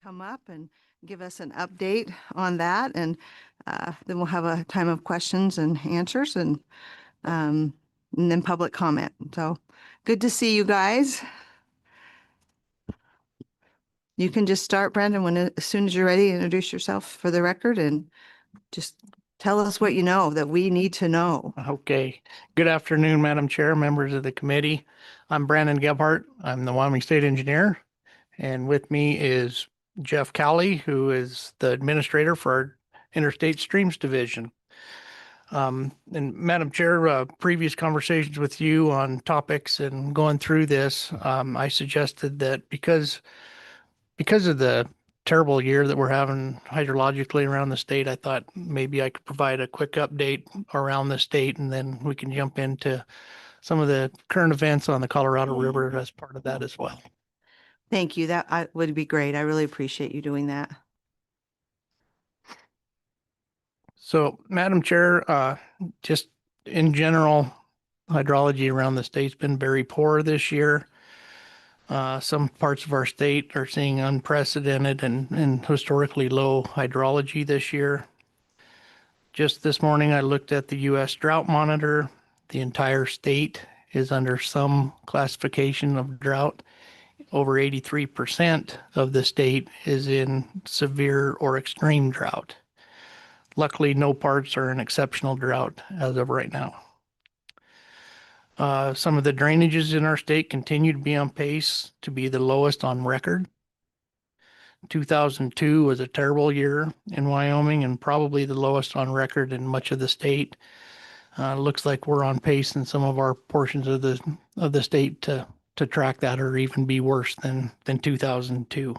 come up and give us an update on that. And then we'll have a time of questions and answers and then public comment. So good to see you guys. You can just start, Brandon, as soon as you're ready, introduce yourself for the record and just tell us what you know that we need to know. Okay. Good afternoon, Madam Chair, members of the committee. I'm Brandon Gebhardt. I'm the Wyoming State Engineer. And with me is Jeff Cowley, who is the administrator for our Interstate Streams Division. And Madam Chair, previous conversations with you on topics and going through this, I suggested that because of the terrible year that we're having hydrologically around the state, I thought maybe I could provide a quick update around the state, and then we can jump into some of the current events on the Colorado River as part of that as well. Thank you. That would be great. I really appreciate you doing that. So, Madam Chair, just in general, hydrology around the state's been very poor this year. Some parts of our state are seeing unprecedented and historically low hydrology this year. Just this morning, I looked at the U.S. Drought Monitor. The entire state is under some classification of drought. Over 83% of the state is in severe or extreme drought. Luckily, no parts are in exceptional drought as of right now. Some of the drainages in our state continue to be on pace to be the lowest on record. 2002 was a terrible year in Wyoming and probably the lowest on record in much of the state. Looks like we're on pace in some of our portions of the state to track that or even be worse than 2002.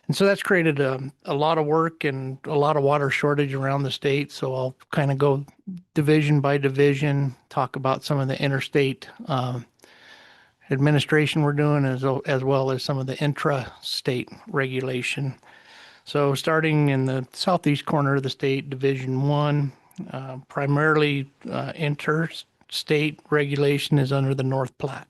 And so that's created a lot of work and a lot of water shortage around the state. So I'll kind of go division by division, talk about some of the interstate administration we're doing as well as some of the intra-state regulation. So starting in the southeast corner of the state, Division 1, primarily interstate regulation is under the North Platte.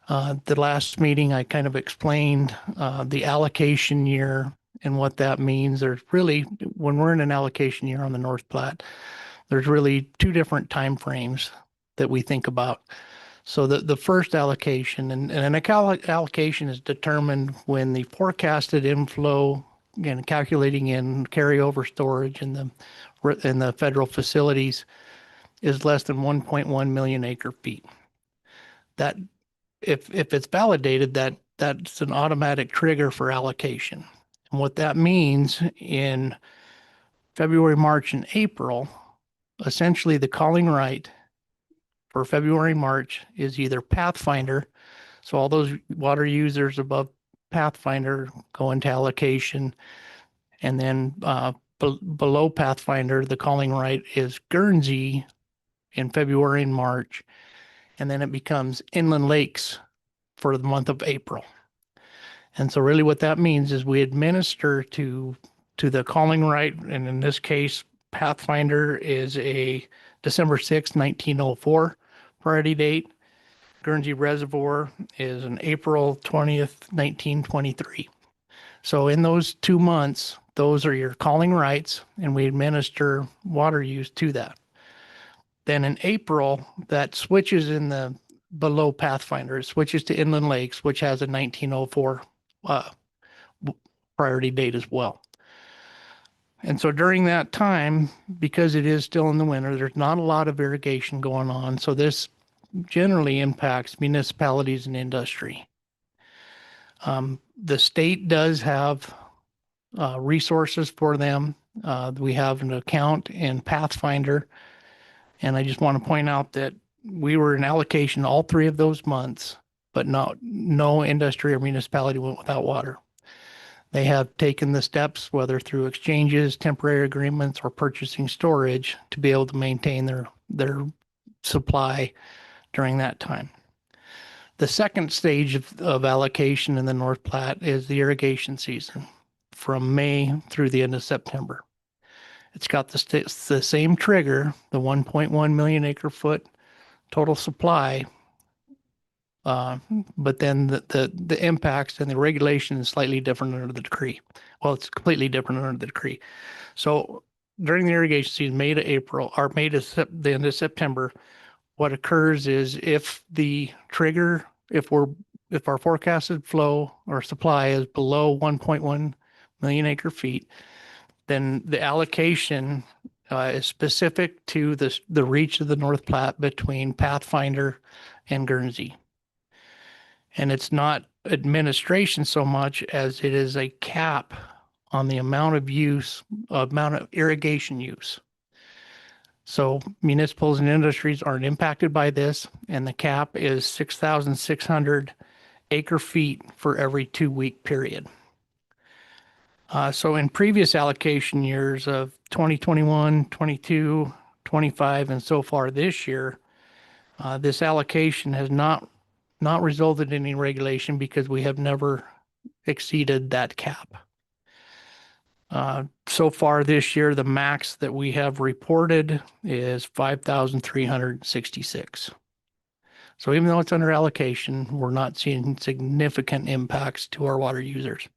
The last meeting, I kind of explained the allocation year and what that means. There's really, when we're in an allocation year on the North Platte, there's really two different time frames that we think about. So the first allocation, and an allocation is determined when the forecasted inflow, again, calculating in carryover storage in the federal facilities, is less than 1.1 million acre feet. That if it's validated, that's an automatic trigger for allocation. And what that means in February, March, and April, essentially the calling right for February, March is either Pathfinder. So all those water users above Pathfinder go into allocation. And then below Pathfinder, the calling right is Guernsey in February and March. And then it becomes inland lakes for the month of April. And so really what that means is we administer to the calling right, and in this case, Pathfinder is a December 6, 1904 priority date. Guernsey Reservoir is an April 20th, 1923. So in those 2 months, those are your calling rights, and we administer water use to that. Then in April, that switches in the below Pathfinder, it switches to inland lakes, which has a 1904 priority date as well. And so during that time, because it is still in the winter, there's not a lot of irrigation going on. So this generally impacts municipalities and industry. The state does have resources for them. We have an account in Pathfinder. And I just want to point out that we were in allocation all 3 of those months, but no industry or municipality went without water. They have taken the steps, whether through exchanges, temporary agreements, or purchasing storage, to be able to maintain their supply during that time. The second stage of allocation in the North Platte is the irrigation season from May through the end of September. It's got the same trigger, the 1.1 million acre foot total supply, But then the impacts and the regulation is slightly different under the decree. Well, it's completely different under the decree. So during the irrigation season, May to April, or May to the end of September, what occurs is if the trigger, if our forecasted flow or supply is below 1.1 million acre feet, then the allocation is specific to the reach of the North Platte between Pathfinder and Guernsey. And it's not administration so much as it is a cap on the amount of irrigation use. So municipals and industries aren't impacted by this, and the cap is 6,600 acre feet for every 2-week period. So in previous allocation years of 2021, 22, 25, and so far this year, this allocation has not resulted in any regulation because we have never exceeded that cap. So far this year, the max that we have reported is 5,366. So even though it's under allocation, we're not seeing significant impacts to our water users.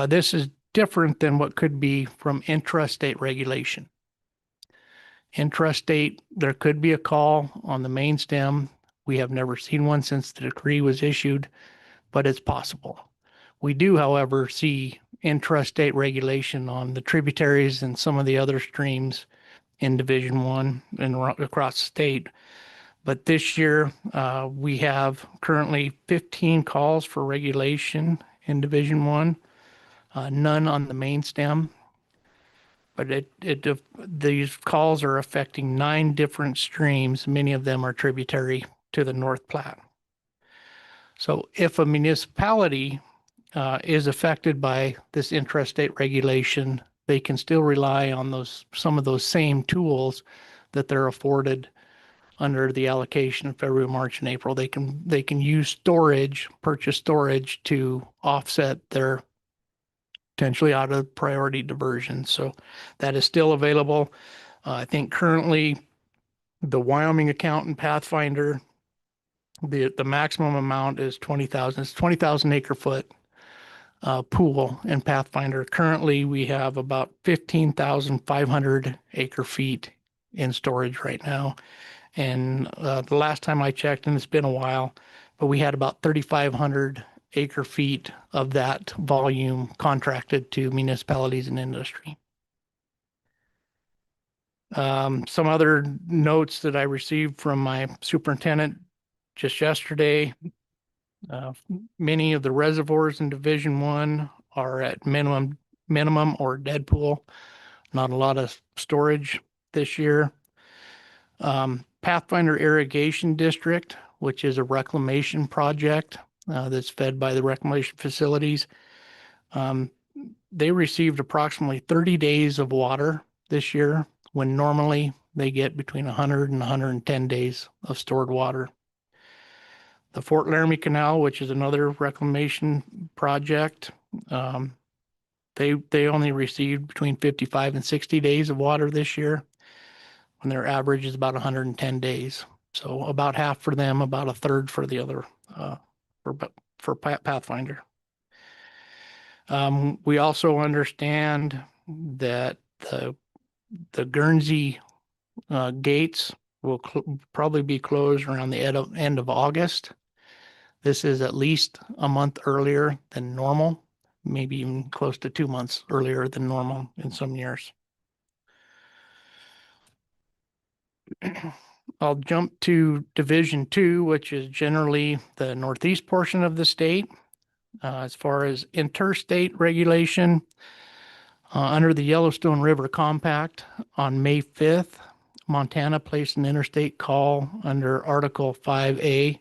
This is different than what could be from intrastate regulation. Intrastate, there could be a call on the main stem. We have never seen one since the decree was issued, but it's possible. We do, however, see intrastate regulation on the tributaries and some of the other streams in Division 1 and across the state. But this year, we have currently 15 calls for regulation in Division 1, none on the main stem. But these calls are affecting 9 different streams. Many of them are tributary to the North Platte. So if a municipality is affected by this intrastate regulation, they can still rely on some of those same tools that they're afforded under the allocation of February, March, and April. They can use storage, purchase storage to offset their potentially out of priority diversion. So that is still available. I think currently the Wyoming account and Pathfinder, the maximum amount is 20,000. It's 20,000 acre foot pool in Pathfinder. Currently, we have about 15,500 acre feet in storage right now. And the last time I checked, and it's been a while, but we had about 3,500 acre feet of that volume contracted to municipalities and industry. Some other notes that I received from my superintendent just yesterday. Many of the reservoirs in Division 1 are at minimum or dead pool. Not a lot of storage this year. Pathfinder Irrigation District, which is a reclamation project that's fed by the reclamation facilities. They received approximately 30 days of water this year, when normally they get between 100 and 110 days of stored water. The Fort Laramie Canal, which is another reclamation project, they only received between 55 and 60 days of water this year, when their average is about 110 days. So about half for them, about a third for the other, for Pathfinder. We also understand that the Guernsey gates will probably be closed around the end of August. This is at least a month earlier than normal, maybe even close to 2 months earlier than normal in some years. I'll jump to Division 2, which is generally the northeast portion of the state. As far as interstate regulation, under the Yellowstone River Compact on May 5th, Montana placed an interstate call under Article 5A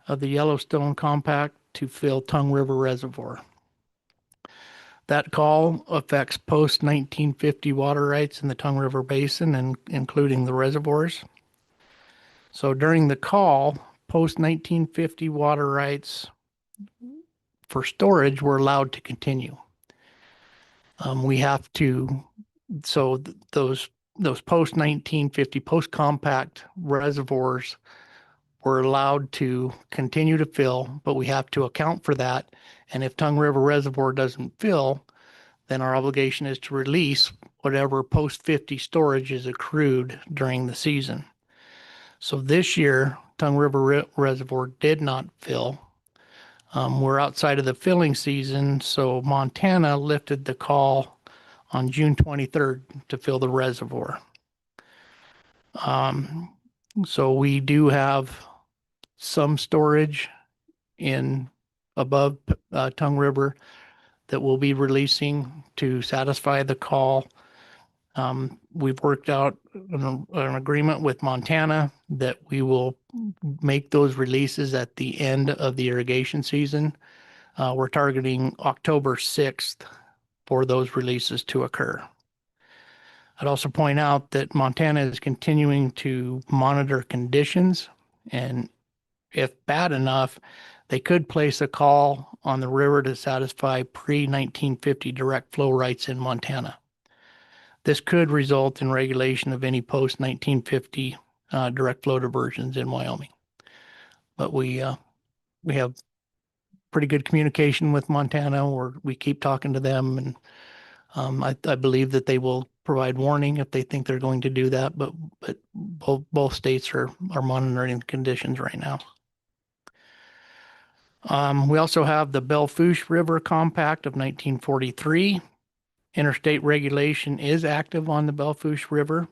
of the Yellowstone Compact to fill Tongue River Reservoir. That call affects post-1950 water rights in the Tongue River Basin, and including the reservoirs. So during the call, post-1950 water rights for storage were allowed to continue. We have to, so those post-1950, post-compact reservoirs we're allowed to continue to fill, but we have to account for that. And if Tongue River Reservoir doesn't fill, then our obligation is to release whatever post-50 storage is accrued during the season. So this year, Tongue River Reservoir did not fill. We're outside of the filling season, so Montana lifted the call on June 23rd to fill the reservoir. So we do have some storage in above Tongue River that we'll be releasing to satisfy the call. We've worked out an agreement with Montana that we will make those releases at the end of the irrigation season. We're targeting October 6th for those releases to occur. I'd also point out that Montana is continuing to monitor conditions, and if bad enough, they could place a call on the river to satisfy pre-1950 direct flow rights in Montana. This could result in regulation of any post-1950 direct flow diversions in Wyoming. But we have pretty good communication with Montana, or we keep talking to them, and I believe that they will provide warning if they think they're going to do that. But both states are monitoring the conditions right now. We also have the Belle Fourche River Compact of 1943. Interstate regulation is active on the Belle Fourche River.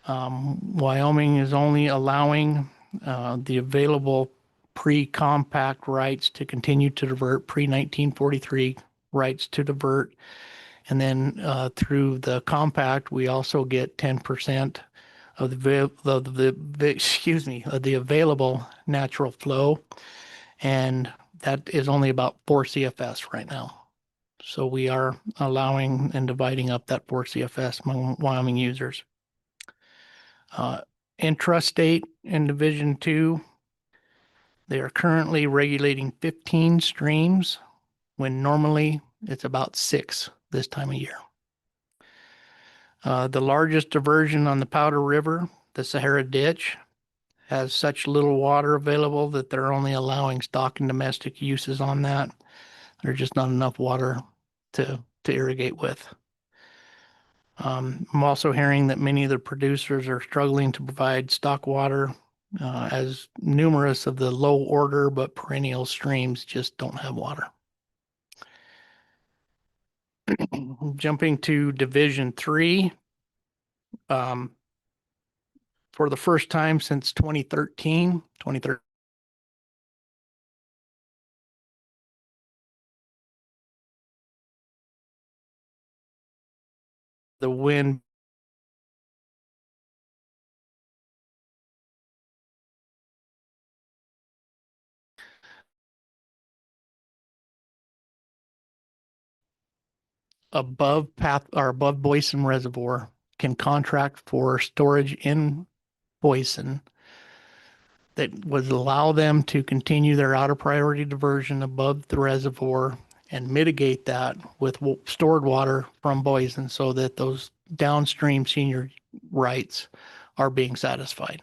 Wyoming is only allowing the available pre-compact rights to continue to divert, pre-1943 rights to divert. And then through the compact, we also get 10% of the available natural flow. And that is only about 4 CFS right now. So we are allowing and dividing up that 4 CFS among Wyoming users. Intrastate in Division 2, they are currently regulating 15 streams when normally it's about 6 this time of year. The largest diversion on the Powder River, the Sahara Ditch, has such little water available that they're only allowing stock and domestic uses on that. There's just not enough water to irrigate with. I'm also hearing that many of the producers are struggling to provide stock water, as numerous of the low order but perennial streams just don't have water. Jumping to Division 3, for the first time since 2013, the wind above Boysen Reservoir can contract for storage in Boysen that would allow them to continue their outer priority diversion above the reservoir and mitigate that with stored water from Boysen so that those downstream senior rights are being satisfied.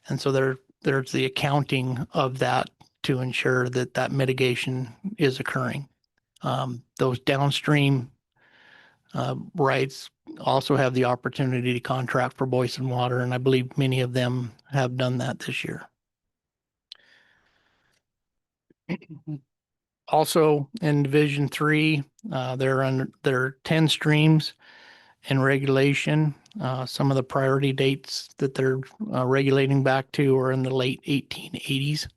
And so there's the accounting of that to ensure that that mitigation is occurring. Those downstream rights also have the opportunity to contract for Boysen water, and I believe many of them have done that this year. Also in Division 3, there are 10 streams in regulation. Some of the priority dates that they're regulating back to are in the late 1880s,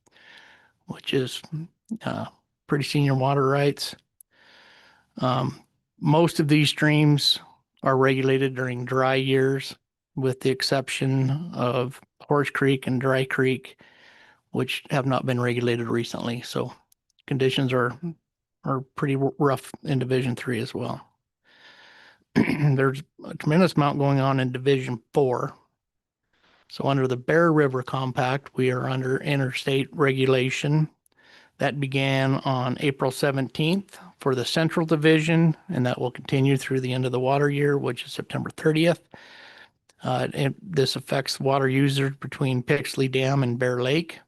which is pretty senior water rights. Most of these streams are regulated during dry years, with the exception of Horse Creek and Dry Creek, which have not been regulated recently. So conditions are pretty rough in Division 3 as well. There's a tremendous amount going on in Division 4. So under the Bear River Compact, we are under interstate regulation. That began on April 17th for the Central Division, and that will continue through the end of the water year, which is September 30th. And this affects water users between Pixley Dam and Bear Lake.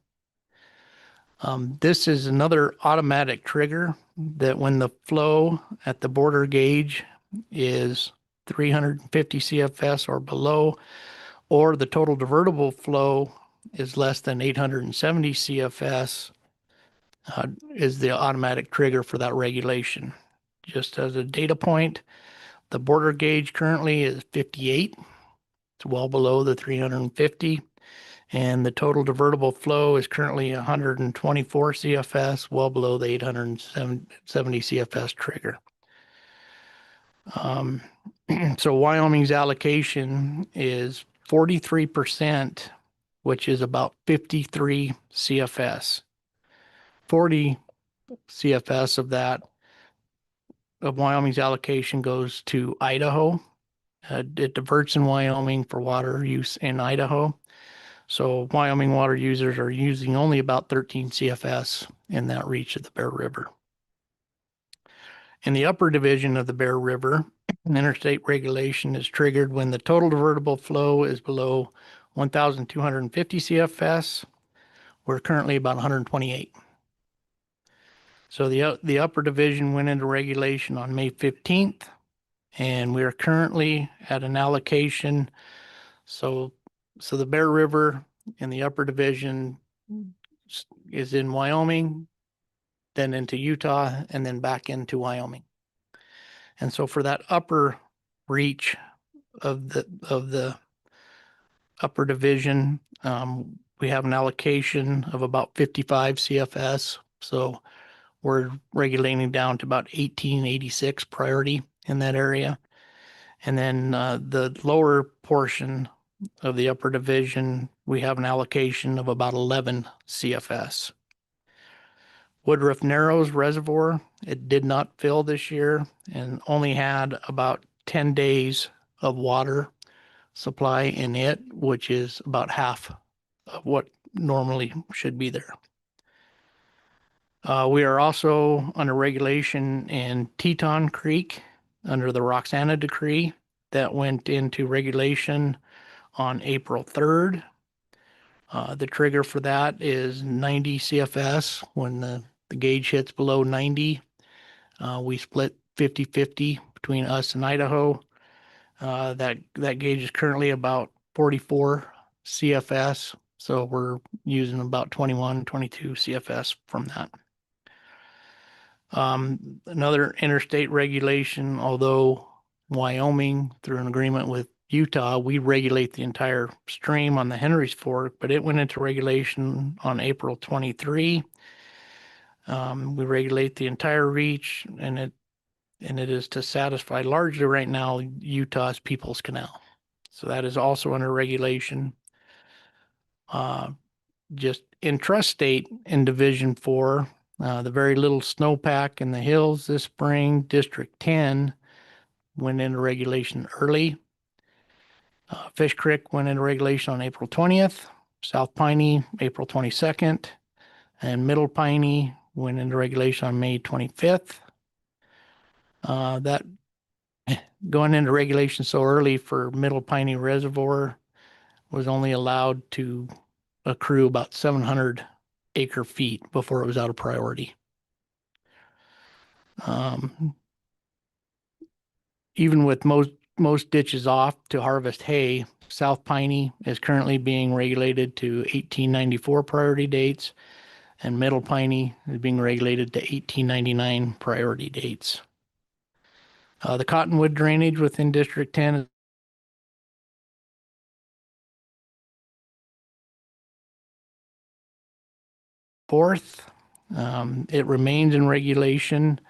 This is another automatic trigger that when the flow at the border gauge is 350 CFS or below, or the total divertible flow is less than 870 CFS, is the automatic trigger for that regulation. Just as a data point, the border gauge currently is 58. It's well below the 350. And the total divertible flow is currently 124 CFS, well below the 870 CFS trigger. So Wyoming's allocation is 43%, which is about 53 CFS. 40 CFS of that, of Wyoming's allocation, goes to Idaho. It diverts in Wyoming for water use in Idaho. So Wyoming water users are using only about 13 CFS in that reach of the Bear River. In the upper division of the Bear River, an interstate regulation is triggered when the total divertible flow is below 1,250 CFS. We're currently about 128. So the upper division went into regulation on May 15th, and we are currently at an allocation. So the Bear River in the upper division is in Wyoming, then into Utah, and then back into Wyoming. And so for that upper reach of the upper division, we have an allocation of about 55 CFS. So we're regulating down to about 1886 priority in that area. And then the lower portion of the upper division, we have an allocation of about 11 CFS. Woodruff Narrows Reservoir, it did not fill this year and only had about 10 days of water supply in it, which is about half of what normally should be there. We are also under regulation in Teton Creek under the Roxana Decree that went into regulation on April 3rd. The trigger for that is 90 CFS. When the gauge hits below 90, we split 50-50 between us and Idaho. That gauge is currently about 44 CFS. So we're using about 21, 22 CFS from that. Another interstate regulation, although Wyoming, through an agreement with Utah, we regulate the entire stream on the Henry's Fork, but it went into regulation on April 23. We regulate the entire reach, and it is to satisfy largely right now Utah's Peoples Canal. So that is also under regulation. Just intrastate in Division 4, the very little snowpack in the hills this spring, District 10 went into regulation early. Fish Creek went into regulation on April 20th, South Piney, April 22nd, and Middle Piney went into regulation on May 25th. That going into regulation so early for Middle Piney Reservoir was only allowed to accrue about 700 acre feet before it was out of priority. Even with most ditches off to harvest hay, South Piney is currently being regulated to 1894 priority dates, and Middle Piney is being regulated to 1899 priority dates. The cottonwood drainage within District 10 is fourth. It remains in regulation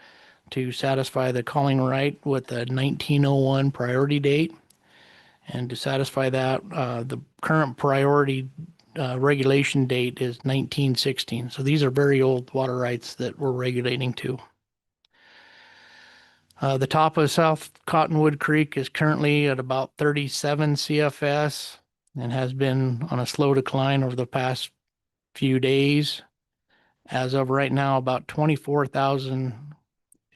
to satisfy the calling right with a 1901 priority date. And to satisfy that, the current priority regulation date is 1916. So these are very old water rights that we're regulating to. The top of South Cottonwood Creek is currently at about 37 CFS and has been on a slow decline over the past few days. As of right now, about 24,000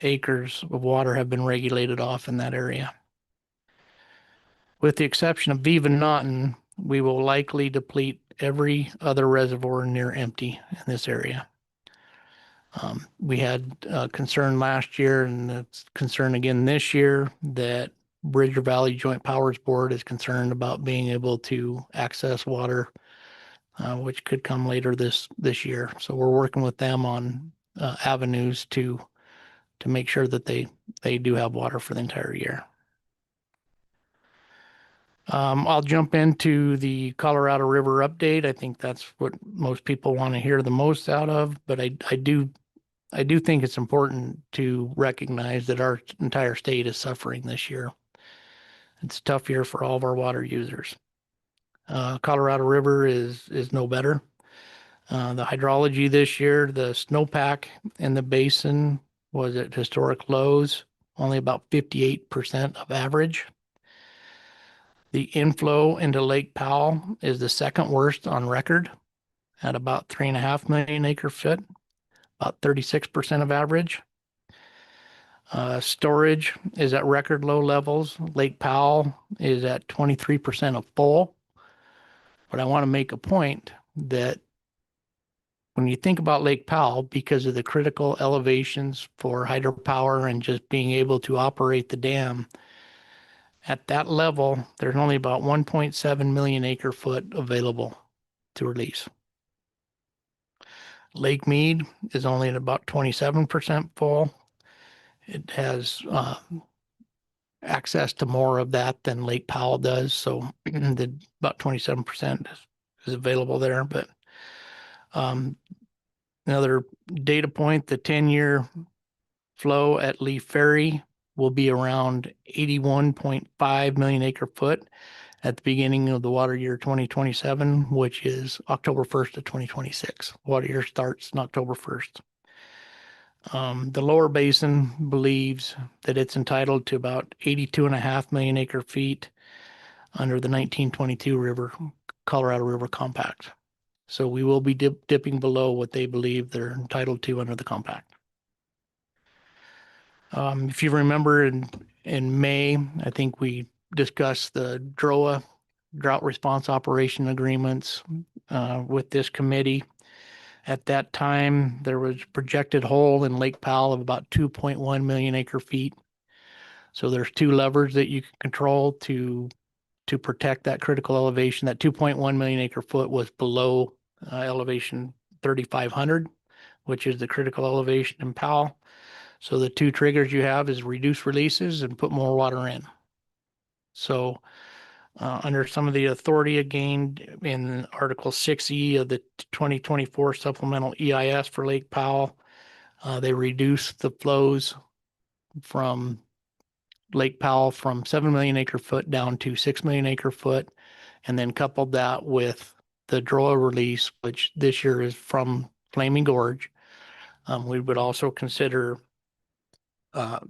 acres of water have been regulated off in that area. With the exception of Viva Naughton, we will likely deplete every other reservoir near empty in this area. We had concern last year, and it's concern again this year, that Bridger Valley Joint Powers Board is concerned about being able to access water, which could come later this year. So we're working with them on avenues to make sure that they do have water for the entire year. I'll jump into the Colorado River update. I think that's what most people want to hear the most out of, but I do think it's important to recognize that our entire state is suffering this year. It's a tough year for all of our water users. Colorado River is no better. The hydrology this year, the snowpack in the basin was at historic lows, only about 58% of average. The inflow into Lake Powell is the second worst on record at about 3.5 million acre foot, about 36% of average. Storage is at record low levels. Lake Powell is at 23% of full. But I want to make a point that when you think about Lake Powell, because of the critical elevations for hydropower and just being able to operate the dam, at that level, there's only about 1.7 million acre foot available to release. Lake Mead is only at about 27% full. It has access to more of that than Lake Powell does, so about 27% is available there. But another data point, the 10-year flow at Leaf Ferry will be around 81.5 million acre foot at the beginning of the water year 2027, which is October 1st of 2026. Water year starts on October 1st. The lower basin believes that it's entitled to about 82.5 million acre feet under the 1922 Colorado River Compact. So we will be dipping below what they believe they're entitled to under the compact. If you remember in May, I think we discussed the DROA, Drought Response Operation Agreements, with this committee. At that time, there was a projected hole in Lake Powell of about 2.1 million acre feet. So there's two levers that you can control to protect that critical elevation. That 2.1 million acre foot was below elevation 3,500, which is the critical elevation in Powell. So the two triggers you have is reduce releases and put more water in. So under some of the authority gained in Article 6E of the 2024 Supplemental EIS for Lake Powell, they reduced the flows from Lake Powell from 7 million acre foot down to 6 million acre foot, and then coupled that with the DROA release, which this year is from Flaming Gorge. We would also consider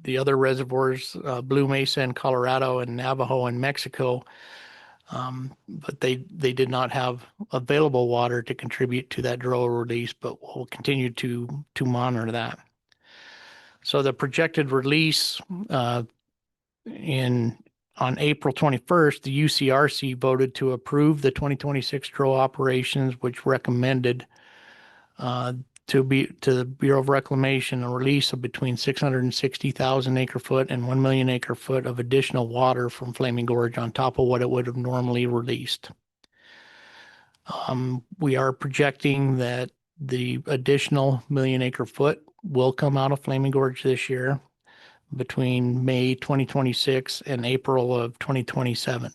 the other reservoirs, Blue Mesa in Colorado and Navajo in Mexico, but they did not have available water to contribute to that DROA release, but we'll continue to monitor that. So the projected release on April 21st, the UCRC voted to approve the 2026 DROA operations, which recommended to the Bureau of Reclamation a release of between 660,000 acre foot and 1 million acre foot of additional water from Flaming Gorge on top of what it would have normally released. We are projecting that the additional million acre foot will come out of Flaming Gorge this year between May 2026 and April of 2027.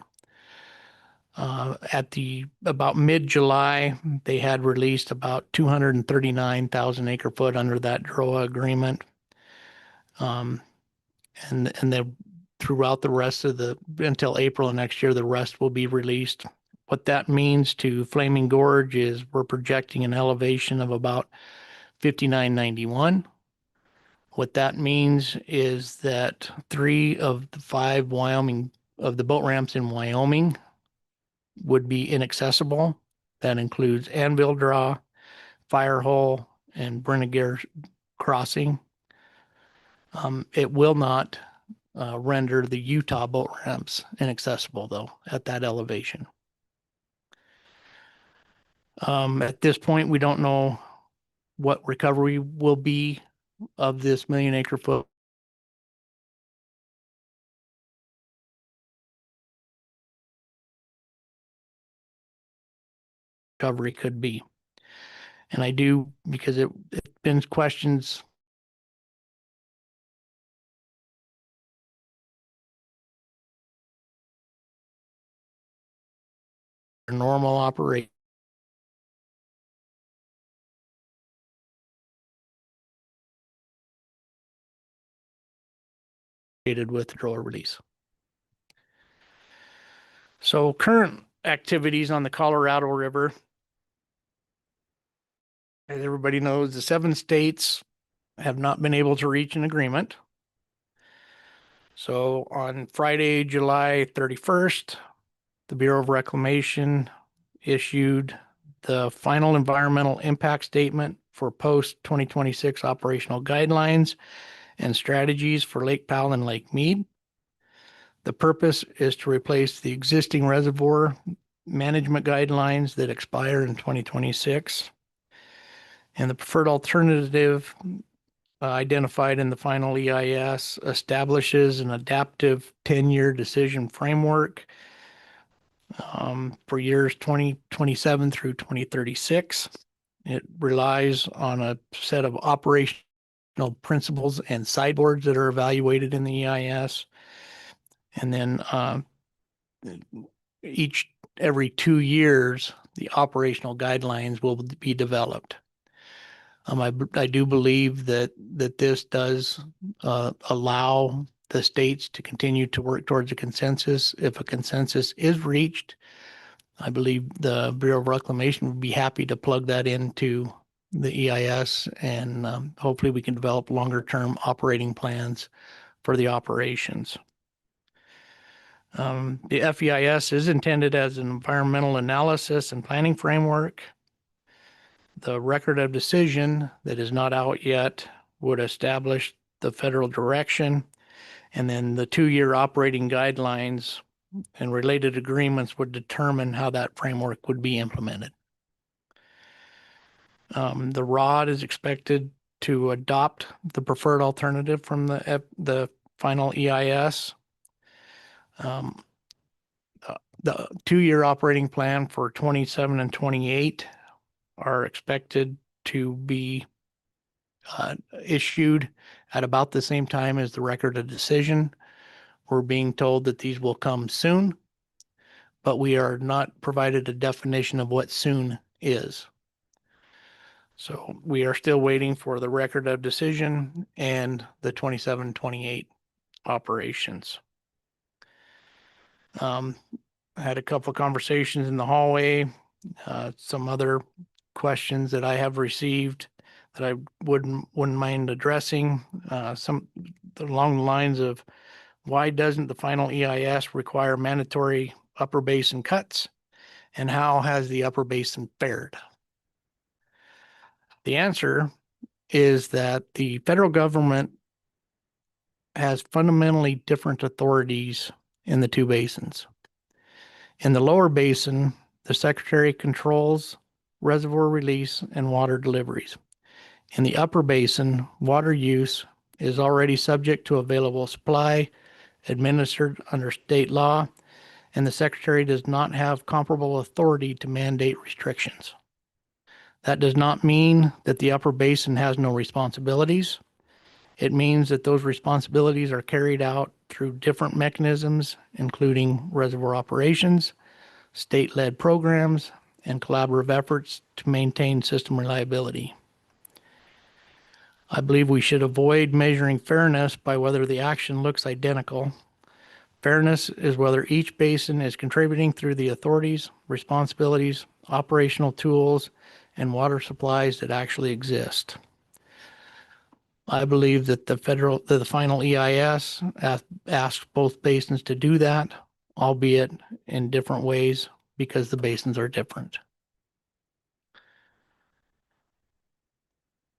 At about mid-July, they had released about 239,000 acre foot under that DROA agreement. And then throughout the rest of until April of next year, the rest will be released. What that means to Flaming Gorge is we're projecting an elevation of about 5991. What that means is that 3 of the 5 of the boat ramps in Wyoming would be inaccessible. That includes Anvil Draw, Firehole, and Brennegar Crossing. It will not render the Utah boat ramps inaccessible, though, at that elevation. At this point, we don't know what recovery will be of this million-acre-foot recovery could be. And I do, because it's been questions normal operation with driller release. So current activities on the Colorado River, as everybody knows, the 7 states have not been able to reach an agreement. So on Friday, July 31st, the Bureau of Reclamation issued the final environmental impact statement for post-2026 operational guidelines and strategies for Lake Powell and Lake Mead. The purpose is to replace the existing reservoir management guidelines that expire in 2026. And the preferred alternative identified in the final EIS establishes an adaptive 10-year decision framework for years 2027 through 2036. It relies on a set of operational principles and sideboards that are evaluated in the EIS. And then every 2 years, the operational guidelines will be developed. I do believe that this does allow the states to continue to work towards a consensus. If a consensus is reached, I believe the Bureau of Reclamation would be happy to plug that into the EIS, and hopefully we can develop longer-term operating plans for the operations. The FEIS is intended as an environmental analysis and planning framework. The record of decision that is not out yet would establish the federal direction, and then the 2-year operating guidelines and related agreements would determine how that framework would be implemented. The ROD is expected to adopt the preferred alternative from the final EIS. The 2-year operating plan for 27 and 28 are expected to be issued at about the same time as the record of decision. We're being told that these will come soon, but we are not provided a definition of what soon is. So we are still waiting for the record of decision and the 27-28 operations. I had a couple of conversations in the hallway, some other questions that I have received that I wouldn't mind addressing, some along the lines of, why doesn't the final EIS require mandatory upper basin cuts, and how has the upper basin fared? The answer is that the federal government has fundamentally different authorities in the 2 basins. In the lower basin, the Secretary controls reservoir release and water deliveries. In the upper basin, water use is already subject to available supply, administered under state law, and the Secretary does not have comparable authority to mandate restrictions. That does not mean that the upper basin has no responsibilities. It means that those responsibilities are carried out through different mechanisms, including reservoir operations, state-led programs, and collaborative efforts to maintain system reliability. I believe we should avoid measuring fairness by whether the action looks identical. Fairness is whether each basin is contributing through the authorities, responsibilities, operational tools, and water supplies that actually exist. I believe that the final EIS asks both basins to do that, albeit in different ways because the basins are different.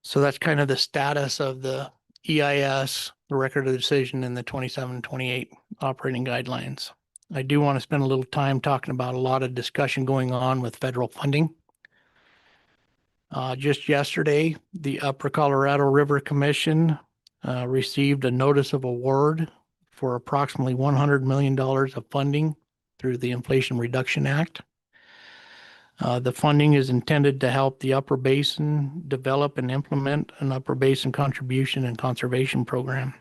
So that's kind of the status of the EIS the record of the decision in the 27-28 operating guidelines. I do want to spend a little time talking about a lot of discussion going on with federal funding. Just yesterday, the Upper Colorado River Commission received a notice of award for approximately $100 million of funding through the Inflation Reduction Act. The funding is intended to help the Upper Basin develop and implement an Upper Basin contribution and conservation program.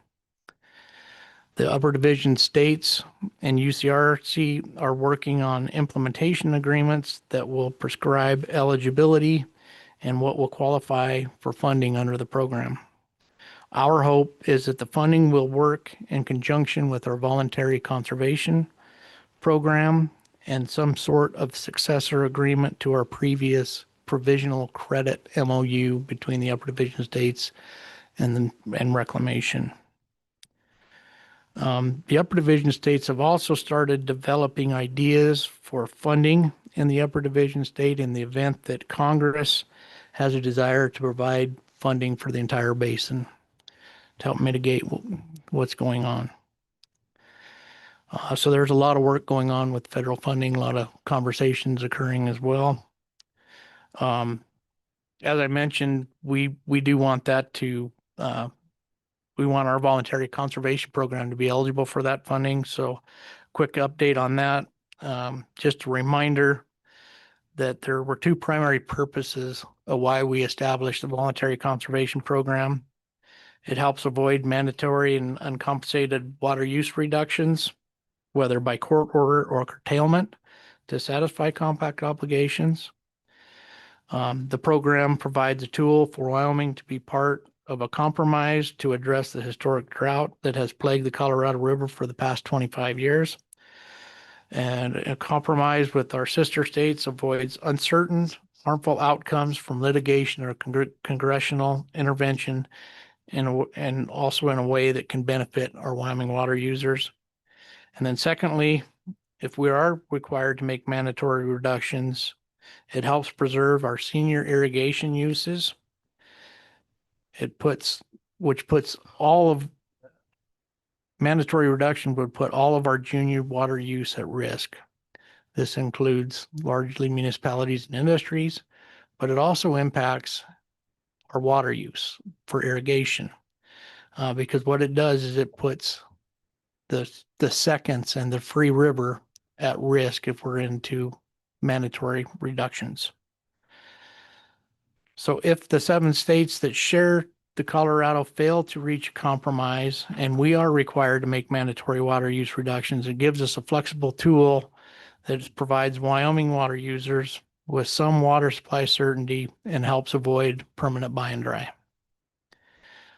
The Upper Division states and UCRC are working on implementation agreements that will prescribe eligibility and what will qualify for funding under the program. Our hope is that the funding will work in conjunction with our voluntary conservation program and some sort of successor agreement to our previous provisional credit MOU between the Upper Division states and Reclamation. The Upper Division states have also started developing ideas for funding in the Upper Division state in the event that Congress has a desire to provide funding for the entire basin to help mitigate what's going on. So there's a lot of work going on with federal funding, a lot of conversations occurring as well. As I mentioned, we do want that to, we want our voluntary conservation program to be eligible for that funding. So quick update on that. Just a reminder that there were two primary purposes of why we established the voluntary conservation program. It helps avoid mandatory and uncompensated water use reductions, whether by court order or curtailment, to satisfy compact obligations. The program provides a tool for Wyoming to be part of a compromise to address the historic drought that has plagued the Colorado River for the past 25 years. And a compromise with our sister states avoids uncertain, harmful outcomes from litigation or congressional intervention, and also in a way that can benefit our Wyoming water users. And then secondly, if we are required to make mandatory reductions, it helps preserve our senior irrigation uses. Which puts all of mandatory reduction would put all of our junior water use at risk. This includes largely municipalities and industries, but it also impacts our water use for irrigation. Because what it does is it puts the seconds and the free river at risk if we're into mandatory reductions. So if the 7 states that share the Colorado fail to reach a compromise and we are required to make mandatory water use reductions, it gives us a flexible tool that provides Wyoming water users with some water supply certainty and helps avoid permanent buy and dry.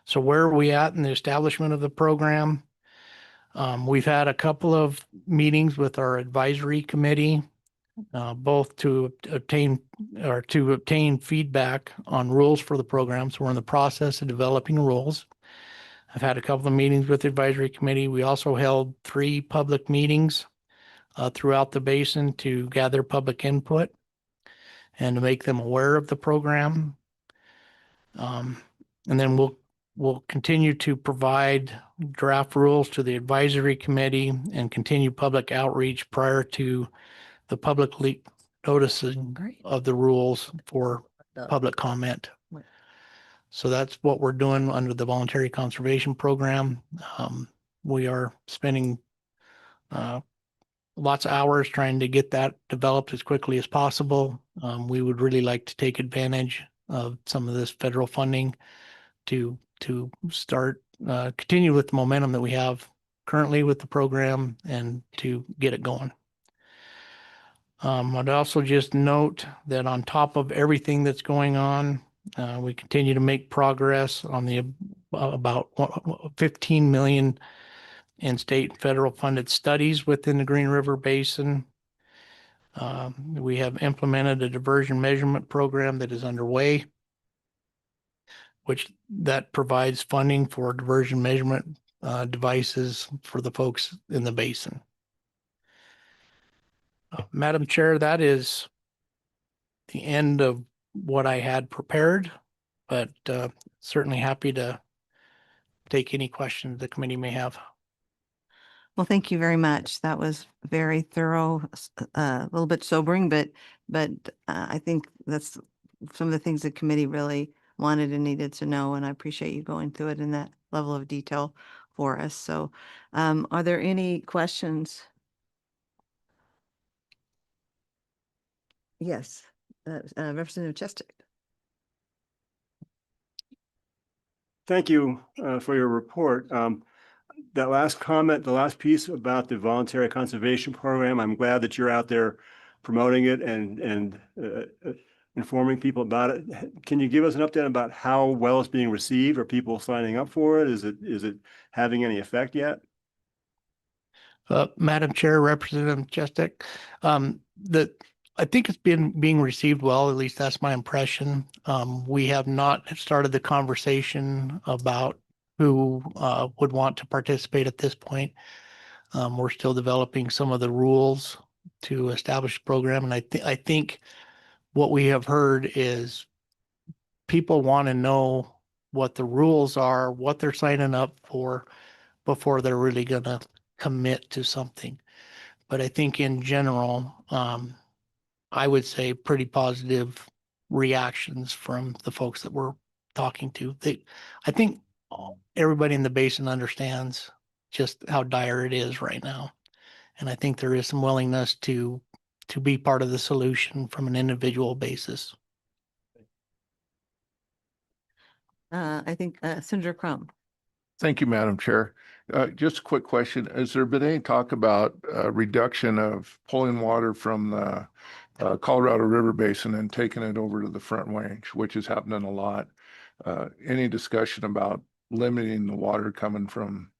So where are we at in the establishment of the program? We've had a couple of meetings with our advisory committee, both to obtain feedback on rules for the program. So we're in the process of developing rules. I've had a couple of meetings with the advisory committee. We also held 3 public meetings throughout the basin to gather public input and to make them aware of the program. And then we'll continue to provide draft rules to the advisory committee and continue public outreach prior to the public noticing of the rules for public comment. So that's what we're doing under the voluntary conservation program. We are spending lots of hours trying to get that developed as quickly as possible. We would really like to take advantage of some of this federal funding to start continue with the momentum that we have currently with the program and to get it going. I'd also just note that on top of everything that's going on, we continue to make progress on the about 15 million in state and federal funded studies within the Green River Basin. We have implemented a diversion measurement program that is underway, which that provides funding for diversion measurement devices for the folks in the basin. Madam Chair, that is the end of what I had prepared, but certainly happy to take any questions the committee may have. Well, thank you very much. That was very thorough, a little bit sobering, but I think that's some of the things the committee really wanted and needed to know, and I appreciate you going through it in that level of detail for us. So, are there any questions? Yes, Representative Chestick. Thank you for your report. That last comment, the last piece about the voluntary conservation program, I'm glad that you're out there promoting it and informing people about it. Can you give us an update about how well it's being received? Are people signing up for it? Is it having any effect yet? Madam Chair, Representative Chestick, I think it's being received well. At least that's my impression. We have not started the conversation about who would want to participate at this point. We're still developing some of the rules to establish the program, and I think what we have heard is people want to know what the rules are, what they're signing up for before they're really going to commit to something. But I think in general, I would say pretty positive reactions from the folks that we're talking to. I think everybody in the basin understands just how dire it is right now. And I think there is some willingness to be part of the solution from an individual basis. I think Senator Crum. Thank you, Madam Chair. Just a quick question. Has there been any talk about reduction of pulling water from the Colorado River Basin and taking it over to the Front Range, which is happening a lot? Any discussion about limiting the water coming from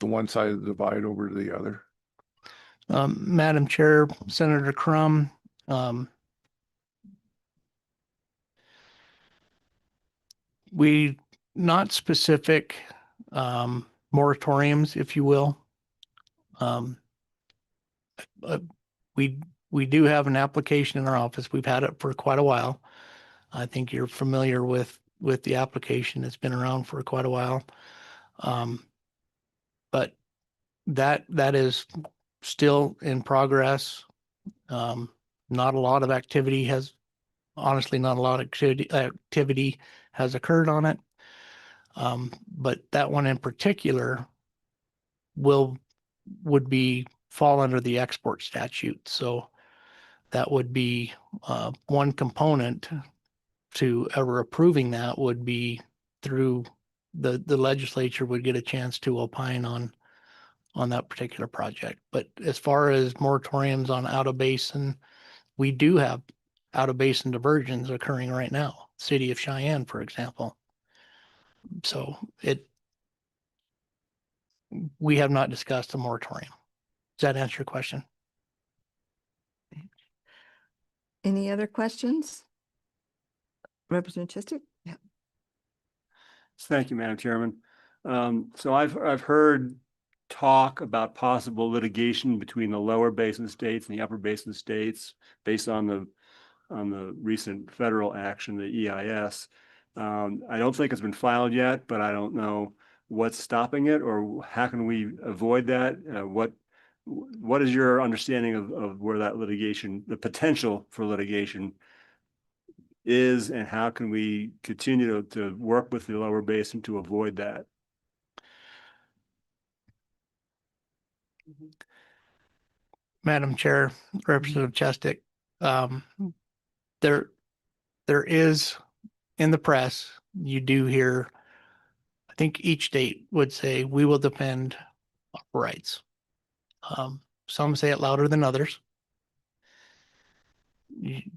the one side of the divide over to the other? Madam Chair, Senator Crum, we not specific moratoriums, if you will. We do have an application in our office. We've had it for quite a while. I think you're familiar with the application. It's been around for quite a while. But that is still in progress. Not a lot of activity has, honestly, not a lot of activity has occurred on it. But that one in particular would be fall under the export statute. So that would be one component to ever approving that would be through the legislature would get a chance to opine on that particular project. But as far as moratoriums on out of basin, we do have out of basin diversions occurring right now. City of Cheyenne, for example. So we have not discussed a moratorium. Does that answer your question? Any other questions? Representative Chestick? Yeah. Thank you, Madam Chairman. So I've heard talk about possible litigation between the lower basin states and the upper basin states based on the recent federal action, the EIS. I don't think it's been filed yet, but I don't know what's stopping it or how can we avoid that? What is your understanding of where that litigation, the potential for litigation is, and how can we continue to work with the lower basin to avoid that? Madam Chair, Representative Chestick, there is in the press, you do hear, I think each state would say, we will defend our rights. Some say it louder than others.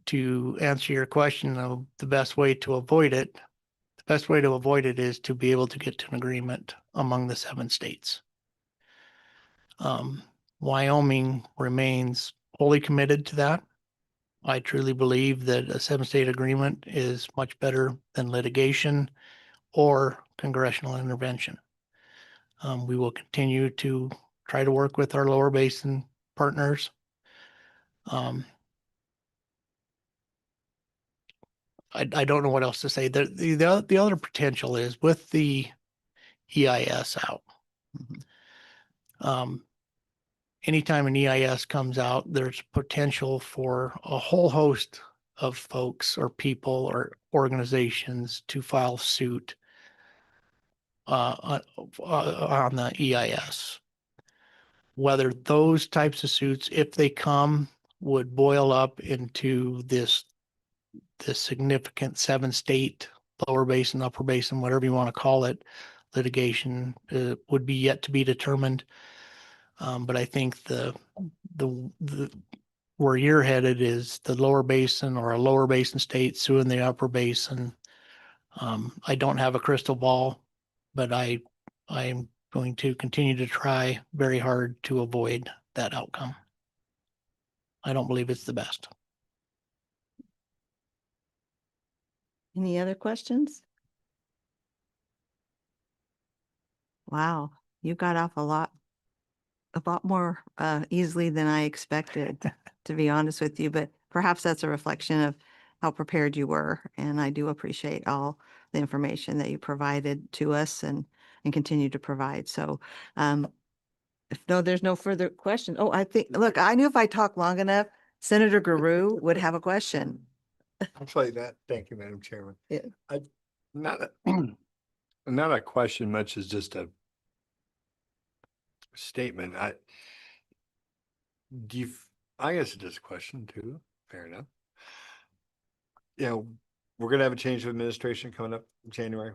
To answer your question of the best way to avoid it, the best way to avoid it is to be able to get to an agreement among the 7 states. Wyoming remains wholly committed to that. I truly believe that a 7-state agreement is much better than litigation or congressional intervention. We will continue to try to work with our lower basin partners. I don't know what else to say. The other potential is with the EIS out. Anytime an EIS comes out, there's potential for a whole host of folks or people or organizations to file suit on the EIS. Whether those types of suits, if they come, would boil up into this significant 7-state lower basin, upper basin, whatever you want to call it, litigation would be yet to be determined. But I think the where you're headed is the lower basin or a lower basin state suing the upper basin. I don't have a crystal ball, but I am going to continue to try very hard to avoid that outcome. I don't believe it's the best. Any other questions? Wow, you got off a lot more easily than I expected, to be honest with you, but perhaps that's a reflection of how prepared you were. And I do appreciate all the information that you provided to us and continue to provide. So if there's no further questions. Oh, I think, look, I knew if I talked long enough, Senator Guru would have a question. Actually, thank you, Madam Chairman. Yeah. Not not a question much as just a statement. I guess it's just a question too. Fair enough. You know, we're gonna have a change of administration coming up in January,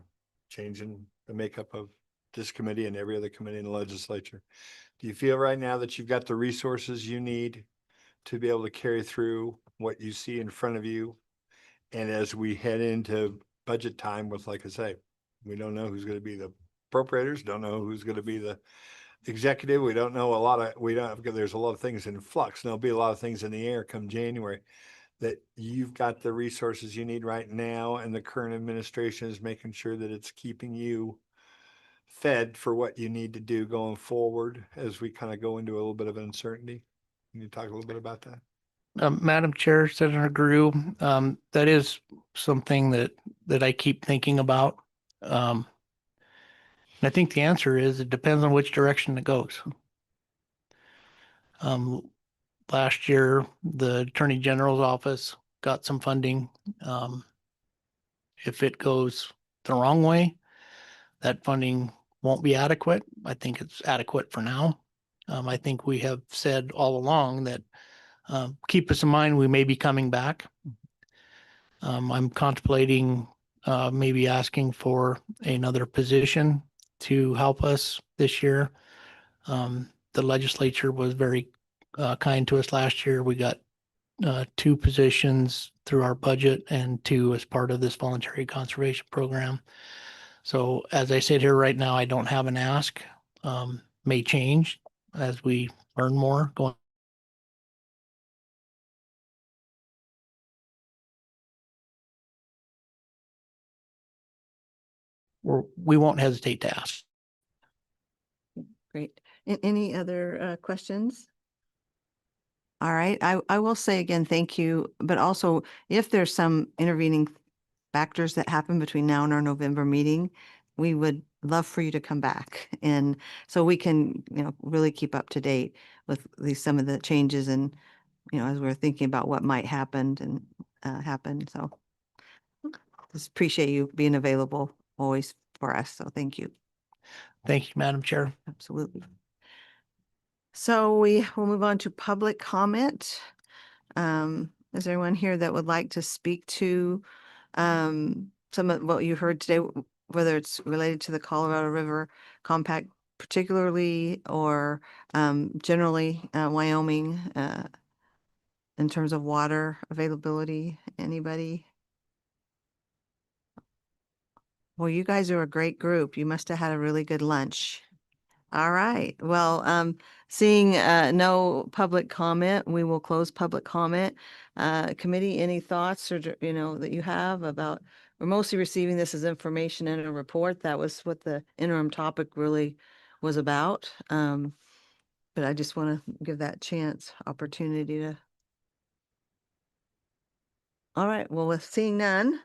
changing the makeup of this committee and every other committee in the legislature. Do you feel right now that you've got the resources you need to be able to carry through what you see in front of you? And as we head into budget time with, like I say, we don't know who's going to be the appropriators, don't know who's going to be the executive. We don't know there's a lot of things in flux. There'll be a lot of things in the air come January, that you've got the resources you need right now. And the current administration is making sure that it's keeping you fed for what you need to do going forward as we kind of go into a little bit of uncertainty. Can you talk a little bit about that? Madam Chair, Senator Guru, that is something that I keep thinking about. And I think the answer is it depends on which direction it goes. Last year, the Attorney General's office got some funding. If it goes the wrong way, that funding won't be adequate. I think it's adequate for now. I think we have said all along that keep us in mind, we may be coming back. I'm contemplating maybe asking for another position to help us this year. The legislature was very kind to us last year. We got 2 positions through our budget and 2 as part of this voluntary conservation program. So as I sit here right now, I don't have an ask. May change as we learn more going. We won't hesitate to ask. Great. Any other questions? All right. I will say again, thank you. But also, if there's some intervening factors that happen between now and our November meeting, we would love for you to come back. And so we can, really keep up to date with some of the changes and, as we're thinking about what might happen and happen. So just appreciate you being available always for us. So thank you. Thank you, Madam Chair. Absolutely. So we will move on to public comment. Is there anyone here that would like to speak to some of what you heard today, whether it's related to the Colorado River Compact particularly or generally Wyoming in terms of water availability? Anybody? Well, you guys are a great group. You must have had a really good lunch. All right. Well, seeing no public comment, we will close public comment. Committee, any thoughts or, that you have about, we're mostly receiving this as information in a report. That was what the interim topic really was about. But I just want to give that opportunity to. All right, well, with seeing none,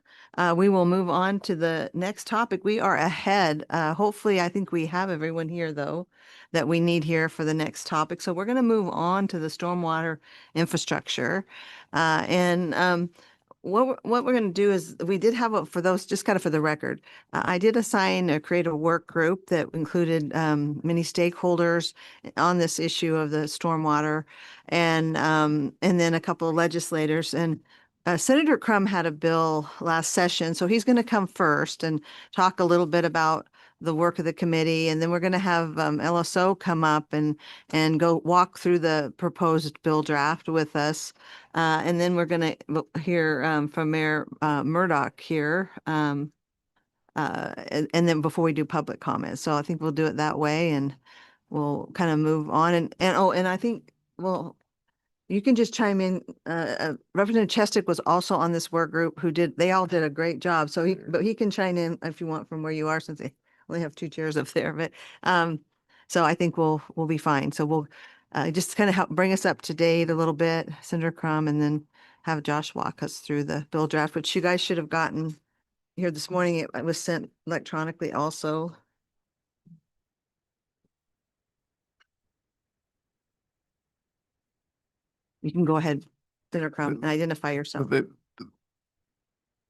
we will move on to the next topic. We are ahead. Hopefully, I think we have everyone here, though, that we need here for the next topic. So we're going to move on to the stormwater infrastructure. What we're going to do is we did have for those, just kind of for the record, I did create a work group that included many stakeholders on this issue of the stormwater and then a couple of legislators. And Senator Crum had a bill last session, so he's going to come first and talk a little bit about the work of the committee, and then we're going to have LSO come up and go walk through the proposed bill draft with us, and then we're going to hear from Mayor Murdoch here, and then before we do public comments. So I think we'll do it that way, and we'll kind of move on. And I think well. You can just chime in. Representative Chestick was also on this work group they all did a great job. So but he can chime in if you want from where you are, since they only have two chairs up there. But so I think we'll be fine. So we'll just kind of help bring us up to date a little bit, Senator Crum, and then have Josh walk us through the bill draft, which you guys should have gotten here this morning. It was sent electronically also. You can go ahead, Senator Crum, and identify yourself.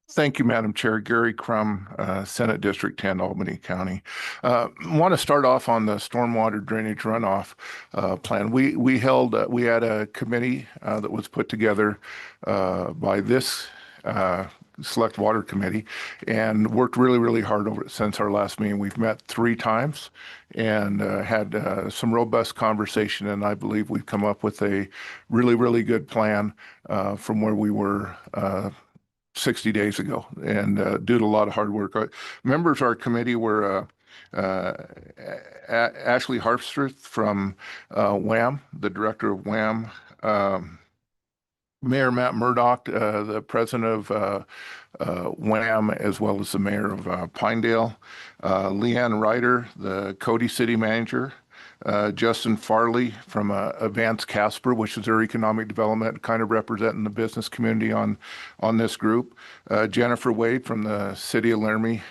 Thank you, Madam Chair. Gary Crum, Senate District 10, Albany County. Want to start off on the stormwater drainage runoff plan. We had a committee that was put together by this Select Water Committee and worked really, really hard over it since our last meeting. We've met 3 times and had some robust conversation, and I believe we've come up with a really, really good plan from where we were 60 days ago, and did a lot of hard work. Members of our committee were Ashley Harpstreth from WAM, the director of WAM, Mayor Matt Murdoch, the president of WAM, as well as the mayor of Pinedale, Leanne Ryder, the Cody city manager, Justin Farley from Advanced Casper, which is their economic development, kind of representing the business community on this group. Jennifer Wade from the city of Laramie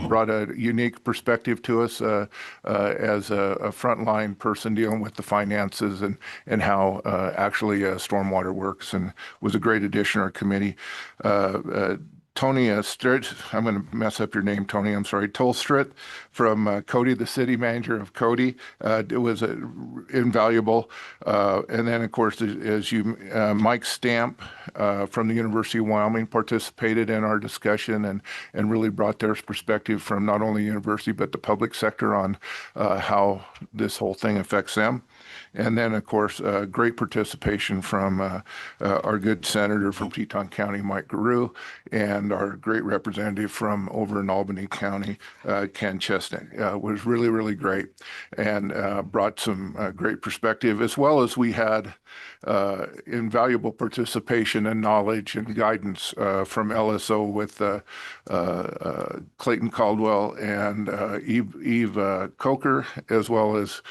brought a unique perspective to us as a frontline person dealing with the finances and how actually stormwater works, and was a great addition to our committee. Tony Stritt, I'm going to mess up your name, Tony, I'm sorry, Tolstritt from Cody, the city manager of Cody. It was invaluable. And then, of course, Mike Stamp from the University of Wyoming participated in our discussion and really brought their perspective from not only the university, but the public sector on how this whole thing affects them. And then, of course, great participation from our good senator from Teton County, Mike Garou, and our great representative from over in Albany County, Ken Chestick. Was really, really great, and brought some great perspective, as well as we had invaluable participation and knowledge and guidance from LSO with Clayton Caldwell and Eve Coker, as well as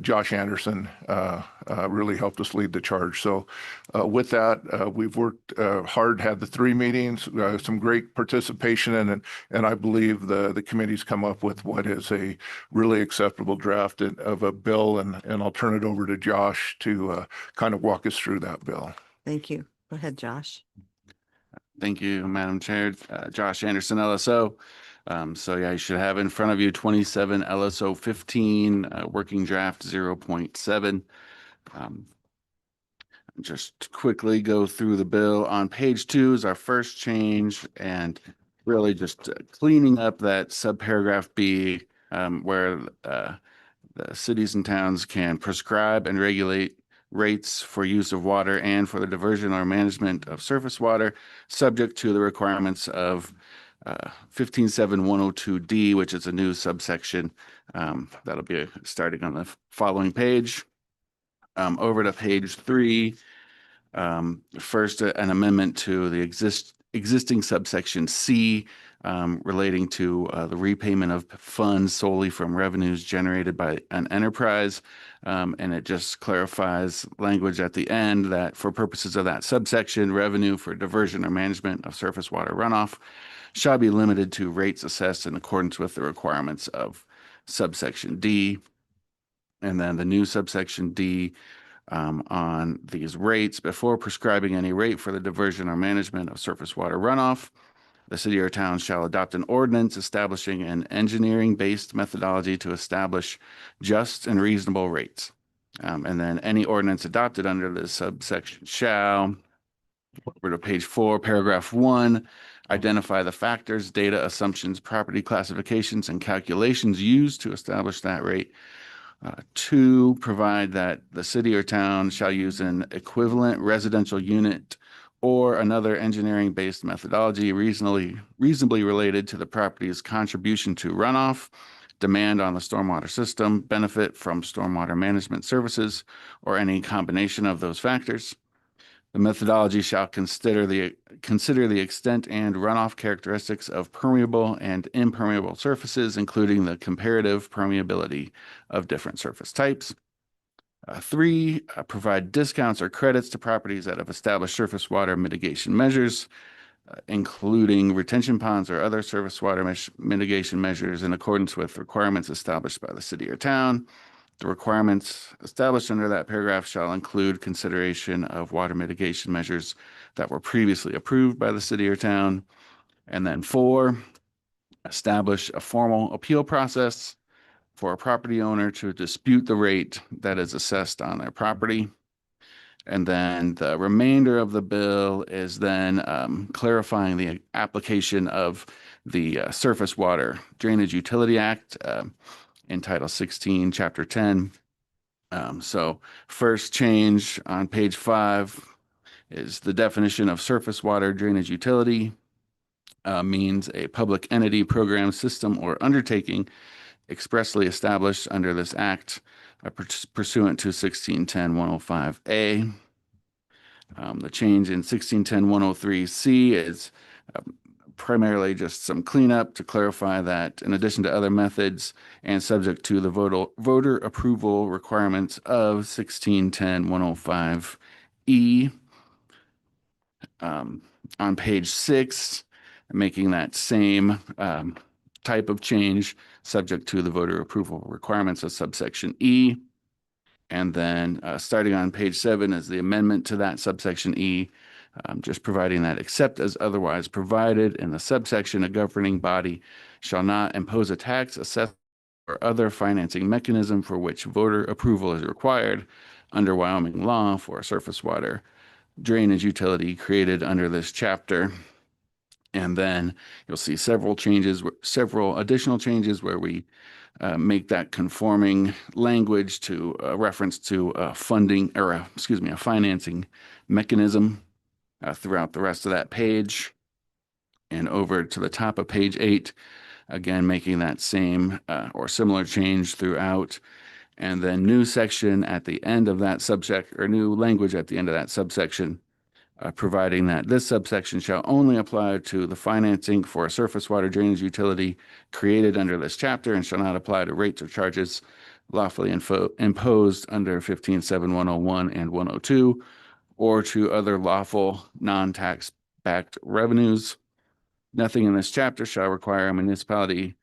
Josh Anderson really helped us lead the charge. So with that, we've worked hard, had the 3 meetings, some great participation in it, and I believe the committee's come up with what is a really acceptable draft of a bill, and I'll turn it over to Josh to kind of walk us through that bill. Thank you. Go ahead, Josh. Thank you, Madam Chair. Josh Anderson, LSO. So yeah, you should have in front of you 27 LSO 15, working draft 0.7. Just quickly go through the bill. On page 2 is our first change, and really just cleaning up that subparagraph B, where the cities and towns can prescribe and regulate rates for use of water and for the diversion or management of surface water, subject to the requirements of 157102D, which is a new subsection. That'll be starting on the following page. Over to page 3. First, an amendment to the existing subsection C, relating to the repayment of funds solely from revenues generated by an enterprise. And it just clarifies language at the end that for purposes of that subsection, revenue for diversion or management of surface water runoff shall be limited to rates assessed in accordance with the requirements of subsection D. And then the new subsection D on these rates: before prescribing any rate for the diversion or management of surface water runoff, the city or town shall adopt an ordinance establishing an engineering-based methodology to establish just and reasonable rates. And then any ordinance adopted under this subsection shall, over to page 4, paragraph 1, identify the factors, data, assumptions, property classifications, and calculations used to establish that rate. 2, provide that the city or town shall use an equivalent residential unit or another engineering-based methodology reasonably related to the property's contribution to runoff, demand on the stormwater system, benefit from stormwater management services, or any combination of those factors. The methodology shall consider the extent and runoff characteristics of permeable and impermeable surfaces, including the comparative permeability of different surface types. 3, provide discounts or credits to properties that have established surface water mitigation measures, including retention ponds or other surface water mitigation measures in accordance with requirements established by the city or town. The requirements established under that paragraph shall include consideration of water mitigation measures that were previously approved by the city or town. And then 4, establish a formal appeal process for a property owner to dispute the rate that is assessed on their property. And then the remainder of the bill is then clarifying the application of the Surface Water Drainage Utility Act in Title 16, Chapter 10. So first change on page 5 is the definition of surface water drainage utility means a public entity, program, system, or undertaking expressly established under this act pursuant to 1610-105A. The change in 1610-103C is primarily just some cleanup to clarify that in addition to other methods and subject to the voter approval requirements of 1610-105E. On page 6, making that same type of change subject to the voter approval requirements of subsection E. And then starting on page 7 is the amendment to that subsection E, just providing that except as otherwise provided in the subsection, a governing body shall not impose a tax, assessment, or other financing mechanism for which voter approval is required under Wyoming law for a surface water drainage utility created under this chapter. And then you'll see several additional changes where we make that conforming language to reference to a financing mechanism throughout the rest of that page. And over to the top of page 8, again, making that same or similar change throughout. And then new section at the end of that subsection, or new language at the end of that subsection, providing that this subsection shall only apply to the financing for a surface water drainage utility created under this chapter and shall not apply to rates or charges lawfully imposed under 15.7.101 and 102 or to other lawful non-tax backed revenues. Nothing in this chapter shall require a municipality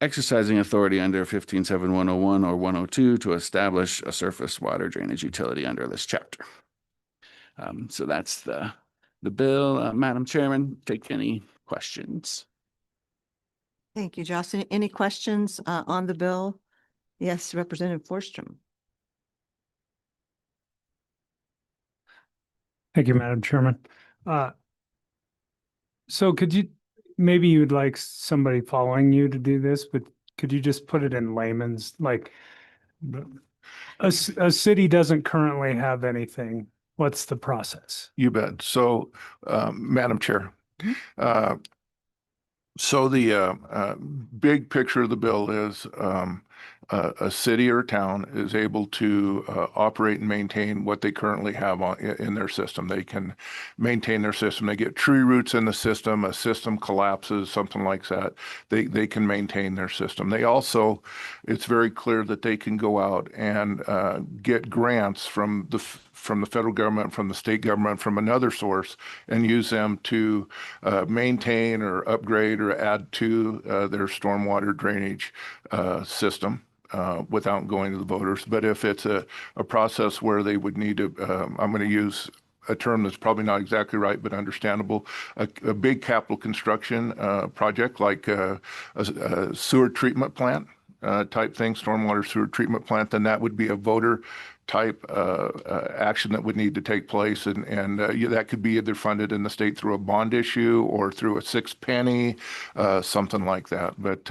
exercising authority under 15.7.101 or 102 to establish a surface water drainage utility under this chapter. So that's the bill. Madam Chairman, take any questions. Thank you, Joss. Any questions on the bill? Yes, Representative Forstrom. Thank you, Madam Chairman. So maybe you'd like somebody following you to do this, but could you just put it in layman's, like a city doesn't currently have anything. What's the process? You bet. So, Madam Chair, So the big picture of the bill is a city or town is able to operate and maintain what they currently have in their system. They can maintain their system. They get tree roots in the system, a system collapses, something like that. They can maintain their system. They also, it's very clear that they can go out and get grants from the federal government, from the state government, from another source, and use them to maintain or upgrade or add to their stormwater drainage system without going to the voters. But if it's a process where they would need to, I'm going to use a term that's probably not exactly right, but understandable, a big capital construction project like a sewer treatment plant type thing, stormwater sewer treatment plant, then that would be a voter type action that would need to take place. And that could be either funded in the state through a bond issue or through a six penny, something like that. But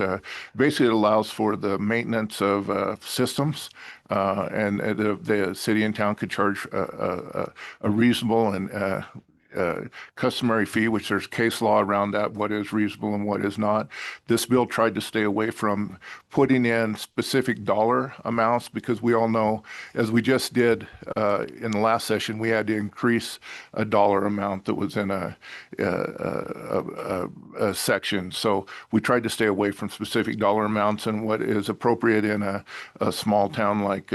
basically it allows for the maintenance of systems and the city and town could charge a reasonable and customary fee, which there's case law around that, what is reasonable and what is not. This bill tried to stay away from putting in specific dollar amounts because we all know, as we just did in the last session, we had to increase a dollar amount that was in a section. So we tried to stay away from specific dollar amounts, and what is appropriate in a small town like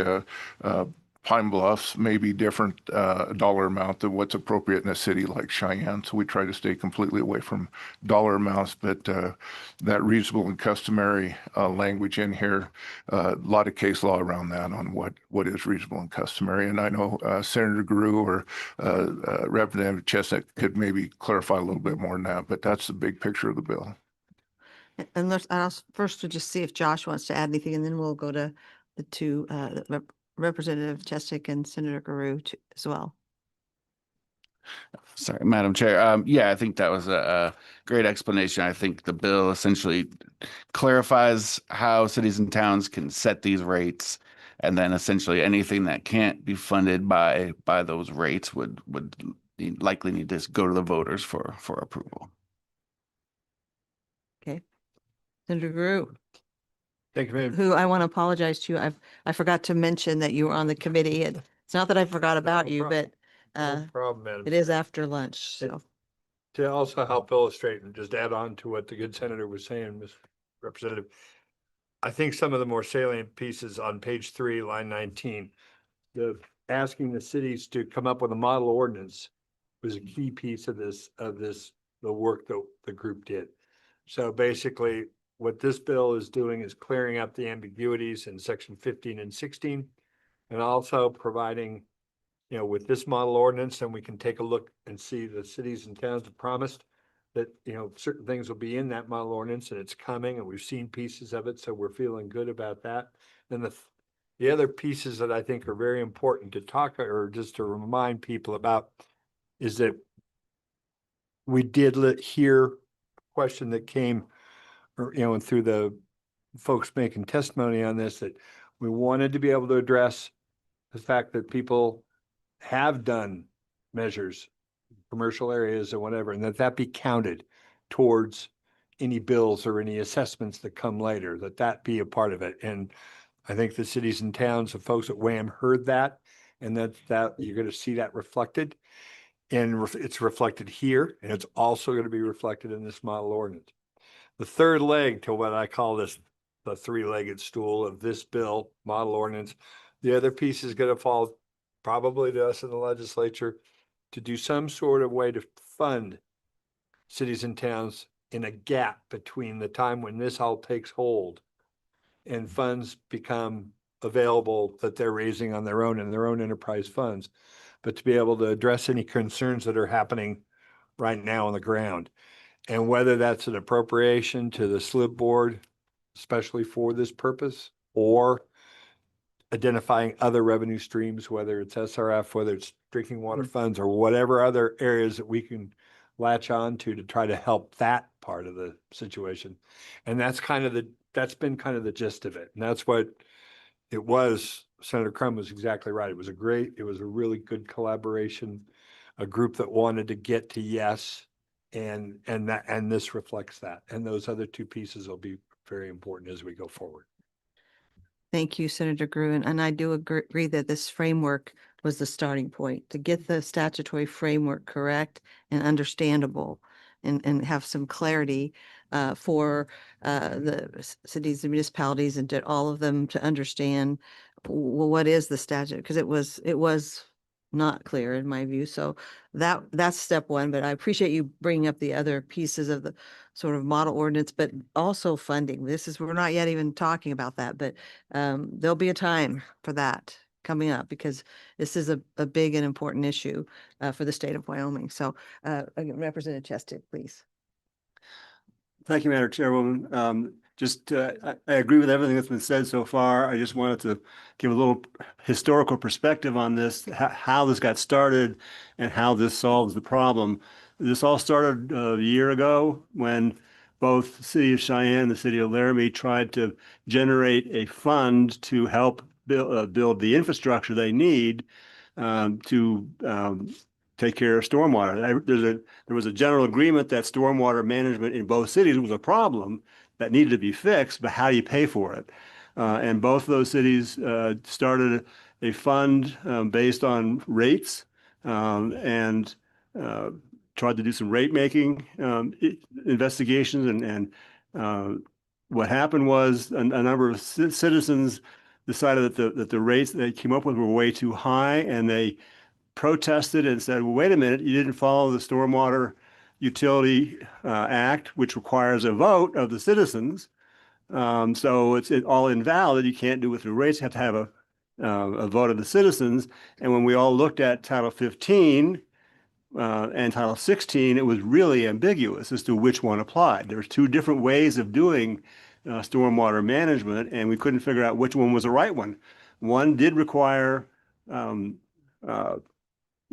Pine Bluffs may be different dollar amount than what's appropriate in a city like Cheyenne. So we try to stay completely away from dollar amounts, but that reasonable and customary language in here, a lot of case law around that on what is reasonable and customary. And I know Senator Guru or Representative Chestnut could maybe clarify a little bit more than that, but that's the big picture of the bill. And I'll first we'll just see if Josh wants to add anything, and then we'll go to the two, Representative Chestick and Senator Guru as well. Sorry, Madam Chair. Yeah, I think that was a great explanation. I think the bill essentially clarifies how cities and towns can set these rates, and then essentially anything that can't be funded by those rates would likely need to go to the voters for approval. Okay. Senator Guru, Thank you, ma'am. who I want to apologize to. I forgot to mention that you were on the committee, and it's not that I forgot about you, but No problem, Madam it is Chair. after lunch, so. To also help illustrate and just add on to what the good senator was saying, Ms. Representative, I think some of the more salient pieces on page 3, line 19, the asking the cities to come up with a model ordinance was a key piece of the work that the group did. So basically, what this bill is doing is clearing up the ambiguities in section 15 and 16, and also providing, with this model ordinance, then we can take a look and see the cities and towns have promised that, certain things will be in that model ordinance, and it's coming, and we've seen pieces of it, so we're feeling good about that. Then the other pieces that I think are very important to talk or just to remind people about is that we did hear a question that came, and through the folks making testimony on this, that we wanted to be able to address the fact that people have done measures, commercial areas or whatever, and that be counted towards any bills or any assessments that come later, that be a part of it. And I think the cities and towns, the folks at WAM heard that, and that you're going to see that reflected. And it's reflected here, and it's also going to be reflected in this model ordinance. The third leg to what I call the three-legged stool of this bill, model ordinance, the other piece is going to fall probably to us in the legislature to do some sort of way to fund cities and towns in a gap between the time when this all takes hold and funds become available that they're raising on their own in their own enterprise funds, but to be able to address any concerns that are happening right now on the ground. And whether that's an appropriation to the SLIB board, especially for this purpose, or identifying other revenue streams, whether it's SRF, whether it's drinking water funds, or whatever other areas that we can latch on to try to help that part of the situation. And that's been kind of the gist of it. And that's what it was. Senator Crum was exactly right. It was a really good collaboration, a group that wanted to get to yes And this reflects that. And those other two pieces will be very important as we go forward. Thank you, Senator Gruen. And I do agree that this framework was the starting point to get the statutory framework correct and understandable and have some clarity for the cities and municipalities and to all of them to understand, well, what is the statute? Because it was not clear in my view. So that's step one, but I appreciate you bringing up the other pieces of the sort of model ordinance, but also funding. We're not yet even talking about that, but there'll be a time for that coming up because this is a big and important issue for the state of Wyoming. So Representative Chested, please. Thank you, Madam Chairwoman. I agree with everything that's been said so far. I just wanted to give a little historical perspective on this, how this got started and how this solves the problem. This all started a year ago when both the city of Cheyenne and the city of Laramie tried to generate a fund to help build the infrastructure they need to take care of stormwater. There was a general agreement that stormwater management in both cities was a problem that needed to be fixed, but how do you pay for it? And both of those cities started a fund based on rates and tried to do some rate making investigations. And what happened was a number of citizens decided that the rates they came up with were way too high, and they protested and said, well, wait a minute, you didn't follow the Stormwater Utility Act, which requires a vote of the citizens. So it's all invalid. You can't do it through rates. You have to have a vote of the citizens. And when we all looked at Title 15 and Title 16, it was really ambiguous as to which one applied. There were two different ways of doing stormwater management, and we couldn't figure out which one was the right one. One did require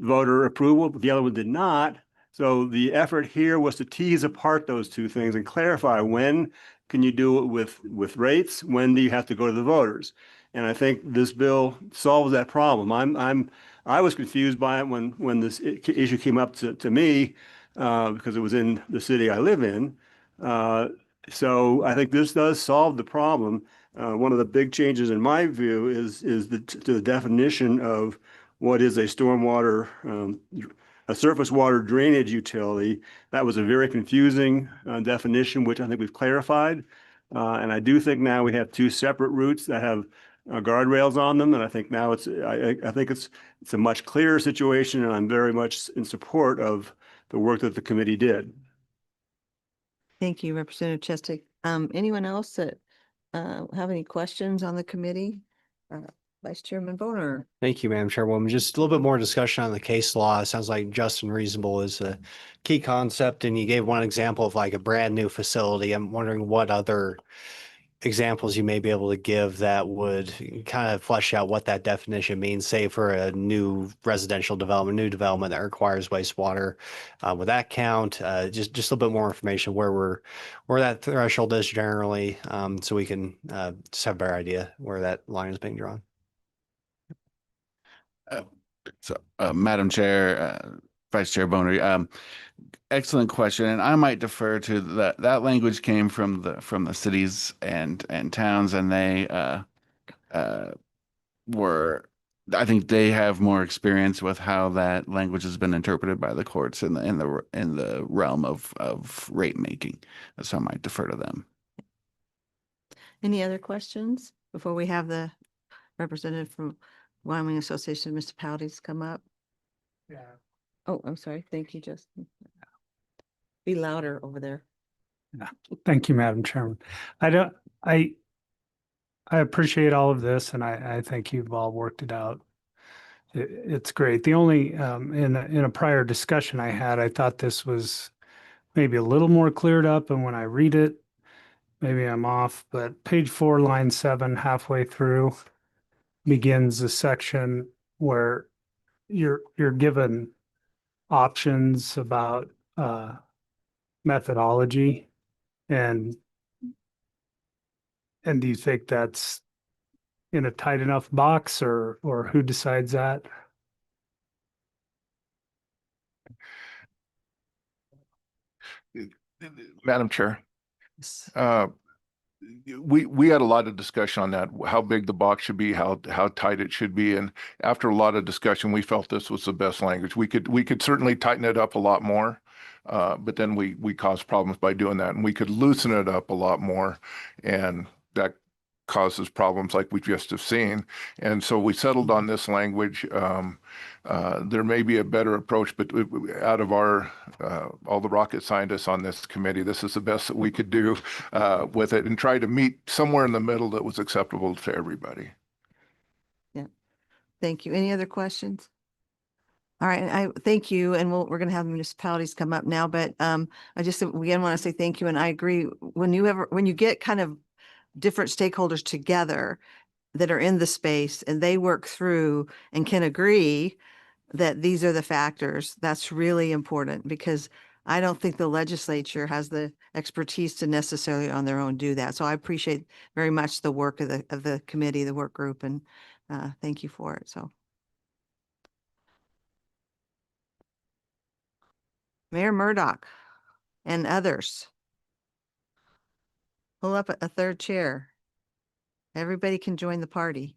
voter approval, but the other one did not. So the effort here was to tease apart those two things and clarify when can you do it with rates, when do you have to go to the voters? And I think this bill solves that problem. I was confused by it when this issue came up to me because it was in the city I live in. So I think this does solve the problem. One of the big changes in my view is the definition of what is a stormwater, a surface water drainage utility. That was a very confusing definition, which I think we've clarified. And I do think now we have two separate routes that have guardrails on them. And I think now I think it's a much clearer situation, and I'm very much in support of the work that the committee did. Thank you, Representative Chested. Anyone else that have any questions on the committee? Vice Chairman Boner. Thank you, Madam Chairwoman. Just a little bit more discussion on the case law. It sounds like just and reasonable is a key concept, and you gave one example of like a brand new facility. I'm wondering what other examples you may be able to give that would kind of flesh out what that definition means, say for a new residential development, new development that requires wastewater. Would that count? Just a little bit more information where that threshold is generally, so we can just have a better idea where that line is being drawn. Madam Chair, Vice Chair Boner, excellent question, and I might defer to that language came from the cities and towns, and they I think they have more experience with how that language has been interpreted by the courts in the realm of rate making. So I might defer to them. Any other questions before we have the representative from Wyoming Association of Municipalities come up? Yeah. Oh, I'm sorry. Thank you, Justin. Be louder over there. Thank you, Madam Chairman. I appreciate all of this, and I think you've all worked it out. It's great. The only, in a prior discussion I had, I thought this was maybe a little more cleared up, and when I read it, maybe I'm off, but page 4, line 7, halfway through, begins a section where you're given options about methodology, and do you think that's in a tight enough box, or who decides that? Madam Chair, Yes. we had a lot of discussion on that, how big the box should be, how tight it should be. And after a lot of discussion, we felt this was the best language. We could certainly tighten it up a lot more. But then we caused problems by doing that, and we could loosen it up a lot more, and that causes problems like we just have seen. And so we settled on this language. There may be a better approach, but out of our all the rocket scientists on this committee, this is the best that we could do with it, and try to meet somewhere in the middle that was acceptable to everybody. Yeah. Thank you. Any other questions? All right, and I thank you, and we're going to have municipalities come up now, but I just again want to say thank you, and I agree. When you get kind of different stakeholders together that are in the space and they work through and can agree that these are the factors, that's really important, because I don't think the legislature has the expertise to necessarily on their own do that. So I appreciate very much the work of the committee, the work group, and thank you for it. So. Mayor Murdoch and others. Pull up a third chair. Everybody can join the party.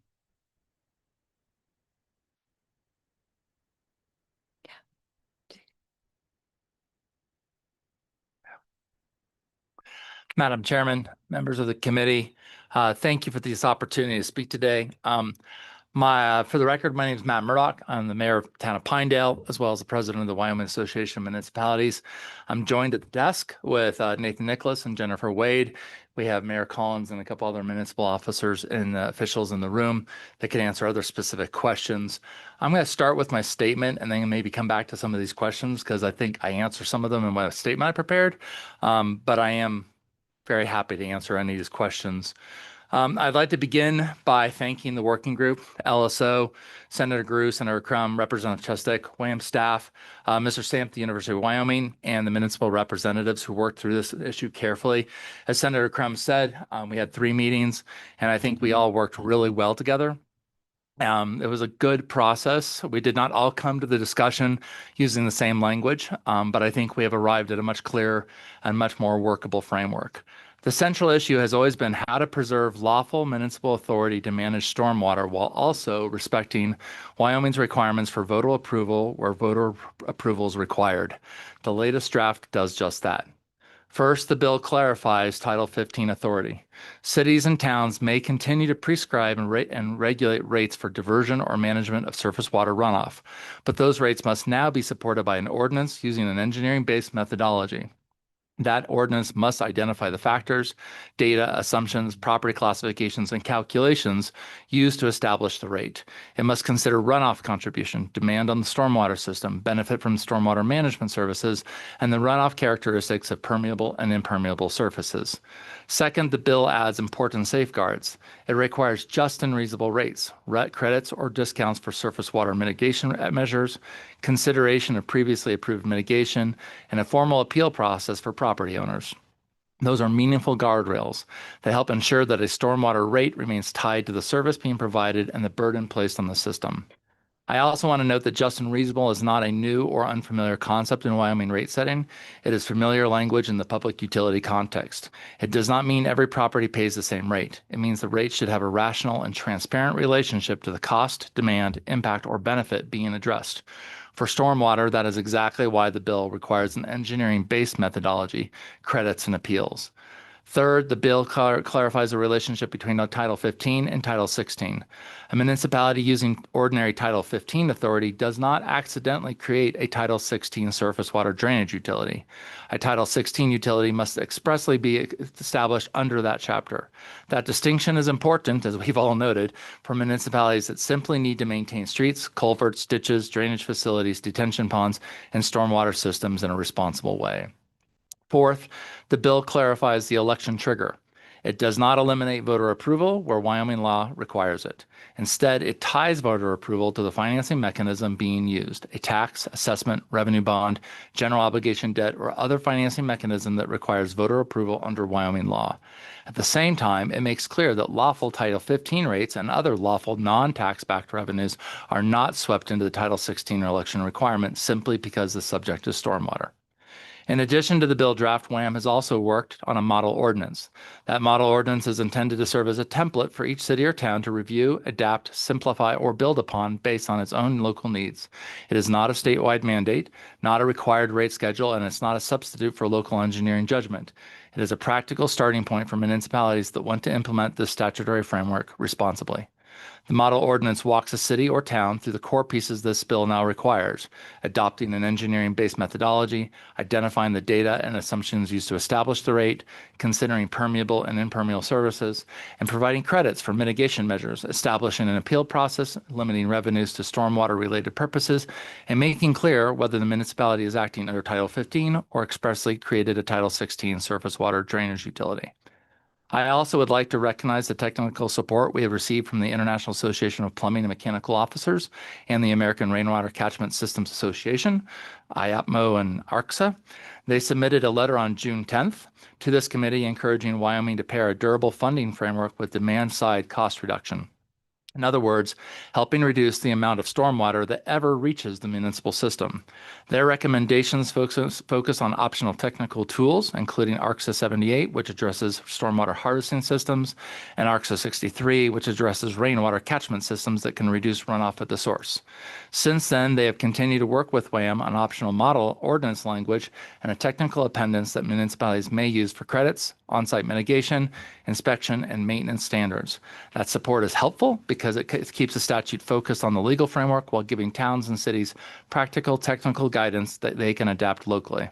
Madam Chairman, members of the committee, thank you for this opportunity to speak today. For the record, my name is Matt Murdoch. I'm the mayor of the town of Pinedale, as well as the president of the Wyoming Association of Municipalities. I'm joined at the desk with Nathan Nicholas and Jennifer Wade. We have Mayor Collins and a couple other municipal officers and officials in the room that can answer other specific questions. I'm going to start with my statement and then maybe come back to some of these questions, because I think I answer some of them in my statement I prepared, but I am very happy to answer any of these questions. I'd like to begin by thanking the working group, LSO, Senator Grew, Senator Crum, Representative Chestek, WAM staff, Mr. Stamp, the University of Wyoming, and the municipal representatives who worked through this issue carefully. As Senator Crum said, we had 3 meetings, and I think we all worked really well together. It was a good process. We did not all come to the discussion using the same language, but I think we have arrived at a much clearer and much more workable framework. The central issue has always been how to preserve lawful municipal authority to manage stormwater while also respecting Wyoming's requirements for voter approval where voter approval is required. The latest draft does just that. First, the bill clarifies Title 15 authority. Cities and towns may continue to prescribe and regulate rates for diversion or management of surface water runoff, but those rates must now be supported by an ordinance using an engineering-based methodology. That ordinance must identify the factors, data, assumptions, property classifications, and calculations used to establish the rate. It must consider runoff contribution, demand on the stormwater system, benefit from stormwater management services, and the runoff characteristics of permeable and impermeable surfaces. Second, the bill adds important safeguards. It requires just and reasonable rates, credits or discounts for surface water mitigation measures, consideration of previously approved mitigation, and a formal appeal process for property owners. Those are meaningful guardrails that help ensure that a stormwater rate remains tied to the service being provided and the burden placed on the system. I also want to note that just and reasonable is not a new or unfamiliar concept in Wyoming rate setting. It is familiar language in the public utility context. It does not mean every property pays the same rate. It means the rate should have a rational and transparent relationship to the cost, demand, impact, or benefit being addressed. For stormwater, that is exactly why the bill requires an engineering-based methodology, credits, and appeals. Third, the bill clarifies the relationship between Title 15 and Title 16. A municipality using ordinary Title 15 authority does not accidentally create a Title 16 surface water drainage utility. A Title 16 utility must expressly be established under that chapter. That distinction is important, as we've all noted, for municipalities that simply need to maintain streets, culverts, ditches, drainage facilities, detention ponds, and stormwater systems in a responsible way. Fourth, the bill clarifies the election trigger. It does not eliminate voter approval where Wyoming law requires it. Instead, it ties voter approval to the financing mechanism being used, a tax, assessment, revenue bond, general obligation debt, or other financing mechanism that requires voter approval under Wyoming law. At the same time, it makes clear that lawful Title 15 rates and other lawful non-tax-backed revenues are not swept into the Title 16 election requirement simply because the subject is stormwater. In addition to the bill draft, WAM has also worked on a model ordinance. That model ordinance is intended to serve as a template for each city or town to review, adapt, simplify, or build upon based on its own local needs. It is not a statewide mandate, not a required rate schedule, and it's not a substitute for local engineering judgment. It is a practical starting point for municipalities that want to implement this statutory framework responsibly. The model ordinance walks a city or town through the core pieces this bill now requires: adopting an engineering-based methodology, identifying the data and assumptions used to establish the rate, considering permeable and impermeable services, and providing credits for mitigation measures, establishing an appeal process, limiting revenues to stormwater-related purposes, and making clear whether the municipality is acting under Title 15 or expressly created a Title 16 surface water drainage utility. I also would like to recognize the technical support we have received from the International Association of Plumbing and Mechanical Officers and the American Rainwater Catchment Systems Association, IAPMO and ARCSA. They submitted a letter on June 10th to this committee encouraging Wyoming to pair a durable funding framework with demand-side cost reduction. In other words, helping reduce the amount of stormwater that ever reaches the municipal system. Their recommendations focus on optional technical tools, including ARCSA 78, which addresses stormwater harvesting systems, and ARCSA 63, which addresses rainwater catchment systems that can reduce runoff at the source. Since then, they have continued to work with WAM on optional model ordinance language and a technical appendix that municipalities may use for credits, on-site mitigation, inspection, and maintenance standards. That support is helpful because it keeps the statute focused on the legal framework while giving towns and cities practical technical guidance that they can adapt locally.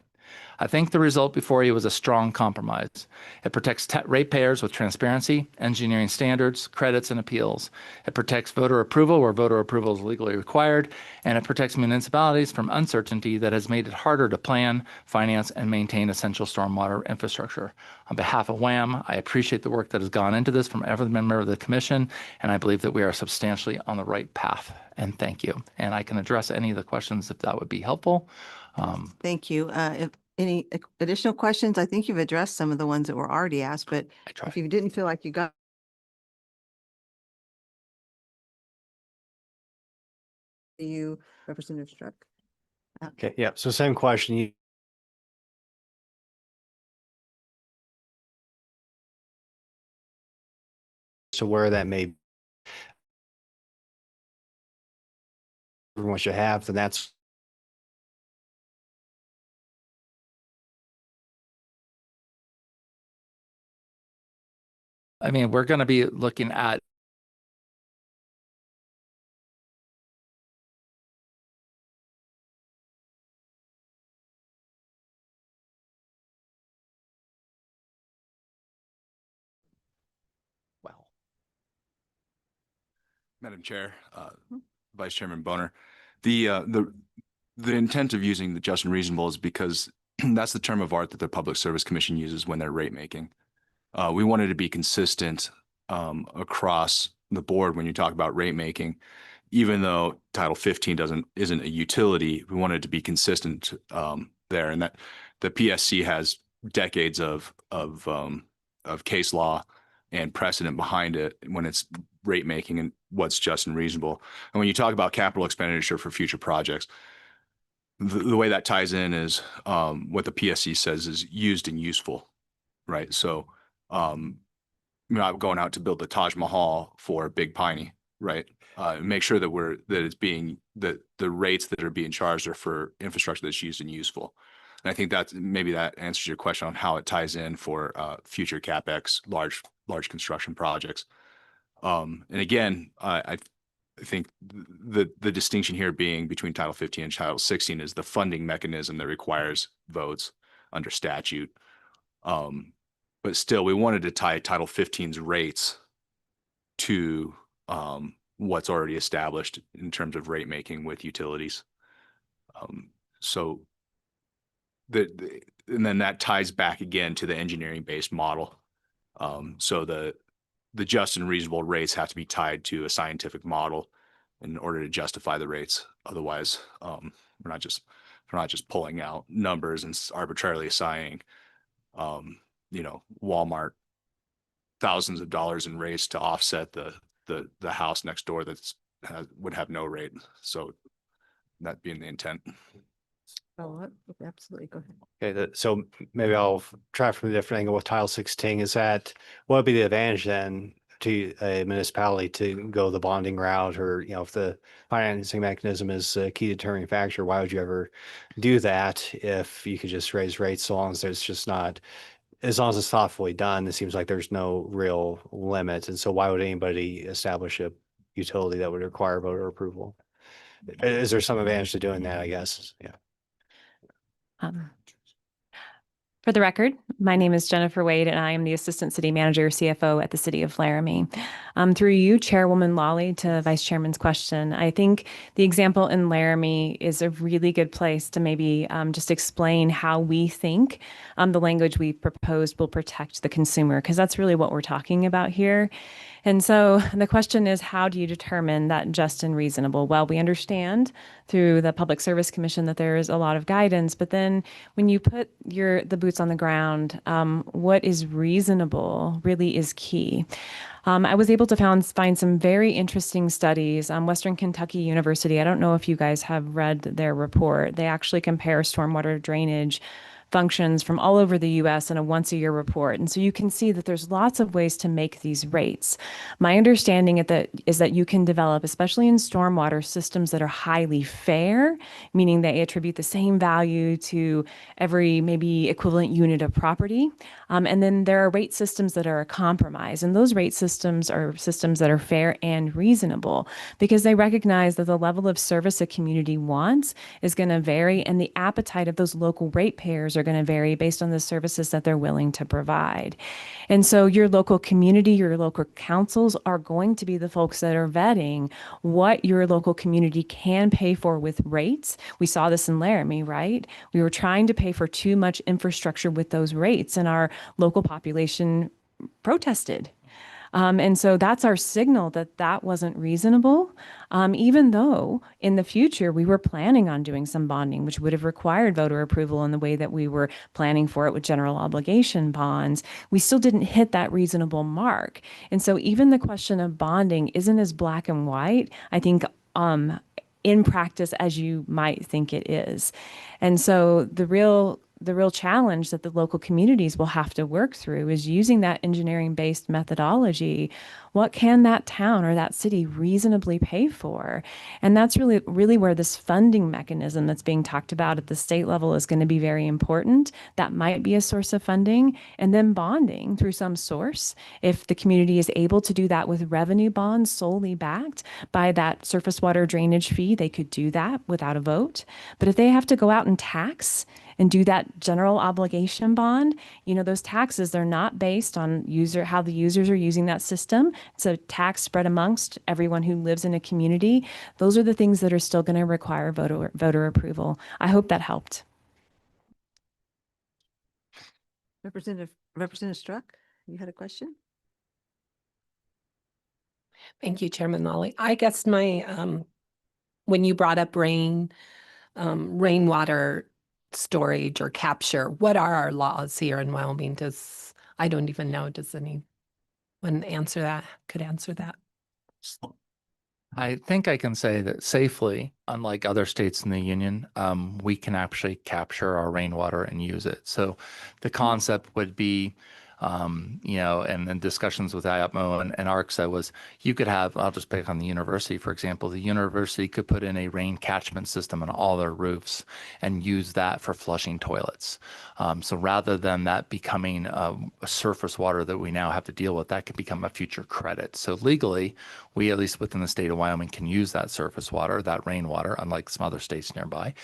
I think the result before you was a strong compromise. It protects ratepayers with transparency, engineering standards, credits, and appeals. It protects voter approval where voter approval is legally required, and it protects municipalities from uncertainty that has made it harder to plan, finance, and maintain essential stormwater infrastructure. On behalf of WAM, I appreciate the work that has gone into this from every member of the commission, and I believe that we are substantially on the right path. And thank you. And I can address any of the questions if that would be helpful. Thank you. If any additional questions, I think you've addressed some of the ones that were already asked, but I try. if you didn't feel like you got you, Representative Struck. Okay, yeah, so same question. So where that may everyone should have, then that's I mean, we're going to be looking at Madam Chair, Vice Chairman Boner, the intent of using the just and reasonable is because that's the term of art that the Public Service Commission uses when they're rate making. We wanted to be consistent across the board when you talk about rate making, even though Title 15 isn't a utility. We wanted to be consistent there, and that the PSC has decades of case law and precedent behind it when it's rate making and what's just and reasonable. And when you talk about capital expenditure for future projects, the way that ties in is what the PSC says is used and useful, right? So you're not going out to build the Taj Mahal for Big Piney, right? Make sure that the rates that are being charged are for infrastructure that's used and useful. And I think maybe that answers your question on how it ties in for future CapEx, large construction projects. And again, I think the distinction here being between Title 15 and Title 16 is the funding mechanism that requires votes under statute. But still, we wanted to tie Title 15's rates to what's already established in terms of rate making with utilities. And then that ties back again to the engineering-based model. So the just and reasonable rates have to be tied to a scientific model in order to justify the rates. Otherwise, we're not just pulling out numbers and arbitrarily assigning, Walmart thousands of dollars in rates to offset the house next door would have no rate. So that being the intent. Follow up? Absolutely. Go ahead. Okay, so maybe I'll try from a different angle with Title 16. Is that, what would be the advantage then to a municipality to go the bonding route, or, you know, if the financing mechanism is a key determining factor, why would you ever do that if you could just raise rates so long as there's just not, as long as it's thoughtfully done, it seems like there's no real limit. And so why would anybody establish a utility that would require voter approval? Is there some advantage to doing that, I guess? Yeah. Um, For the record, my name is Jennifer Wade, and I am the Assistant City Manager, CFO at the City of Laramie. Through you, Chairwoman Lawley, to Vice Chairman's question, I think the example in Laramie is a really good place to maybe just explain how we think the language we've proposed will protect the consumer, because that's really what we're talking about here. And so the question is, how do you determine that just and reasonable? Well, we understand through the Public Service Commission that there is a lot of guidance, but then when you put the boots on the ground, what is reasonable really is key. I was able to find some very interesting studies. Western Kentucky University, I don't know if you guys have read their report. They actually compare stormwater drainage functions from all over the US in a once-a-year report. And so you can see that there's lots of ways to make these rates. My understanding is that you can develop, especially in stormwater, systems that are highly fair, meaning they attribute the same value to every maybe equivalent unit of property. And then there are rate systems that are a compromise. And those rate systems are systems that are fair and reasonable because they recognize that the level of service a community wants is going to vary, and the appetite of those local ratepayers are going to vary based on the services that they're willing to provide. And so your local community, your local councils are going to be the folks that are vetting what your local community can pay for with rates. We saw this in Laramie, right? We were trying to pay for too much infrastructure with those rates, and our local population protested. And so that's our signal that that wasn't reasonable, even though in the future we were planning on doing some bonding, which would have required voter approval in the way that we were planning for it with general obligation bonds. We still didn't hit that reasonable mark. And so even the question of bonding isn't as black and white, I think, in practice as you might think it is. And so the real challenge that the local communities will have to work through is using that engineering-based methodology. What can that town or that city reasonably pay for? And that's really where this funding mechanism that's being talked about at the state level is going to be very important. That might be a source of funding, and then bonding through some source. If the community is able to do that with revenue bonds solely backed by that surface water drainage fee, they could do that without a vote. But if they have to go out and tax and do that general obligation bond, those taxes, they're not based on how the users are using that system. It's a tax spread amongst everyone who lives in a community. Those are the things that are still going to require voter approval. I hope that helped. Representative Struck, you had a question? Thank you, Chairman Lawley. I guess when you brought up rainwater storage or capture, what are our laws here in Wyoming? I don't even know, does anyone could answer that? I think I can say that safely, unlike other states in the union, we can actually capture our rainwater and use it. So the concept would be, and then discussions with IAPMO and ARCSA was you could have, I'll just pick on the university, for example, the university could put in a rain catchment system on all their roofs and use that for flushing toilets. So rather than that becoming a surface water that we now have to deal with, that could become a future credit. So legally, we, at least within the state of Wyoming, can use that surface water, that rainwater, unlike some other states nearby.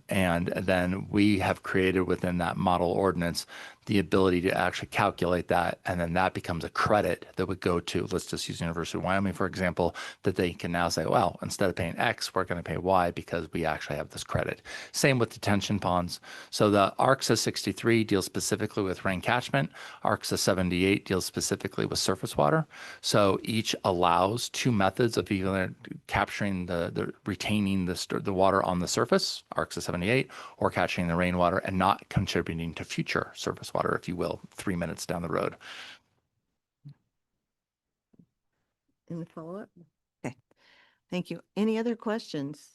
And then we have created within that model ordinance the ability to actually calculate that, and then that becomes a credit that would go to, let's just use University of Wyoming, for example, that they can now say, well, instead of paying X, we're going to pay Y because we actually have this credit. Same with detention ponds. So the ARCSA 63 deals specifically with rain catchment. ARCSA 78 deals specifically with surface water. So each allows two methods of either capturing retaining the water on the surface, ARCSA 78, or catching the rainwater and not contributing to future surface water, if you will, 3 minutes down the road. In the follow-up? Okay, thank you. Any other questions?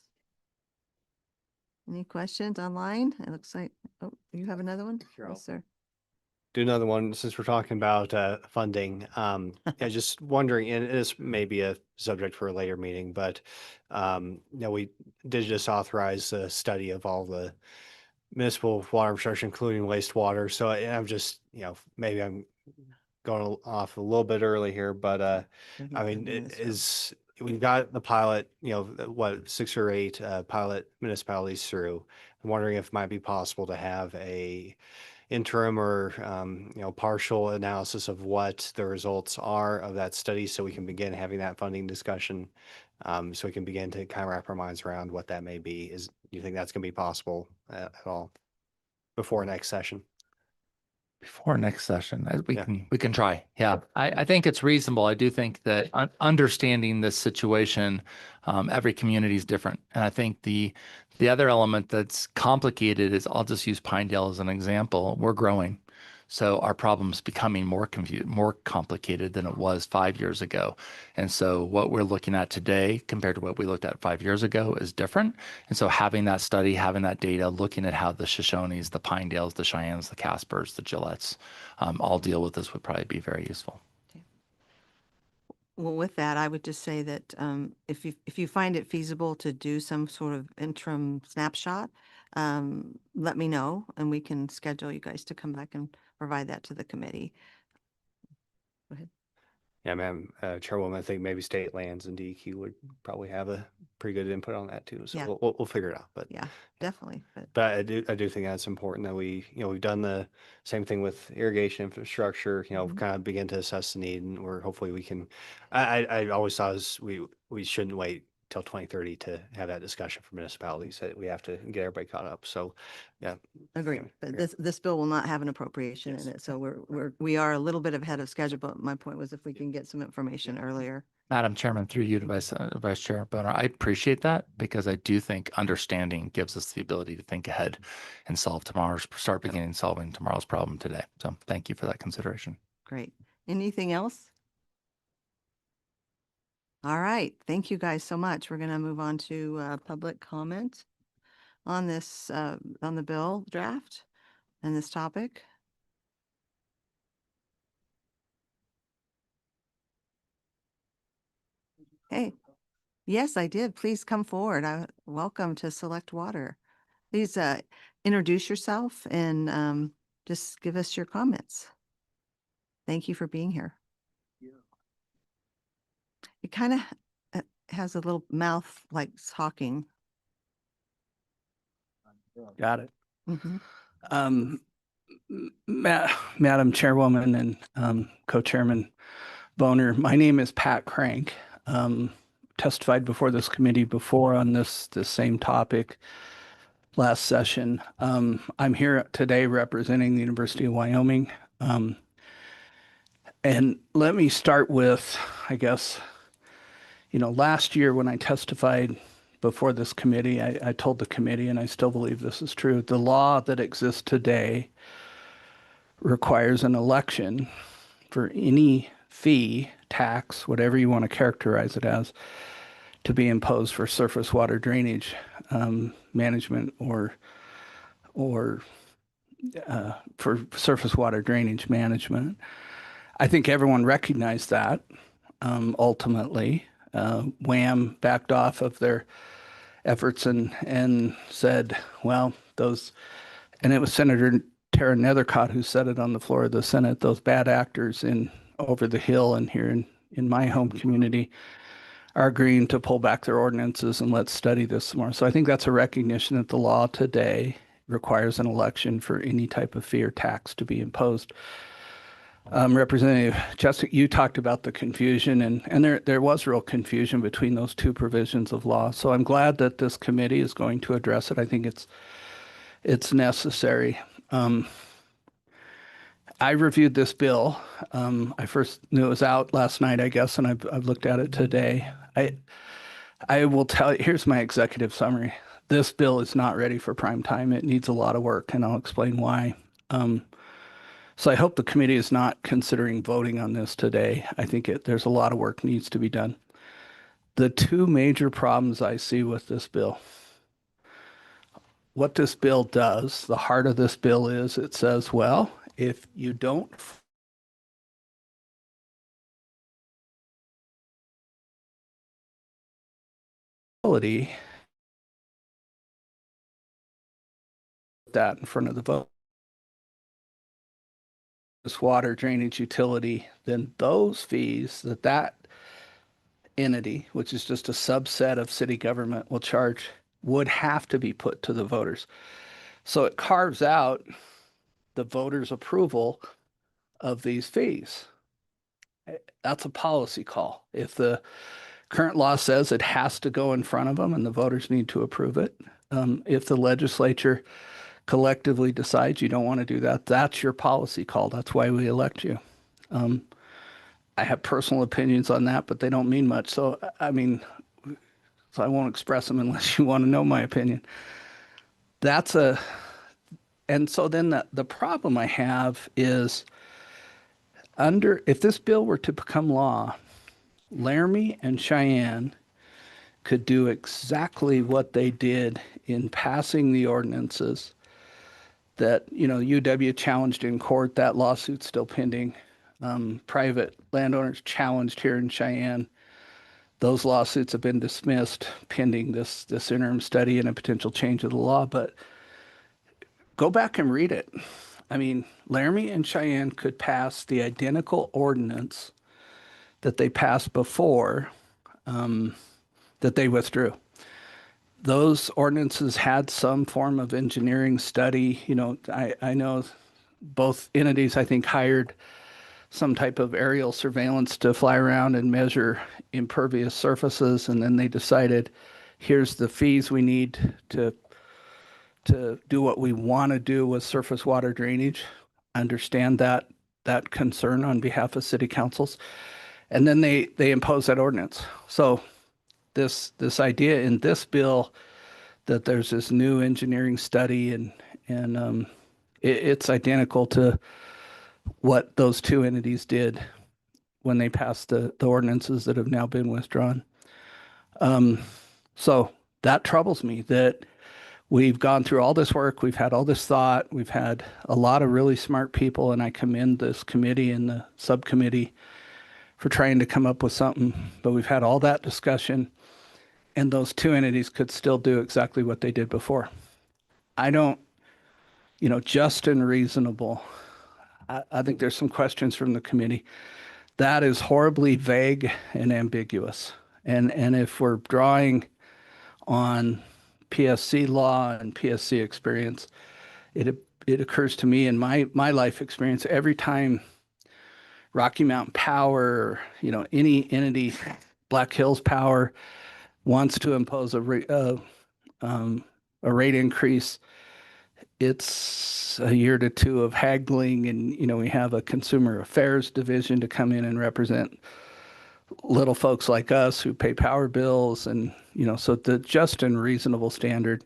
Any questions online? It looks like, oh, you have another one? Sure, Yes, sir. Do another one since we're talking about funding. Yeah, just wondering, and this may be a subject for a later meeting, but we did just authorize a study of all the municipal water infrastructure, including wastewater. So I'm just, maybe I'm going off a little bit early here, but I mean, we've got the pilot, what, 6 or 8 pilot municipalities through. I'm wondering if it might be possible to have a interim or partial analysis of what the results are of that study, so we can begin having that funding discussion. So we can begin to kind of wrap our minds around what that may be. Do you think that's going to be possible at all before next session? Before next session, Yeah. we can try. Yeah, I think it's reasonable. I do think that understanding this situation, every community is different, and I think the other element that's complicated is, I'll just use Pinedale as an example. We're growing, so our problem's becoming more complicated than it was 5 years ago. And so what we're looking at today compared to what we looked at 5 years ago is different. And so having that study, having that data, looking at how the Shoshones, the Pinedales, the Cheyennes, the Caspers, the Gillettes all deal with this would probably be very useful. Well, with that, I would just say that if you find it feasible to do some sort of interim snapshot, let me know and we can schedule you guys to come back and provide that to the committee. Go ahead. Yeah, ma'am, Chairwoman, I think maybe state lands and DEQ would probably have a pretty good input on that too. So Yeah. we'll figure it out. But Yeah, definitely. But I do think that's important that we've done the same thing with irrigation infrastructure, kind of begin to assess the need, and hopefully we can, I always thought we shouldn't wait till 2030 to have that discussion for municipalities, that we have to get everybody caught up. So, yeah. Agreed. But this bill will not have an appropriation in it. So we are a little bit ahead of schedule, but my point was if we can get some information earlier. Madam Chairman, through you to Vice Chair Boner, I appreciate that, because I do think understanding gives us the ability to think ahead and start beginning solving tomorrow's problem today. So thank you for that consideration. Great. Anything else? All right. Thank you guys so much. We're going to move on to public comment on this, on the bill draft and this topic. Hey, yes, I did. Please come forward. Welcome to Select Water. Please introduce yourself and just give us your comments. Thank you for being here. It kind of has a little mouth like talking. Got it. Mhm. Madam Chairwoman and Co-Chairman Boner, my name is Pat Crank. Testified before this committee before on this same topic last session. I'm here today representing the University of Wyoming. And let me start with, I guess, last year when I testified before this committee, I told the committee, and I still believe this is true, the law that exists today requires an election for any fee, tax, whatever you want to characterize it as, to be imposed for surface water drainage management or for surface water drainage management. I think everyone recognized that ultimately. WAM backed off of their efforts and said, well, and it was Senator Tara Nethercott who said it on the floor of the Senate, those bad actors over the hill and here in my home community are agreeing to pull back their ordinances and let's study this some more. So I think that's a recognition that the law today requires an election for any type of fee or tax to be imposed. Representative Jessica, you talked about the confusion, and there was real confusion between those two provisions of law. So I'm glad that this committee is going to address it. I think it's necessary. I reviewed this bill. I first knew it was out last night, I guess, and I've looked at it today. I will tell you, here's my executive summary. This bill is not ready for prime time. It needs a lot of work, and I'll explain why. So I hope the committee is not considering voting on this today. I think there's a lot of work needs to be done. The two major problems I see with this bill what this bill does, the heart of this bill is it says, well, if you don't that in front of the vote, this water drainage utility, then those fees that entity, which is just a subset of city government, will charge would have to be put to the voters. So it carves out the voters' approval of these fees. That's a policy call. If the current law says it has to go in front of them and the voters need to approve it, if the legislature collectively decides you don't want to do that, that's your policy call. That's why we elect you. I have personal opinions on that, but they don't mean much. So, I mean, so I won't express them unless you want to know my opinion. And so then the problem I have is if this bill were to become law, Laramie and Cheyenne could do exactly what they did in passing the ordinances that, UW challenged in court. That lawsuit's still pending. Private landowners challenged here in Cheyenne. Those lawsuits have been dismissed pending this interim study and a potential change of the law. But go back and read it. I mean, Laramie and Cheyenne could pass the identical ordinance that they passed before that they withdrew. Those ordinances had some form of engineering study. I know both entities, I think, hired some type of aerial surveillance to fly around and measure impervious surfaces. And then they decided, here's the fees we need to do what we want to do with surface water drainage. Understand that concern on behalf of city councils. And then they impose that ordinance. So this idea in this bill that there's this new engineering study and it's identical to what those two entities did when they passed the ordinances that have now been withdrawn. So that troubles me that we've gone through all this work. We've had all this thought. We've had a lot of really smart people, and I commend this committee and the subcommittee for trying to come up with something. But we've had all that discussion, and those two entities could still do exactly what they did before. I don't, just and reasonable. I think there's some questions from the committee. That is horribly vague and ambiguous. And if we're drawing on PSC law and PSC experience, it occurs to me in my life experience, every time Rocky Mountain Power, any entity, Black Hills Power, wants to impose a rate increase, it's a year to two of haggling, and we have a consumer affairs division to come in and represent little folks like us who pay power bills, and so the just and reasonable standard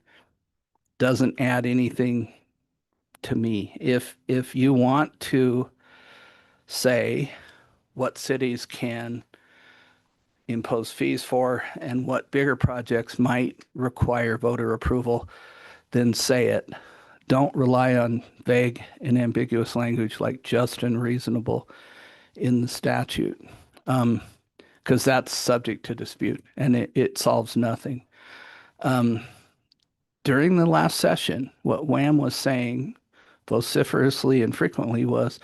doesn't add anything to me. If you want to say what cities can impose fees for and what bigger projects might require voter approval, then say it. Don't rely on vague and ambiguous language like just and reasonable in the statute, because that's subject to dispute and it solves nothing. During the last session, what Wham was saying vociferously and frequently was,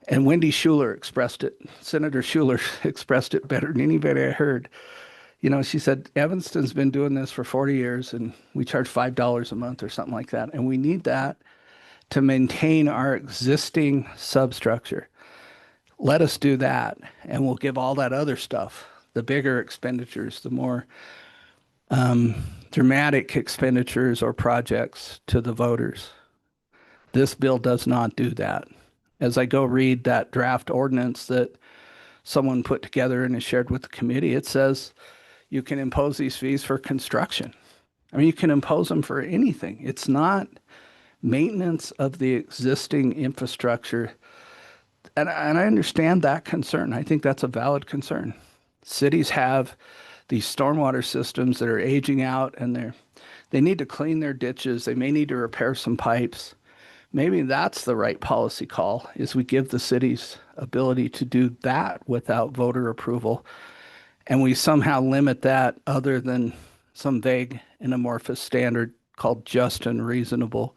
and Wendy Schuler expressed it, Senator Schuler expressed it better than anybody I heard. She said, Evanston's been doing this for 40 years and we charge $5 a month or something like that. And we need that to maintain our existing substructure. Let us do that. And we'll give all that other stuff, the bigger expenditures, the more dramatic expenditures or projects, to the voters. This bill does not do that. As I go read that draft ordinance that someone put together and is shared with the committee, it says you can impose these fees for construction. I mean, you can impose them for anything. It's not maintenance of the existing infrastructure. And I understand that concern. I think that's a valid concern. Cities have these stormwater systems that are aging out, and They need to clean their ditches. They may need to repair some pipes. Maybe that's the right policy call, is we give the cities ability to do that without voter approval. And we somehow limit that other than some vague and amorphous standard called just and reasonable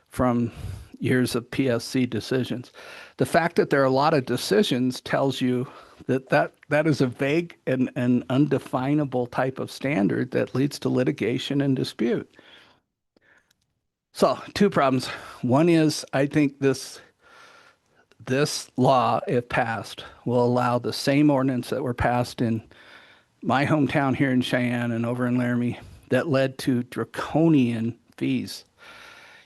from years of PSC decisions. The fact that there are a lot of decisions tells you that is a vague and undefinable type of standard that leads to litigation and dispute. So, two problems. One is I think this law, if passed, will allow the same ordinance that were passed in my hometown here in Cheyenne and over in Laramie that led to draconian fees.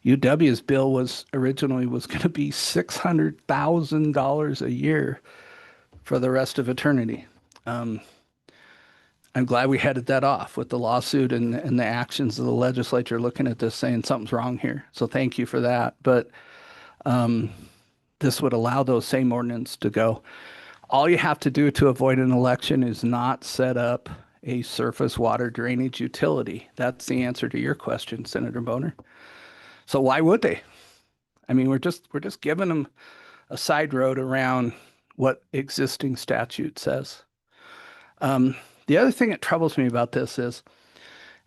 UW's bill was originally going to be $600,000 a year for the rest of eternity. I'm glad we headed that off with the lawsuit and the actions of the legislature looking at this saying something's wrong here. So thank you for that. But this would allow those same ordinance to go. All you have to do to avoid an election is not set up a surface water drainage utility. That's the answer to your question, Senator Boner. So why would they? I mean, we're just giving them a side road around what existing statute says. The other thing that troubles me about this is,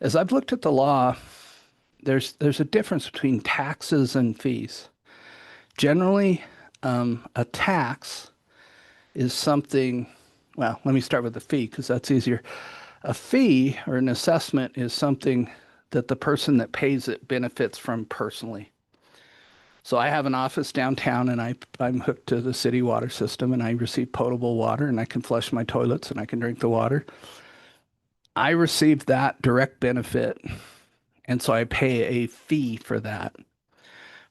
as I've looked at the law, there's a difference between taxes and fees. Generally, a tax is something, well, let me start with the fee because that's easier. A fee or an assessment is something that the person that pays it benefits from personally. So I have an office downtown and I'm hooked to the city water system and I receive potable water and I can flush my toilets and I can drink the water. I receive that direct benefit, and so I pay a fee for that.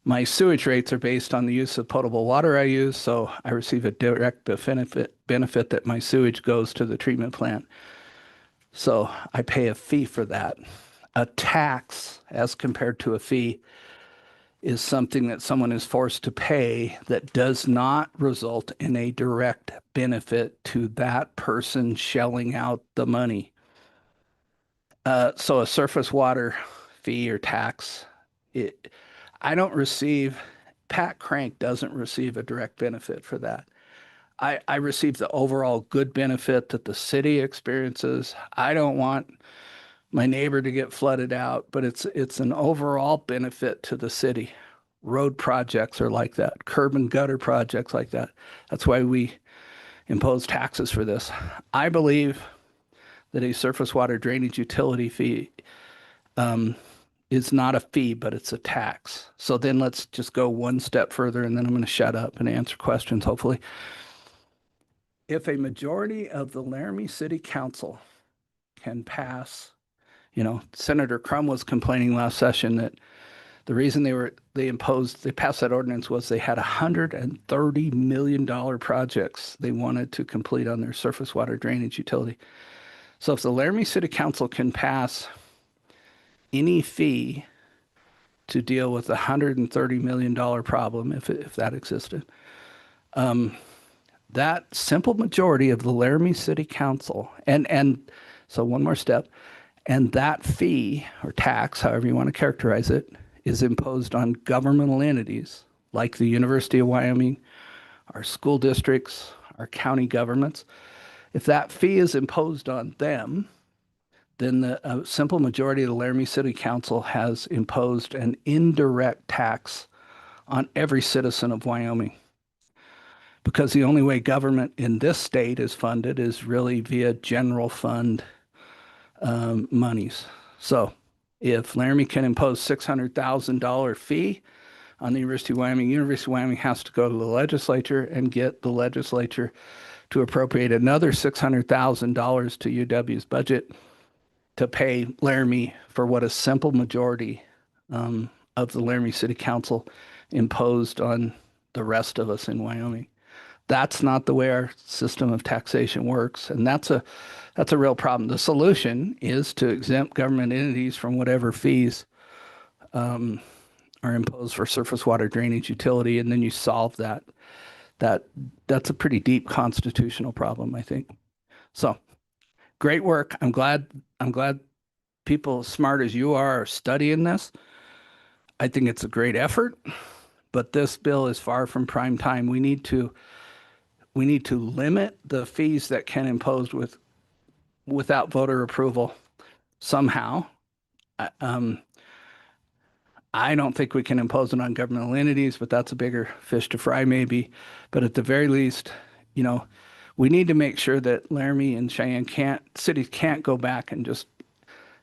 My sewage rates are based on the use of potable water I use, so I receive a direct benefit that my sewage goes to the treatment plant. So I pay a fee for that. A tax, as compared to a fee, is something that someone is forced to pay that does not result in a direct benefit to that person shelling out the money. So a surface water fee or tax, Pat Crank doesn't receive a direct benefit for that. I receive the overall good benefit that the city experiences. I don't want my neighbor to get flooded out, but it's an overall benefit to the city. Road projects are like that, curb and gutter projects like that. That's why we impose taxes for this. I believe that a surface water drainage utility fee is not a fee, but it's a tax. So then let's just go one step further, and then I'm going to shut up and answer questions, hopefully. If a majority of the Laramie City Council can pass, Senator Crum was complaining last session that the reason they passed that ordinance was they had $130 million projects they wanted to complete on their surface water drainage utility. So if the Laramie City Council can pass any fee to deal with the $130 million problem, if that existed, that simple majority of the Laramie City Council, and so one more step, and that fee or tax, however you want to characterize it, is imposed on governmental entities like the University of Wyoming, our school districts, our county governments. If that fee is imposed on them, then the simple majority of the Laramie City Council has imposed an indirect tax on every citizen of Wyoming. Because the only way government in this state is funded is really via general fund monies. So if Laramie can impose $600,000 fee on the University of Wyoming has to go to the legislature and get the legislature to appropriate another $600,000 to UW's budget to pay Laramie for what a simple majority of the Laramie City Council imposed on the rest of us in Wyoming. That's not the way our system of taxation works, and that's a real problem. The solution is to exempt government entities from whatever fees are imposed for surface water drainage utility, and then you solve that. That's a pretty deep constitutional problem, I think. So, great work. I'm glad people as smart as you are studying this. I think it's a great effort, but this bill is far from prime time. We need to limit the fees that can impose without voter approval somehow. I don't think we can impose it on governmental entities, but that's a bigger fish to fry maybe. But at the very least, we need to make sure that Laramie and Cheyenne cities can't go back and just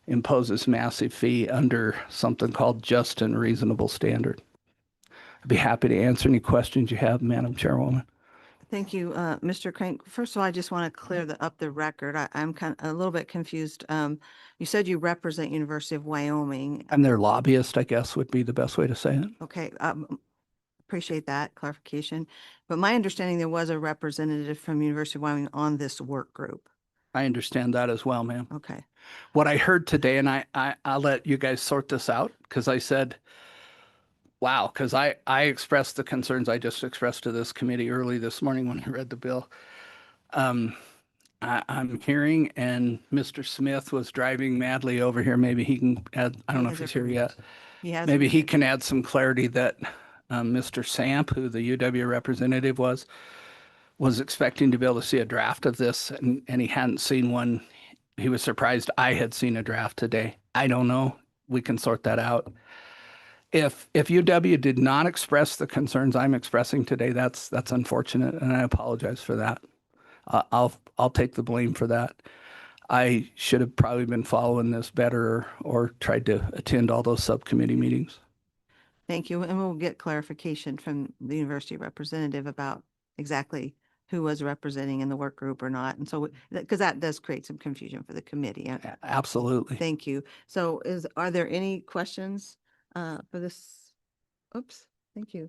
impose this massive fee under something called just and reasonable standard. I'd be happy to answer any questions you have, Madam Chairwoman. Thank you, Mr. Crank. First of all, I just want to clear up the record. I'm kind of a little bit confused. You said you represent University of Wyoming. I'm their lobbyist, I guess would be the best way to say it. Okay, appreciate that clarification. But my understanding, there was a representative from University of Wyoming on this work group. I understand that as well, ma'am. Okay. What I heard today, and I'll let you guys sort this out, because I said, wow, because I expressed the concerns I just expressed to this committee early this morning when I read the bill. I'm hearing, and Mr. Smith was driving madly over here. Maybe he can add, I don't know if he's here yet. Maybe he can add some clarity that Mr. Samp, who the UW representative was expecting to be able to see a draft of this, and he hadn't seen one. He was surprised I had seen a draft today. I don't know. We can sort that out. If UW did not express the concerns I'm expressing today, that's unfortunate, and I apologize for that. I'll take the blame for that. I should have probably been following this better or tried to attend all those subcommittee meetings. Thank you. And we'll get clarification from the university representative about exactly who was representing in the work group or not. And so, because that does create some confusion for the committee. Absolutely. Thank you. So are there any questions for this? Oops, thank you.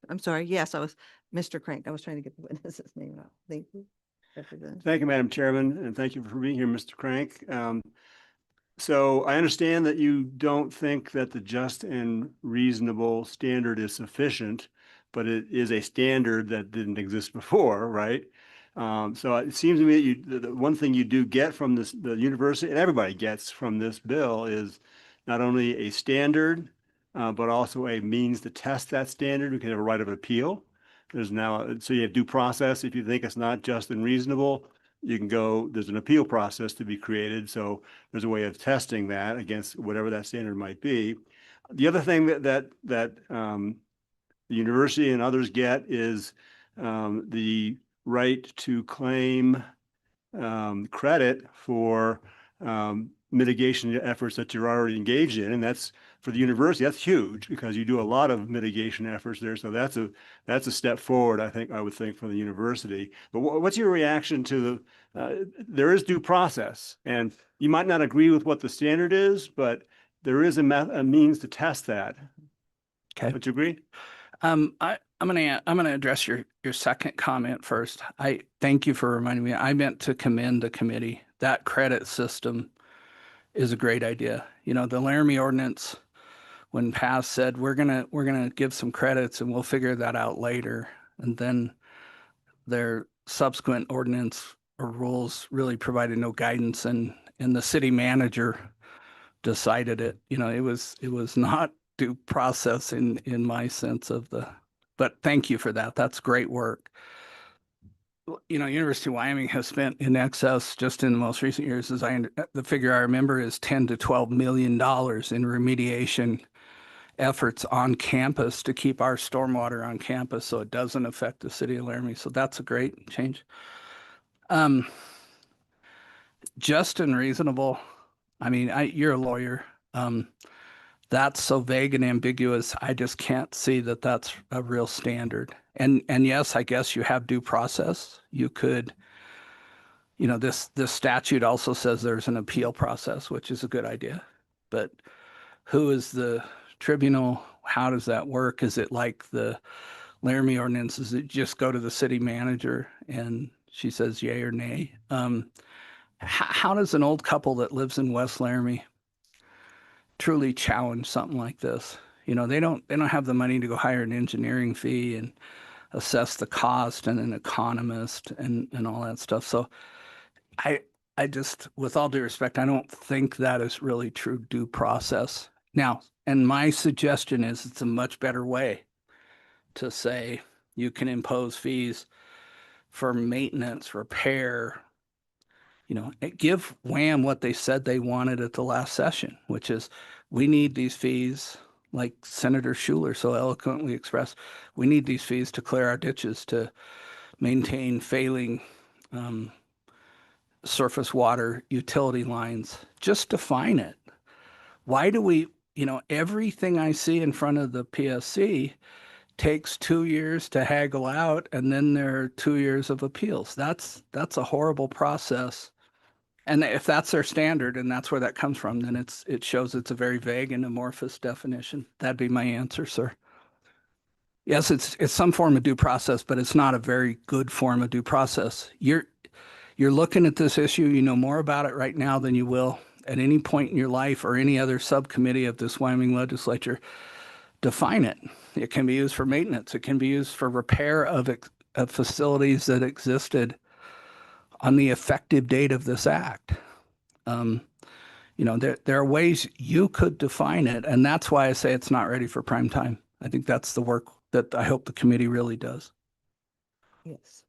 I'm sorry. Yes, Mr. Crank. I was trying to get the witness's name out. Thank you. Thank you, Madam Chairman, and thank you for being here, Mr. Crank. So I understand that you don't think that the just and reasonable standard is sufficient, but it is a standard that didn't exist before, right? So it seems to me that the one thing you do get from the university, and everybody gets from this bill, is not only a standard, but also a means to test that standard. We can have a right of appeal. So you have due process. If you think it's not just and reasonable, you can go, there's an appeal process to be created. So there's a way of testing that against whatever that standard might be. The other thing that the university and others get is the right to claim credit for mitigation efforts that you're already engaged in. And that's, for the university, that's huge because you do a lot of mitigation efforts there. So that's a step forward, I would think, for the university. But what's your reaction to there is due process, and you might not agree with what the standard is, but there is a means to test that. Okay. Would you agree? I'm gonna address your second comment first. I thank you for reminding me. I meant to commend the committee. That credit system is a great idea. The Laramie ordinance, when passed, said we're gonna give some credits and we'll figure that out later. And then their subsequent ordinance or rules really provided no guidance, and the city manager decided it. It was not due process in my sense of but thank you for that. That's great work. University of Wyoming has spent in excess, just in the most recent years, the figure I remember is $10 to $12 million in remediation efforts on campus to keep our stormwater on campus so it doesn't affect the city of Laramie. So that's a great change. Just and reasonable. I mean, you're a lawyer. That's so vague and ambiguous. I just can't see that that's a real standard. And yes, I guess you have due process. You could, this statute also says there's an appeal process, which is a good idea. But who is the tribunal? How does that work? Is it like the Laramie ordinance? Does it just go to the city manager and she says yay or nay? How does an old couple that lives in West Laramie truly challenge something like this? They don't have the money to go hire an engineering fee and assess the cost and an economist and all that stuff. So I just, with all due respect, I don't think that is really true due process. Now, and my suggestion is it's a much better way to say you can impose fees for maintenance, repair, give Wham what they said they wanted at the last session, which is we need these fees, like Senator Schuler so eloquently expressed, we need these fees to clear our ditches, to maintain failing surface water utility lines. Just define it. Why do we, everything I see in front of the PSC takes 2 years to haggle out, and then there are 2 years of appeals. That's a horrible process. And if that's their standard and that's where that comes from, then it shows it's a very vague and amorphous definition. That'd be my answer, sir. Yes, it's some form of due process, but it's not a very good form of due process. You're looking at this issue, you know more about it right now than you will at any point in your life or any other subcommittee of this Wyoming legislature. Define it. It can be used for maintenance. It can be used for repair of facilities that existed on the effective date of this act. There are ways you could define it, and that's why I say it's not ready for prime time. I think that's the work that I hope the committee really does. Yes,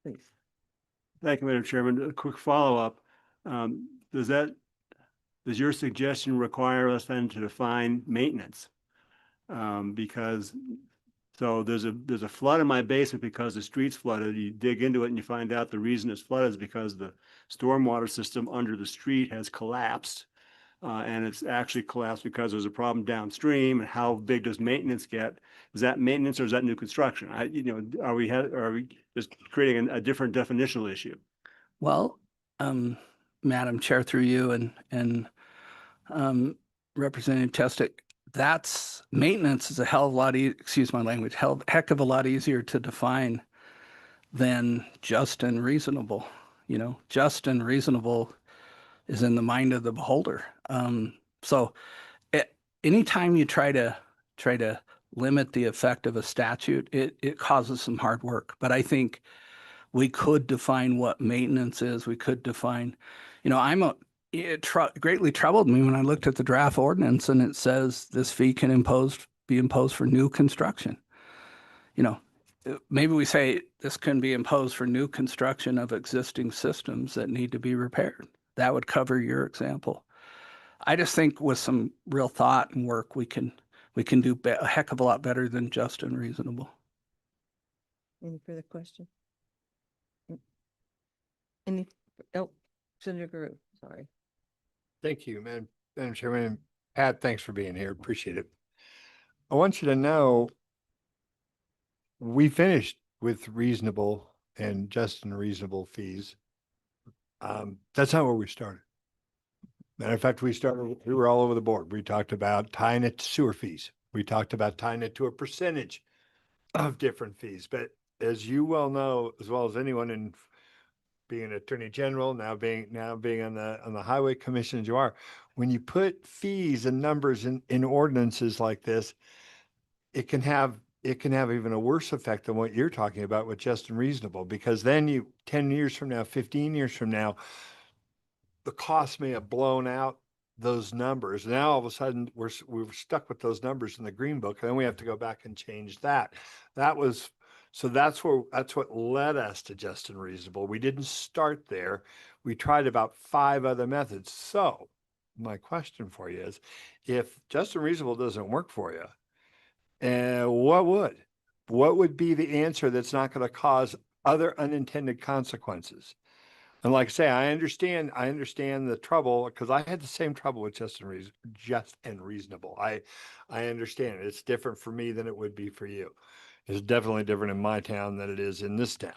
please. Thank you, Madam Chairman. A quick follow-up. Does your suggestion require us then to define maintenance? Because there's a flood in my basement because the street's flooded. You dig into it and you find out the reason it's flooded is because the stormwater system under the street has collapsed. And it's actually collapsed because there's a problem downstream. And how big does maintenance get? Is that maintenance or is that new construction? Are we just creating a different definitional issue? Well, Madam Chair, through you and Representative Testick, that's maintenance is a hell of a lot, excuse my language, heck of a lot easier to define than just and reasonable. Just and reasonable is in the mind of the beholder. Anytime you try to limit the effect of a statute, it causes some hard work. But I think we could define what maintenance is. We could define, it greatly troubled me when I looked at the draft ordinance and it says this fee can be imposed for new construction. Maybe we say this can be imposed for new construction of existing systems that need to be repaired. That would cover your example. I just think with some real thought and work, we can do a heck of a lot better than just and reasonable. Any further question? Senator Guru, sorry. Thank you, Madam Chairman. Pat, thanks for being here. Appreciate it. I want you to know we finished with reasonable and just and reasonable fees. That's not where we started. Matter of fact, we were all over the board. We talked about tying it to sewer fees. We talked about tying it to a percentage of different fees. But as you well know, as well as anyone in being an attorney general, now being on the highway commission as you are, when you put fees and numbers in ordinances like this, it can have even a worse effect than what you're talking about with just and reasonable, because then 10 years from now, 15 years from now, the cost may have blown out those numbers. Now all of a sudden we're stuck with those numbers in the green book, and then we have to go back and change that. That's what led us to just and reasonable. We didn't start there. We tried about 5 other methods. So my question for you is, if just and reasonable doesn't work for you, what would be the answer that's not going to cause other unintended consequences? And like I say, I understand the trouble, because I had the same trouble with just and reasonable. I understand it. It's different for me than it would be for you. It's definitely different in my town than it is in this town.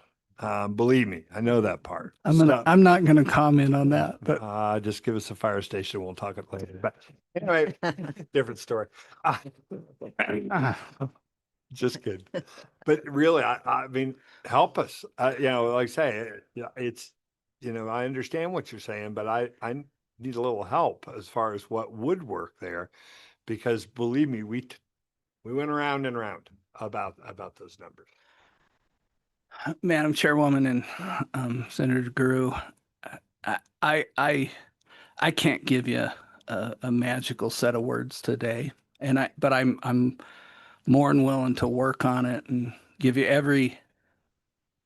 Believe me, I know that part. I'm not gonna comment on that, but just give us a fire station. We'll talk it later. But anyway, different story. Just good. But really, I mean, help us. Like I say, it's, I understand what you're saying, but I need a little help as far as what would work there, because believe me, we went around and around about those numbers. Madam Chairwoman and Senator Guru, I can't give you a magical set of words today, but I'm more than willing to work on it and give you every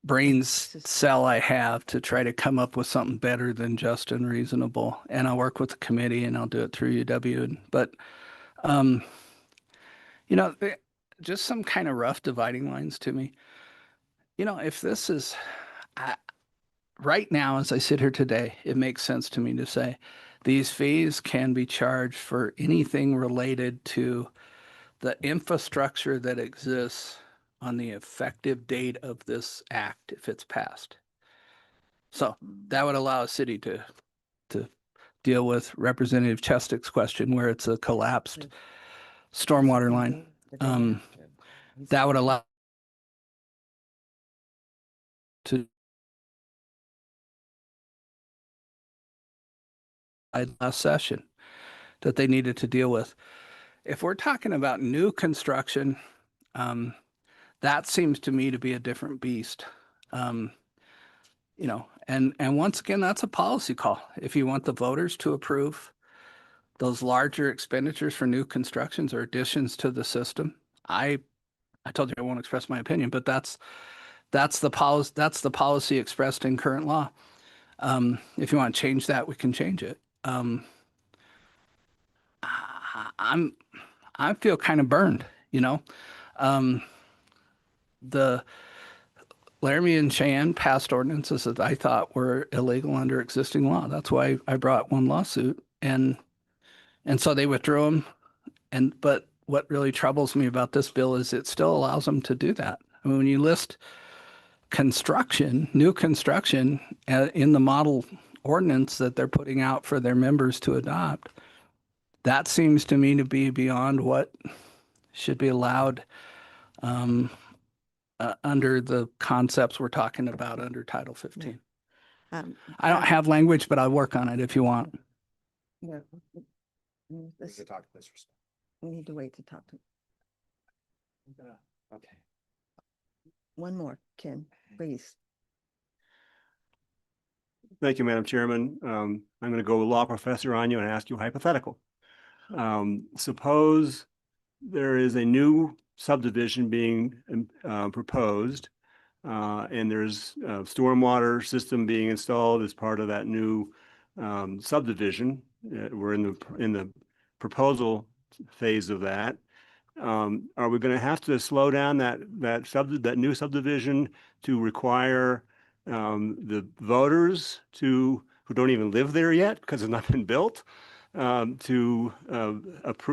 brains cell I have to try to come up with something better than just and reasonable. And I'll work with the committee and I'll do it through UW. But, you know, just some kind of rough dividing lines to me. You know, if this is right now, as I sit here today, it makes sense to me to say these fees can be charged for anything related to the infrastructure that exists on the effective date of this act if it's passed. So that would allow a city to deal with Representative Chestic's question where it's a collapsed stormwater line. That would allow to last session that they needed to deal with. If we're talking about new construction, that seems to me to be a different beast. You know, and once again, that's a policy call. If you want the voters to approve those larger expenditures for new constructions or additions to the system, I told you I won't express my opinion, but that's the policy expressed in current law. If you want to change that, we can change it. I feel kind of burned, you know. The Laramie and Cheyenne passed ordinances that I thought were illegal under existing law. That's why I brought one lawsuit, and so they withdrew them. But what really troubles me about this bill is it still allows them to do that. I mean, when you list construction, new construction in the model ordinance that they're putting out for their members to adopt, that seems to me to be beyond what should be allowed under the concepts we're talking about under Title 15. I don't have language, but I'll work on it if you want. Yeah. We could talk to this. We need to wait to talk to. Okay. One more, Ken, please. Thank you, Madam Chairman. I'm going to go law professor on you and ask you a hypothetical. Suppose there is a new subdivision being proposed, and there's a stormwater system being installed as part of that new subdivision. We're in the proposal phase of that. Are we going to have to slow down that new subdivision to require the voters who don't even live there yet because it's not been built to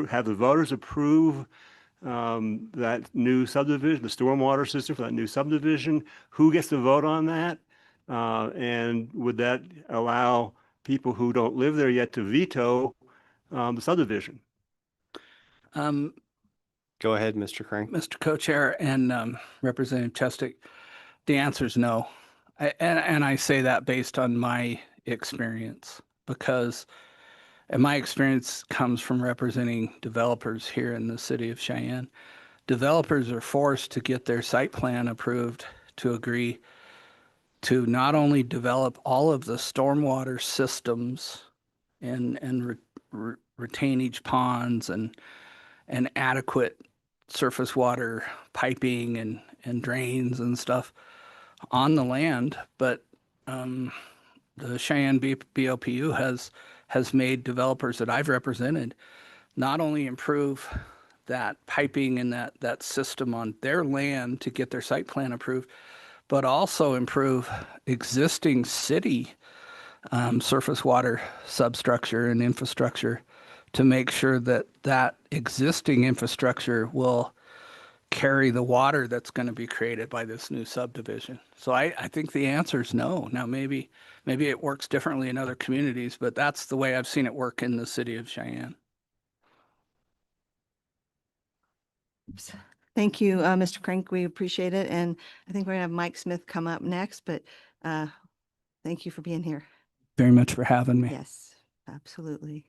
have the voters approve that new subdivision, the stormwater system for that new subdivision? Who gets to vote on that? And would that allow people who don't live there yet to veto the subdivision? Go ahead, Mr. Crank. Mr. Co-Chair and Representative Chestic, the answer is no. And I say that based on my experience and my experience comes from representing developers here in the city of Cheyenne. Developers are forced to get their site plan approved to agree to not only develop all of the stormwater systems and retainage ponds and adequate surface water piping and drains and stuff on the land, but the Cheyenne BOPU has made developers that I've represented not only improve that piping and that system on their land to get their site plan approved, but also improve existing city surface water substructure and infrastructure to make sure that existing infrastructure will carry the water that's going to be created by this new subdivision. So I think the answer is no. Now, maybe it works differently in other communities, but that's the way I've seen it work in the city of Cheyenne. Thank you, Mr. Crank. We appreciate it. And I think we're gonna have Mike Smith come up next, but thank you for being here. Very much for having me. Yes, absolutely.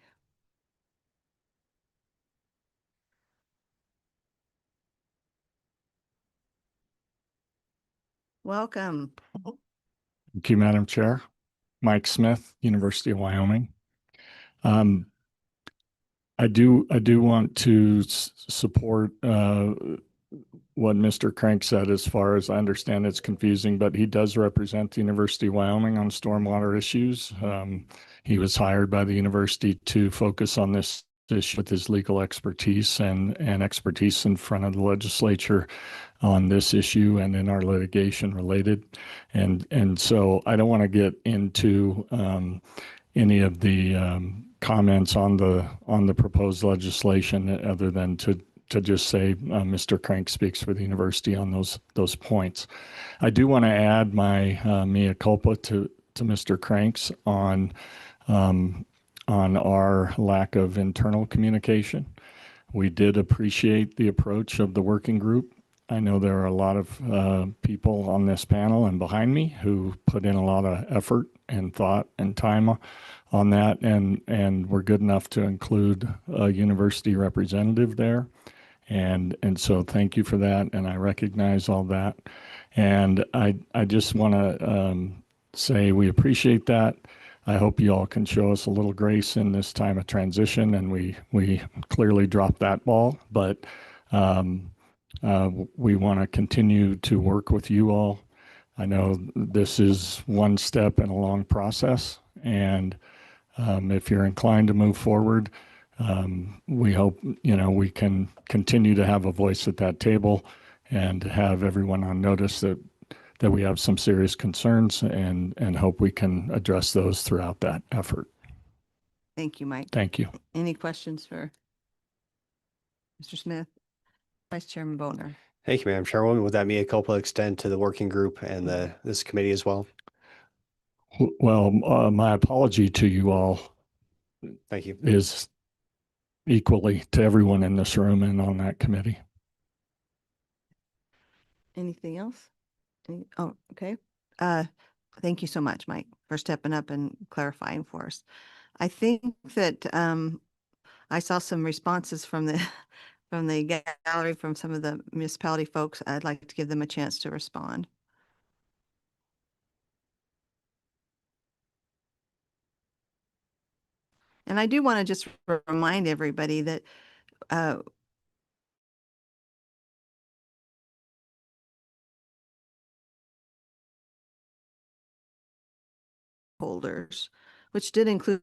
Welcome. Thank you, Madam Chair. Mike Smith, University of Wyoming. I do want to support what Mr. Crank said. As far as I understand, it's confusing, but he does represent the University of Wyoming on stormwater issues. He was hired by the university to focus on this issue with his legal expertise and expertise in front of the legislature on this issue and in our litigation related. And so I don't want to get into any of the comments on the proposed legislation other than to just say Mr. Crank speaks for the university on those points. I do want to add my mea culpa to Mr. Crank's on our lack of internal communication. We did appreciate the approach of the working group. I know there are a lot of people on this panel and behind me who put in a lot of effort and thought and time on that, and we're good enough to include a university representative there. And so thank you for that, and I recognize all that. And I just want to say we appreciate that. I hope you all can show us a little grace in this time of transition, and we clearly dropped that ball, but we want to continue to work with you all. I know this is one step in a long process, and if you're inclined to move forward, we hope we can continue to have a voice at that table and have everyone on notice that we have some serious concerns, and hope we can address those throughout that effort. Thank you, Mike. Thank you. Any questions for Mr. Smith? Vice Chairman Boner. Thank you, Madam Chairwoman. Would that mea culpa extend to the working group and this committee as well? Well, my apology to you all Thank you. is equally to everyone in this room and on that committee. Anything else? Oh, okay. Thank you so much, Mike, for stepping up and clarifying for us. I think that I saw some responses from the gallery from some of the municipality folks. I'd like to give them a chance to respond. And I do want to just remind everybody that holders, which did include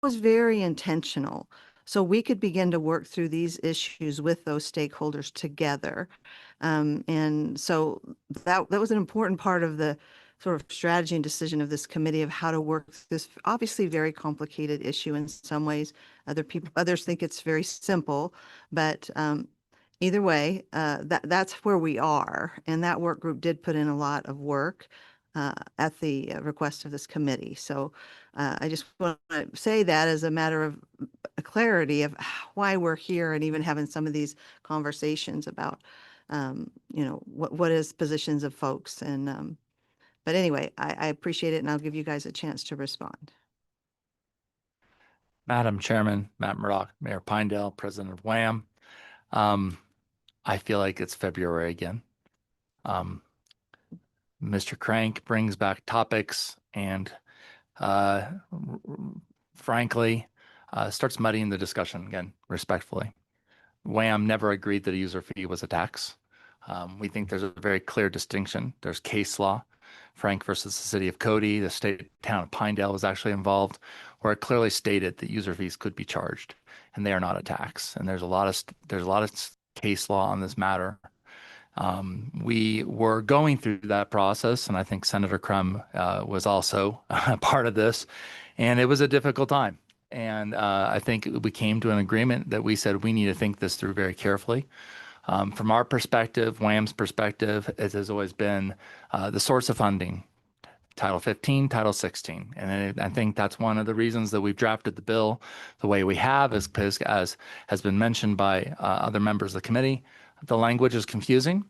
was very intentional. So we could begin to work through these issues with those stakeholders together. And so that was an important part of the sort of strategy and decision of this committee of how to work this obviously very complicated issue in some ways. Others think it's very simple, but either way, that's where we are. And that work group did put in a lot of work at the request of this committee. So I just want to say that as a matter of clarity of why we're here and even having some of these conversations about, what is positions of folks. And but anyway, I appreciate it, and I'll give you guys a chance to respond. Madam Chairman, Matt Murdock, Mayor Pinedale, President of WHAM. I feel like it's February again. Mr. Crank brings back topics and frankly, starts muddying the discussion again, respectfully. WHAM never agreed that a user fee was a tax. We think there's a very clear distinction. There's case law, Frank versus the city of Cody, the state town of Pinedale was actually involved, where it clearly stated that user fees could be charged, and they are not a tax. And there's a lot of case law on this matter. We were going through that process, and I think Senator Crum was also a part of this, and it was a difficult time. And I think we came to an agreement that we said we need to think this through very carefully. From our perspective, WHAM's perspective, it has always been the source of funding, Title 15, Title 16. And I think that's one of the reasons that we've drafted the bill the way we have, is as has been mentioned by other members of the committee. The language is confusing.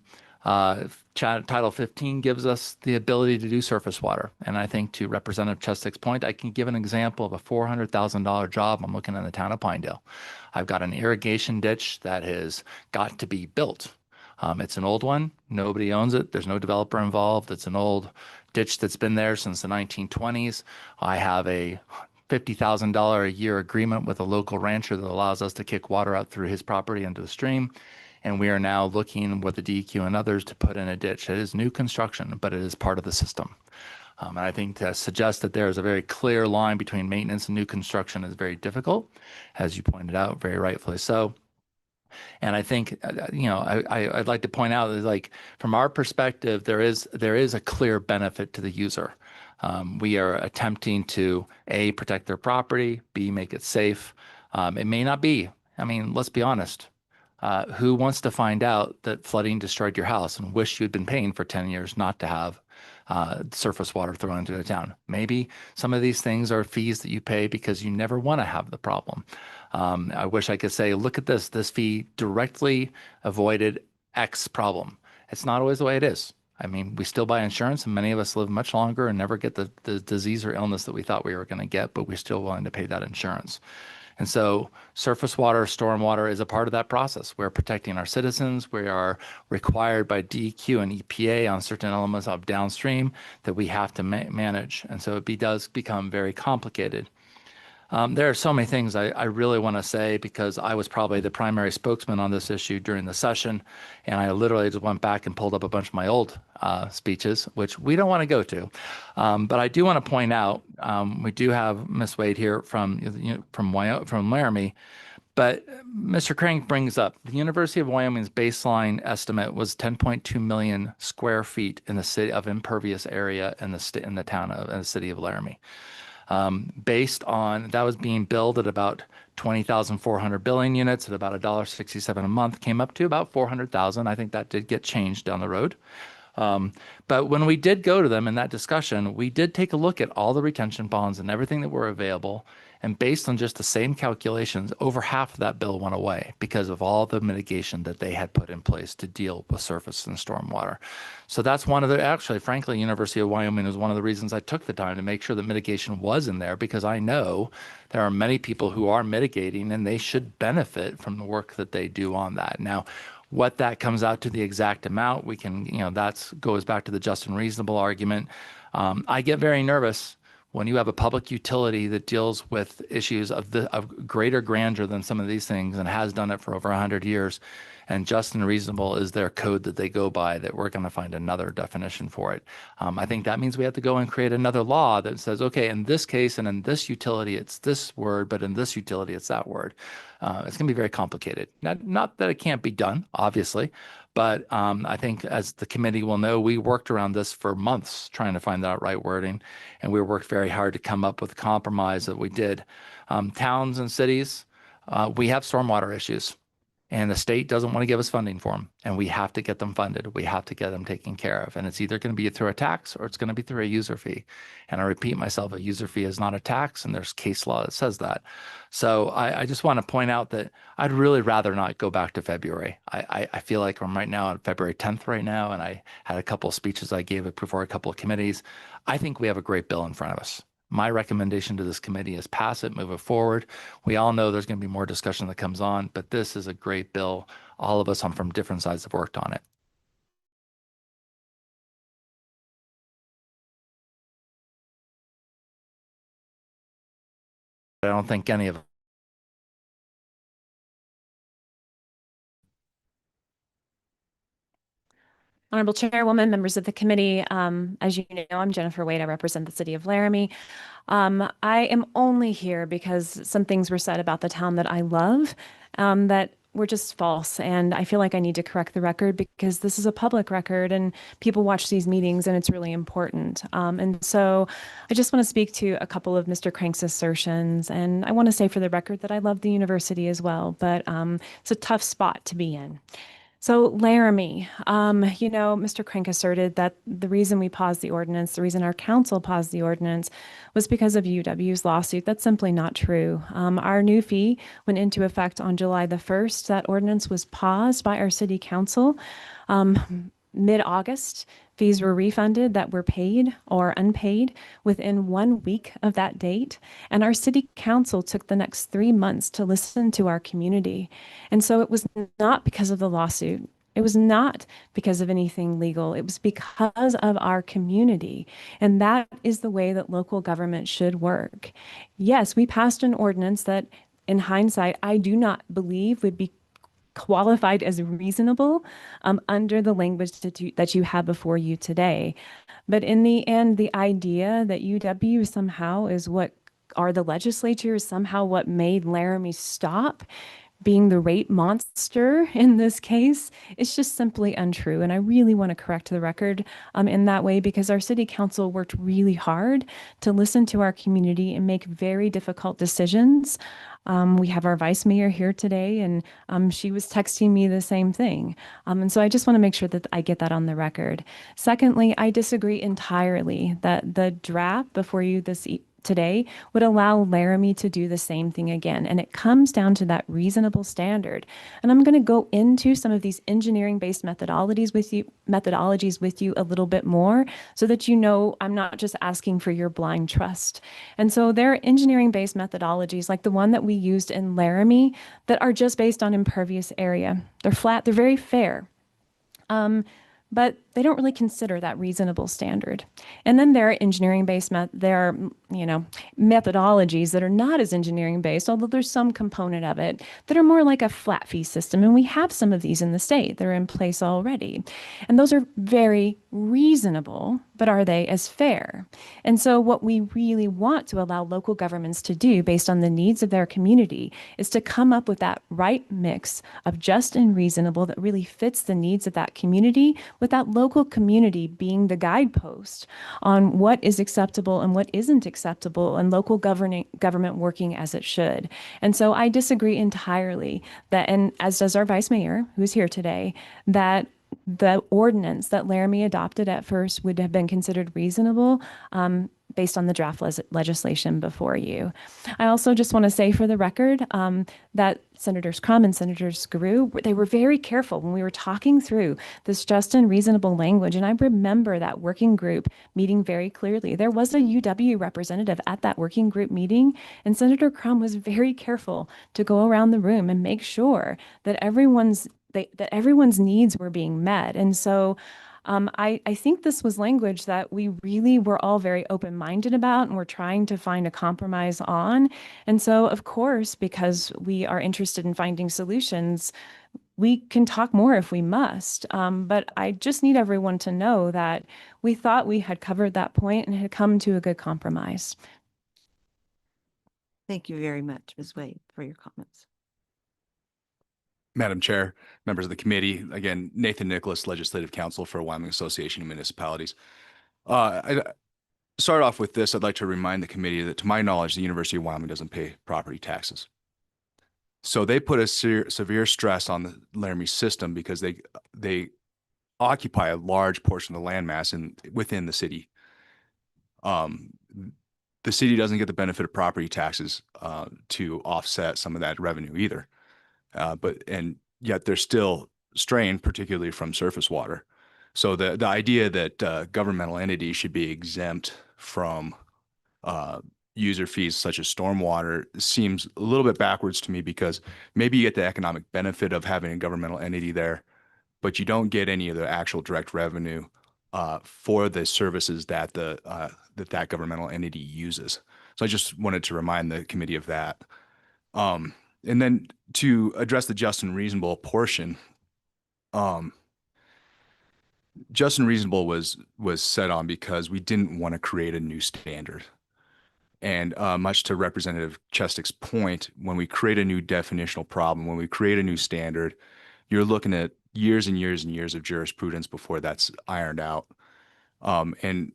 Title 15 gives us the ability to do surface water. And I think to Representative Cheswick's point, I can give an example of a $400,000 job I'm looking in the town of Pinedale. I've got an irrigation ditch that has got to be built. It's an old one. Nobody owns it. There's no developer involved. It's an old ditch that's been there since the 1920s. I have a $50,000 a year agreement with a local rancher that allows us to kick water out through his property into the stream. And we are now looking with the DEQ and others to put in a ditch. It is new construction, but it is part of the system. And I think to suggest that there is a very clear line between maintenance and new construction is very difficult, as you pointed out, very rightfully so. And I think, I'd like to point out that, like, from our perspective, there is a clear benefit to the user. We are attempting to A, protect their property, B, make it safe. It may not be. I mean, let's be honest. Who wants to find out that flooding destroyed your house and wish you'd been paying for 10 years not to have surface water thrown into the town? Maybe some of these things are fees that you pay because you never want to have the problem. I wish I could say, look at this. This fee directly avoided X problem. It's not always the way it is. I mean, we still buy insurance, and many of us live much longer and never get the disease or illness that we thought we were going to get, but we're still willing to pay that insurance. And so surface water, stormwater is a part of that process. We're protecting our citizens. We are required by DEQ and EPA on certain elements of downstream that we have to manage. And so it does become very complicated. There are so many things I really want to say, because I was probably the primary spokesman on this issue during the session, and I literally just went back and pulled up a bunch of my old speeches, which we don't want to go to. But I do want to point out, we do have Ms. Wade here from Laramie, but Mr. Crank brings up the University of Wyoming's baseline estimate was 10.2 million square feet in the city of impervious area in the city of Laramie. Based on that was being billed at about 20,400 billing units at about $1.67 a month, came up to about 400,000. I think that did get changed down the road. But when we did go to them in that discussion, we did take a look at all the retention bonds and everything that were available. And based on just the same calculations, over half of that bill went away because of all the mitigation that they had put in place to deal with surface and stormwater. So that's one of the, actually, frankly, University of Wyoming is one of the reasons I took the time to make sure that mitigation was in there, because I know there are many people who are mitigating and they should benefit from the work that they do on that. Now, what that comes out to the exact amount, we can, that goes back to the just and reasonable argument. I get very nervous when you have a public utility that deals with issues of greater grandeur than some of these things and has done it for over 100 years, and just and reasonable is their code that they go by, that we're going to find another definition for it. I think that means we have to go and create another law that says, okay, in this case and in this utility, it's this word, but in this utility, it's that word. It's going to be very complicated. Not that it can't be done, obviously, but I think, as the committee will know, we worked around this for months trying to find that right wording, and we worked very hard to come up with a compromise that we did. Towns and cities, we have stormwater issues, and the state doesn't want to give us funding for them, and we have to get them funded. We have to get them taken care of, and it's either going to be through a tax or it's going to be through a user fee. And I repeat myself, a user fee is not a tax, and there's case law that says that. So I just want to point out that I'd really rather not go back to February. I feel like I'm right now on February 10th right now, and I had a couple of speeches I gave before a couple of committees. I think we have a great bill in front of us. My recommendation to this committee is pass it, move it forward. We all know there's going to be more discussion that comes on, but this is a great bill. All of us from different sides have worked on it. I don't think any of Honorable Chairwoman, members of the committee, as you know, I'm Jennifer Wade. I represent the city of Laramie. I am only here because some things were said about the town that I love that were just false. And I feel like I need to correct the record, because this is a public record and people watch these meetings and it's really important. And so I just want to speak to a couple of Mr. Crank's assertions. And I want to say for the record that I love the university as well, but it's a tough spot to be in. So Laramie, Mr. Crank asserted that the reason we paused the ordinance, the reason our council paused the ordinance, was because of UW's lawsuit. That's simply not true. Our new fee went into effect on July the 1st. That ordinance was paused by our city council. mid-August, fees were refunded that were paid or unpaid within 1 week of that date. And our city council took the next 3 months to listen to our community. And so it was not because of the lawsuit. It was not because of anything legal. It was because of our community. And that is the way that local government should work. Yes, we passed an ordinance that, in hindsight, I do not believe would be qualified as reasonable under the language that you have before you today. But in the end, the idea that UW somehow is what, or the legislature is somehow what made Laramie stop being the rate monster in this case, it's just simply untrue. And I really want to correct the record in that way, because our city council worked really hard to listen to our community and make very difficult decisions. We have our vice mayor here today, and she was texting me the same thing. And so I just want to make sure that I get that on the record. Secondly, I disagree entirely that the draft before you today would allow Laramie to do the same thing again. And it comes down to that reasonable standard. And I'm going to go into some of these engineering-based methodologies with you a little bit more, so that you know I'm not just asking for your blind trust. And so there are engineering-based methodologies like the one that we used in Laramie that are just based on impervious area. They're flat, they're very fair. But they don't really consider that reasonable standard. And then there are engineering-based, methodologies that are not as engineering-based, although there's some component of it that are more like a flat fee system. And we have some of these in the state that are in place already. And those are very reasonable, but are they as fair? And so what we really want to allow local governments to do based on the needs of their community is to come up with that right mix of just and reasonable that really fits the needs of that community, with that local community being the guidepost on what is acceptable and what isn't acceptable, and local government working as it should. And so I disagree entirely that, and as does our vice mayor, who's here today, that the ordinance that Laramie adopted at first would have been considered reasonable based on the draft legislation before you. I also just want to say for the record that Senators Crum and Senators Grew, they were very careful when we were talking through this just and reasonable language. And I remember that working group meeting very clearly. There was a UW representative at that working group meeting, and Senator Crum was very careful to go around the room and make sure that everyone's needs were being met. And so I think this was language that we really were all very open-minded about, and we're trying to find a compromise on. And so, of course, because we are interested in finding solutions, we can talk more if we must. But I just need everyone to know that we thought we had covered that point and had come to a good compromise. Thank you very much, Ms. Wade, for your comments. Madam Chair, members of the committee, again, Nathan Nicholas, Legislative Counsel for Wyoming Association of Municipalities. I start off with this. I'd like to remind the committee that, to my knowledge, the University of Wyoming doesn't pay property taxes. So they put a severe stress on the Laramie system because they occupy a large portion of the landmass within the city. The city doesn't get the benefit of property taxes to offset some of that revenue either. And yet they're still strained, particularly from surface water. So the idea that governmental entities should be exempt from user fees such as stormwater seems a little bit backwards to me, because maybe you get the economic benefit of having a governmental entity there, but you don't get any of the actual direct revenue for the services that that governmental entity uses. So I just wanted to remind the committee of that. And then to address the just and reasonable portion, just and reasonable was set on because we didn't want to create a new standard. And much to Representative Chestik's point, when we create a new definitional problem, when we create a new standard, you're looking at years and years and years of jurisprudence before that's ironed out. And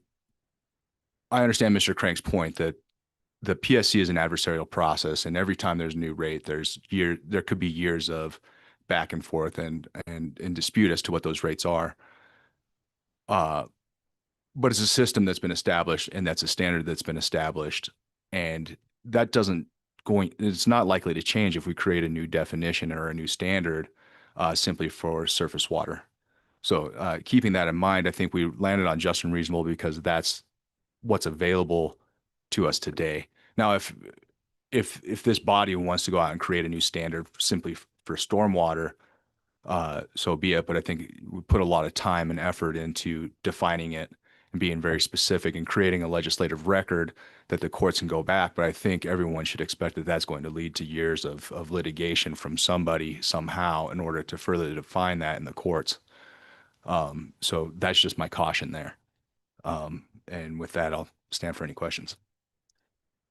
I understand Mr. Crank's point that the PSC is an adversarial process, and every time there's a new rate, there could be years of back and forth and dispute as to what those rates are. But it's a system that's been established, and that's a standard that's been established, and it's not likely to change if we create a new definition or a new standard simply for surface water. So keeping that in mind, I think we landed on just and reasonable because that's what's available to us today. Now, if this body wants to go out and create a new standard simply for stormwater, so be it. But I think we put a lot of time and effort into defining it and being very specific and creating a legislative record that the courts can go back. But I think everyone should expect that that's going to lead to years of litigation from somebody somehow in order to further define that in the courts. So that's just my caution there. And with that, I'll stand for any questions.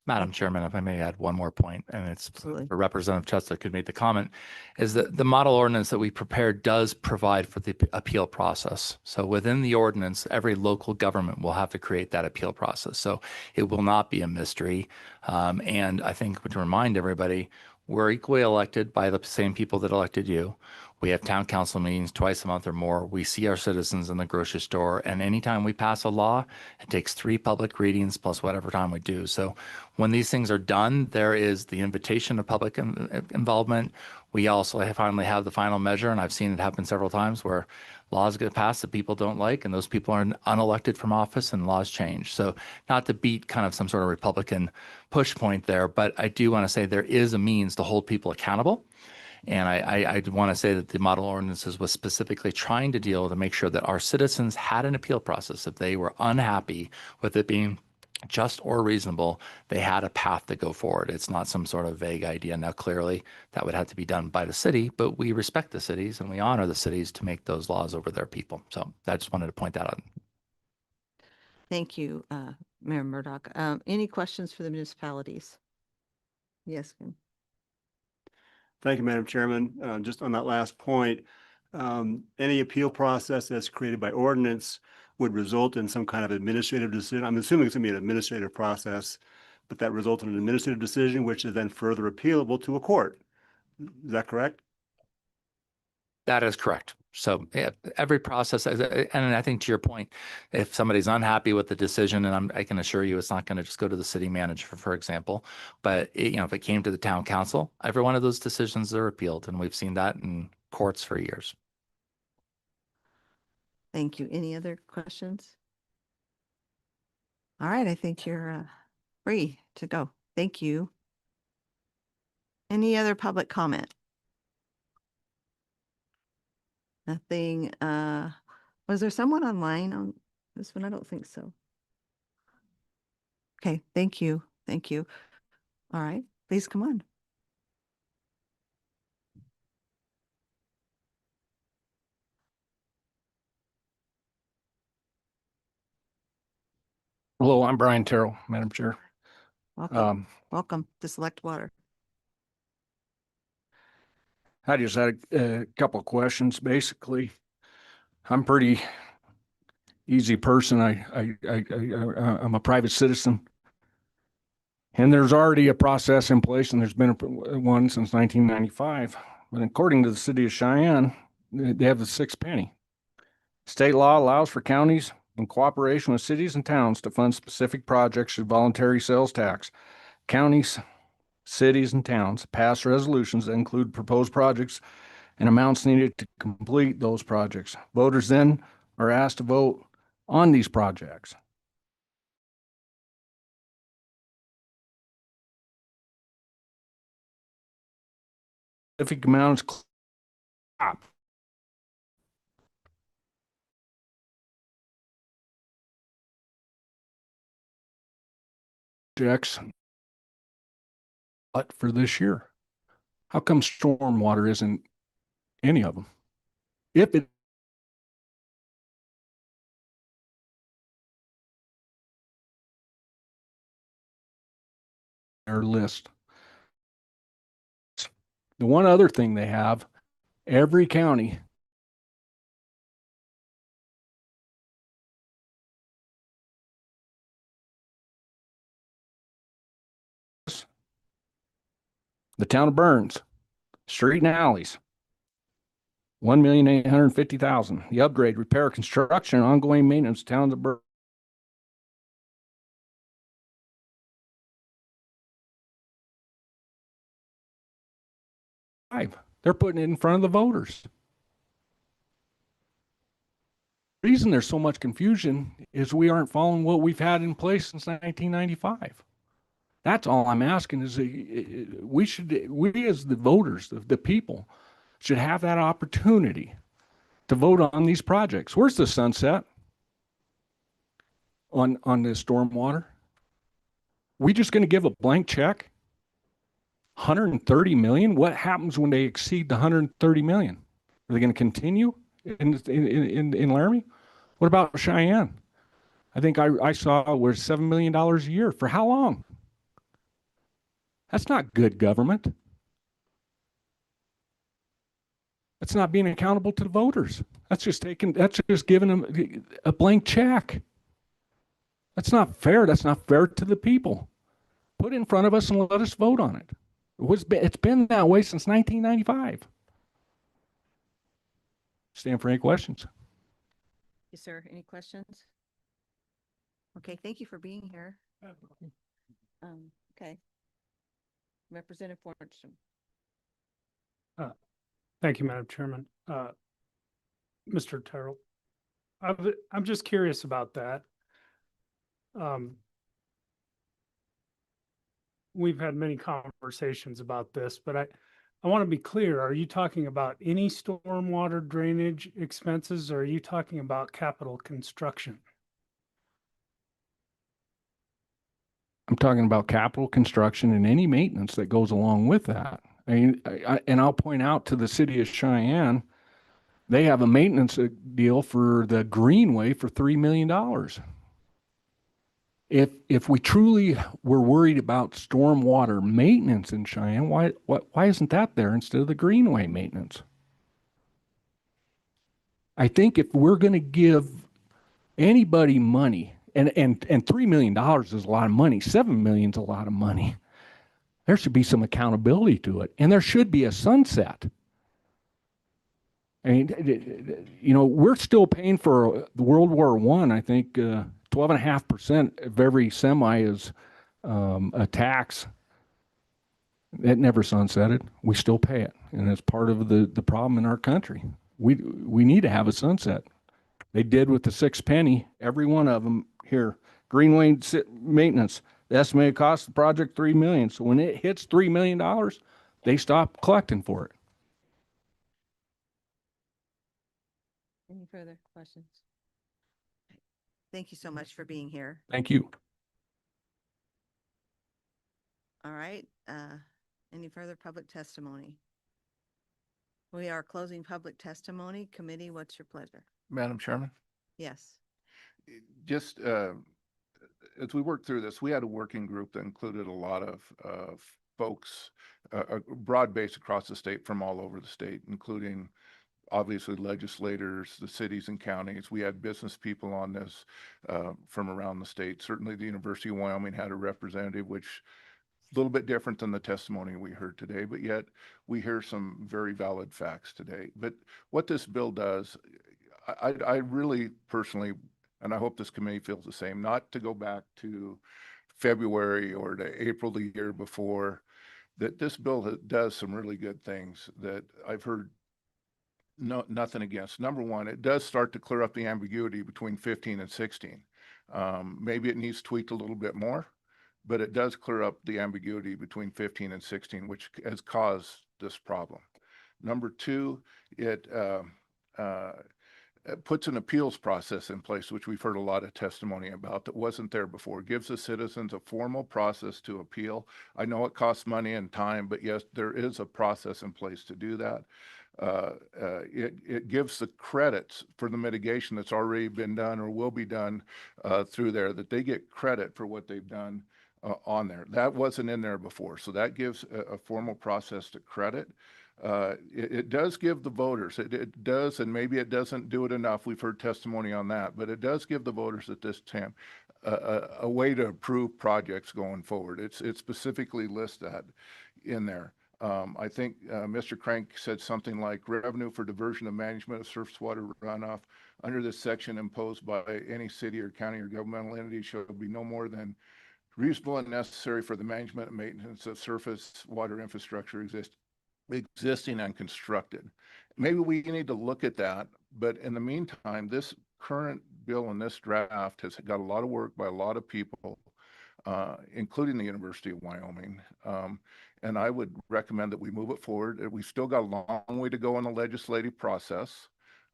Madam Chairman, if I may add one more point, and it's Absolutely. for Representative Chester could make the comment, is that the model ordinance that we prepared does provide for the appeal process. So within the ordinance, every local government will have to create that appeal process. So it will not be a mystery. And I think to remind everybody, we're equally elected by the same people that elected you. We have town council meetings twice a month or more. We see our citizens in the grocery store. And anytime we pass a law, it takes 3 public readings plus whatever time we do. So when these things are done, there is the invitation of public involvement. We also finally have the final measure, and I've seen it happen several times where laws get passed that people don't like, and those people are unelected from office and laws change. So not to beat kind of some sort of Republican push point there, but I do want to say there is a means to hold people accountable. And I want to say that the model ordinances was specifically trying to deal to make sure that our citizens had an appeal process. If they were unhappy with it being just or reasonable, they had a path to go forward. It's not some sort of vague idea. Now, clearly, that would have to be done by the city, but we respect the cities and we honor the cities to make those laws over their people. So I just wanted to point that out. Thank you, Mayor Murdoch. Any questions for the municipalities? Yes, Kim. Thank you, Madam Chairman. Just on that last point, any appeal process that's created by ordinance would result in some kind of administrative decision. I'm assuming it's going to be an administrative process, but that results in an administrative decision, which is then further appealable to a court. Is that correct? That is correct. So yeah, every process, and I think to your point, if somebody's unhappy with the decision, and I can assure you it's not going to just go to the city manager, for example, but if it came to the town council, every one of those decisions are appealed, and we've seen that in courts for years. Thank you. Any other questions? All right, I think you're free to go. Thank you. Any other public comment? Nothing. Was there someone online on this one? I don't think so. Okay, thank you. Thank you. All right, please come on. Hello, I'm Brian Terrell, Madam Chair. Welcome. Welcome to Select Water. I just had a couple of questions. Basically, I'm pretty easy person. I'm a private citizen, and there's already a process in place, and there's been one since 1995. But according to the city of Cheyenne, they have the 6th penny. State law allows for counties in cooperation with cities and towns to fund specific projects through voluntary sales tax. Counties, cities, and towns pass resolutions that include proposed projects and amounts needed to complete those projects. Voters then are asked to vote on these projects. Specific amounts projects, but for this year, how come stormwater isn't any of them? If it their list. The one other thing they have, every county the town of Burns, street and alleys, 1,850,000. The upgrade, repair, construction, ongoing maintenance, towns of Burns. They're putting it in front of the voters. reason there's so much confusion is we aren't following what we've had in place since 1995. That's all I'm asking is we as the voters, the people, should have that opportunity to vote on these projects. Where's the sunset on the stormwater? We just going to give a blank check? 130 million? What happens when they exceed the 130 million? Are they going to continue in Laramie? What about Cheyenne? I think I saw we're $7 million a year. For how long? That's not good government. That's not being accountable to the voters. That's just giving them a blank check. That's not fair. That's not fair to the people. Put it in front of us and let us vote on it. It's been that way since 1995. Stand for any questions. Yes, sir. Any questions? Okay, thank you for being here. Okay. Representative Fortune. Thank you, Madam Chairman. Mr. Terrell, I'm just curious about that. We've had many conversations about this, but I want to be clear. Are you talking about any stormwater drainage expenses, or are you talking about capital construction? I'm talking about capital construction and any maintenance that goes along with that. I mean, and I'll point out to the city of Cheyenne, they have a maintenance deal for the Greenway for $3 million. If we truly were worried about stormwater maintenance in Cheyenne, why isn't that there instead of the Greenway maintenance? I think if we're going to give anybody money, and $3 million is a lot of money, $7 million is a lot of money, there should be some accountability to it, and there should be a sunset. I mean, you know, we're still paying for World War I. I think 12.5% of every semi is a tax. It never sunsetted. We still pay it, and it's part of the problem in our country. We need to have a sunset. They did with the 6 penny. Every one of them here. Greenway maintenance. The estimated cost of the project $3 million. So when it hits $3 million, they stop collecting for it. Any further questions? Thank you so much for being here. Thank you. All right. Any further public testimony? We are closing public testimony. Committee, what's your pleasure? Madam Chairman, Yes. just as we worked through this, we had a working group that included a lot of folks, a broad base across the state from all over the state, including obviously legislators, the cities and counties. We had business people on this from around the state. Certainly the University of Wyoming had a representative, which a little bit different than the testimony we heard today, but yet we hear some very valid facts today. But what this bill does, I really personally, and I hope this committee feels the same, not to go back to February or to April the year before, that this bill does some really good things that I've heard nothing against. Number one, it does start to clear up the ambiguity between 15 and 16. Maybe it needs tweaked a little bit more, but it does clear up the ambiguity between 15 and 16, which has caused this problem. Number two, it puts an appeals process in place, which we've heard a lot of testimony about that wasn't there before. It gives the citizens a formal process to appeal. I know it costs money and time, but yes, there is a process in place to do that. It gives the credits for the mitigation that's already been done or will be done through there, that they get credit for what they've done on there. That wasn't in there before. So that gives a formal process to credit. It does give the voters, it does, and maybe it doesn't do it enough. We've heard testimony on that, but it does give the voters at this time a way to approve projects going forward. It specifically lists that in there. I think Mr. Crank said something like revenue for diversion of management of surface water runoff under this section imposed by any city or county or governmental entity shall be no more than reasonable and necessary for the management and maintenance of surface water infrastructure existing and constructed. Maybe we need to look at that, but in the meantime, this current bill in this draft has got a lot of work by a lot of people, including the University of Wyoming. And I would recommend that we move it forward. We've still got a long way to go in the legislative process.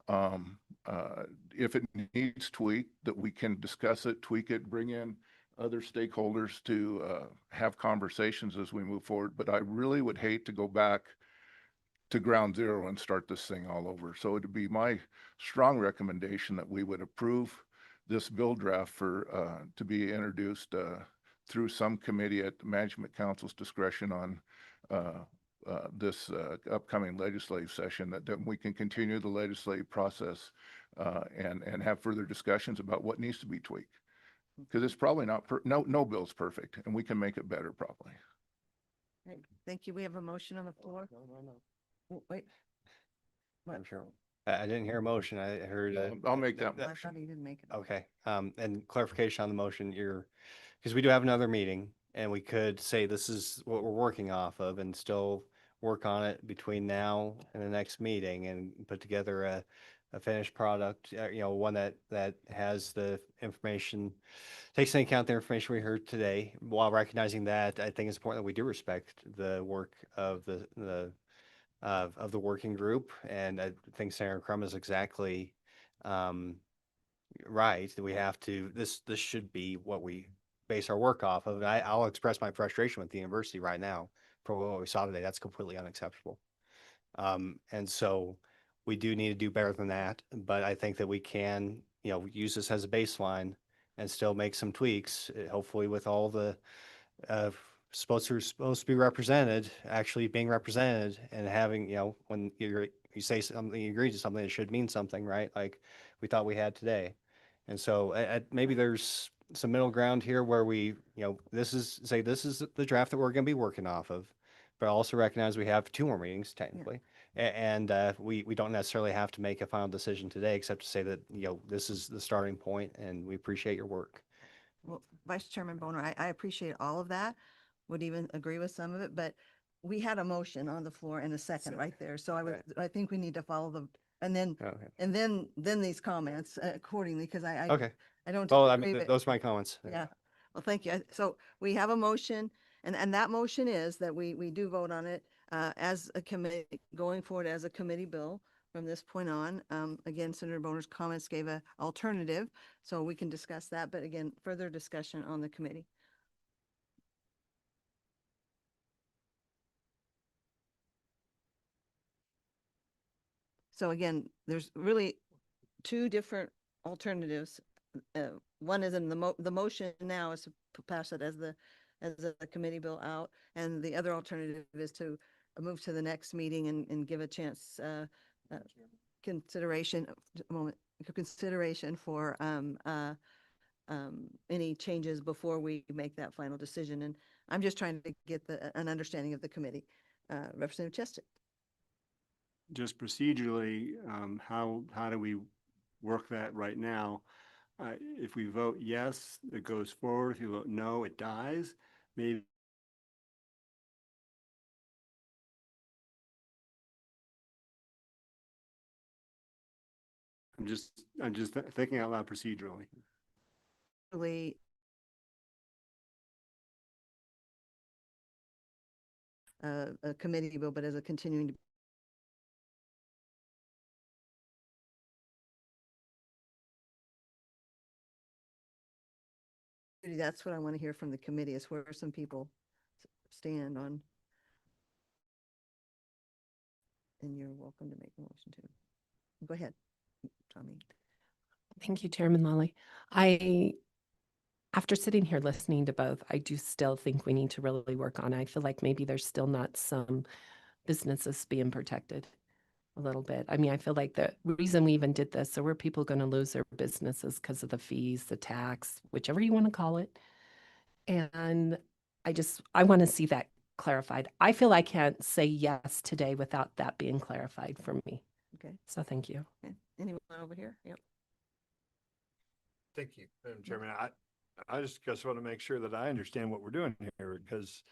If it needs tweak, that we can discuss it, tweak it, bring in other stakeholders to have conversations as we move forward. But I really would hate to go back to ground zero and start this thing all over. So it'd be my strong recommendation that we would approve this bill draft for to be introduced through some committee at the Management Council's discretion on this upcoming legislative session, that we can continue the legislative process and have further discussions about what needs to be tweaked. Because it's probably not, no bill's perfect, and we can make it better probably. Right. Thank you. We have a motion on the floor. Wait. What? I'm sure. I didn't hear a motion. I heard. I'll make that. I thought he didn't make it. Okay. And clarification on the motion, because we do have another meeting and we could say this is what we're working off of and still work on it between now and the next meeting and put together a finished product, one that has the information, takes into account the information we heard today, while recognizing that I think it's important that we do respect the work of the working group. And I think Senator Crum is exactly right, that we have to, this should be what we base our work off of. I'll express my frustration with the university right now for what we saw today. That's completely unacceptable. And so we do need to do better than that, but I think that we can, use this as a baseline and still make some tweaks, hopefully with all the supposed to be represented, actually being represented, and having, when you say something, you agree to something, it should mean something, right? Like we thought we had today. And so maybe there's some middle ground here where we, this is the draft that we're going to be working off of, but also recognize we have 2 more meetings technically. And we don't necessarily have to make a final decision today, except to say that, this is the starting point and we appreciate your work. Well, Vice Chairman Boner, I appreciate all of that, would even agree with some of it, but we had a motion on the floor and a second right there. So I think we need to follow the, and then, Okay. and then these comments accordingly, because I don't. Well, I agree mean, with- those are my comments. Yeah. Well, thank you. So we have a motion, and that motion is that we do vote on it as a committee, going forward as a committee bill from this point on. Again, Senator Boner's comments gave a alternative, so we can discuss that, but again, further discussion on the committee. So again, there's really 2 different alternatives. One is in the motion now is to pass it as a committee bill out, and the other alternative is to move to the next meeting and give a chance consideration for any changes before we make that final decision. And I'm just trying to get an understanding of the committee. Representative Chester. Just procedurally, how do we work that right now? If we vote yes, it goes forward. If you vote no, it dies. Maybe I'm just thinking out loud procedurally. Really, a committee bill, but as a continuing. That's what I want to hear from the committee, is where some people stand on. And you're welcome to make a motion too. Go ahead, Tommy. Thank you, Chairman Lally. After sitting here listening to both, I do still think we need to really work on it. I feel like maybe there's still not some businesses being protected a little bit. I mean, I feel like the reason we even did this, so were people going to lose their businesses because of the fees, the tax, whichever you want to call it. And I want to see that clarified. I feel I can't say yes today without that being clarified for me. Okay. So thank you. Okay. Anyone over here? Yep. Thank you, Madam Chairman. I just want to make sure that I understand what we're doing here, because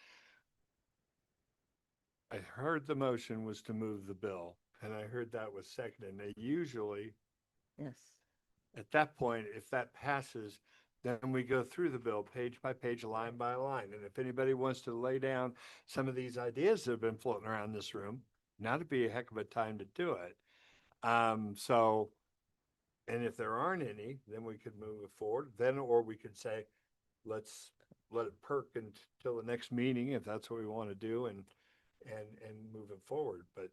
I heard the motion was to move the bill, and I heard that was seconded. And they usually, Yes. At that point, if that passes, then we go through the bill page by page, line by line. And if anybody wants to lay down some of these ideas that have been floating around this room, now would be a heck of a time to do it. So, and if there aren't any, then we could move it forward. Then, or we could say, let's let it perk until the next meeting if that's what we want to do, and move it forward. But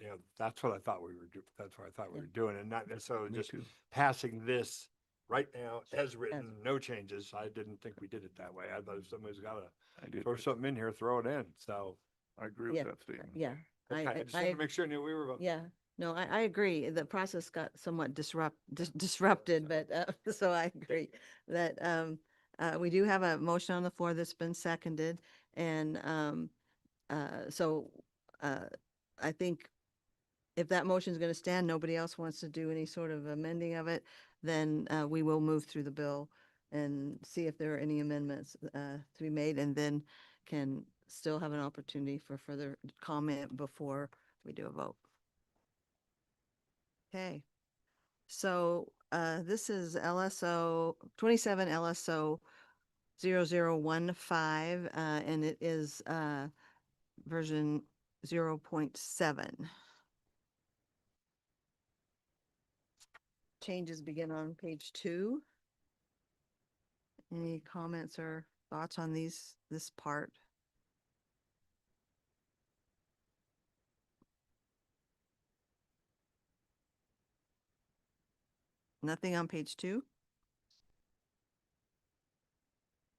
you know, that's what I thought we were doing. That's what I thought we were doing, and not necessarily Me just too. passing this right now as written, no changes. I didn't think we did it that way. I thought if somebody's got I to did. throw something in here, throw it in. So I agree Yeah. with that statement. Yeah. okay, I just wanted to make sure I knew we were voting. Yeah, no, I agree. The process got somewhat disrupted, but so I agree that we do have a motion on the floor that's been seconded. And so I think if that motion is going to stand, nobody else wants to do any sort of amending of it, then we will move through the bill and see if there are any amendments to be made, and then can still have an opportunity for further comment before we do a vote. Okay, so this is LSO 27 LSO 0015, and it is version 0.7. Changes begin on page 2. Any comments or thoughts on this part? Nothing on page 2.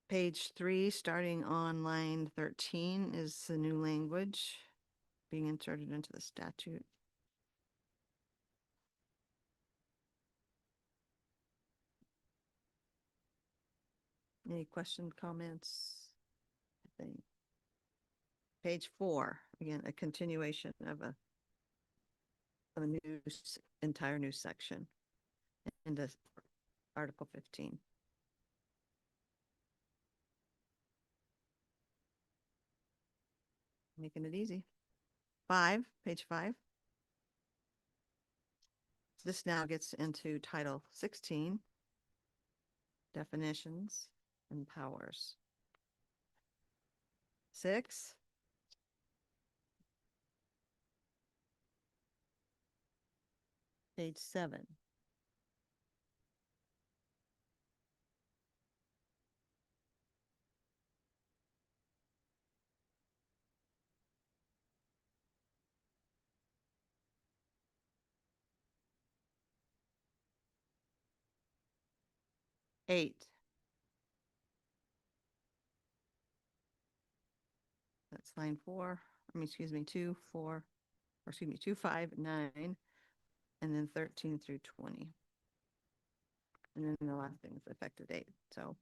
Page 3, starting on line 13, is the new language being inserted into the statute. Any questions, comments? I think. Page 4, again, a continuation of a entire new section into Article 15. Making it easy. Page 5. This now gets into Title 16, definitions and powers. 6. Page 7. Eight. That's line 4. I mean, excuse me, 2, 4, or excuse me, 2, 5, 9, and then 13 through 20. And then the last thing is effective date. So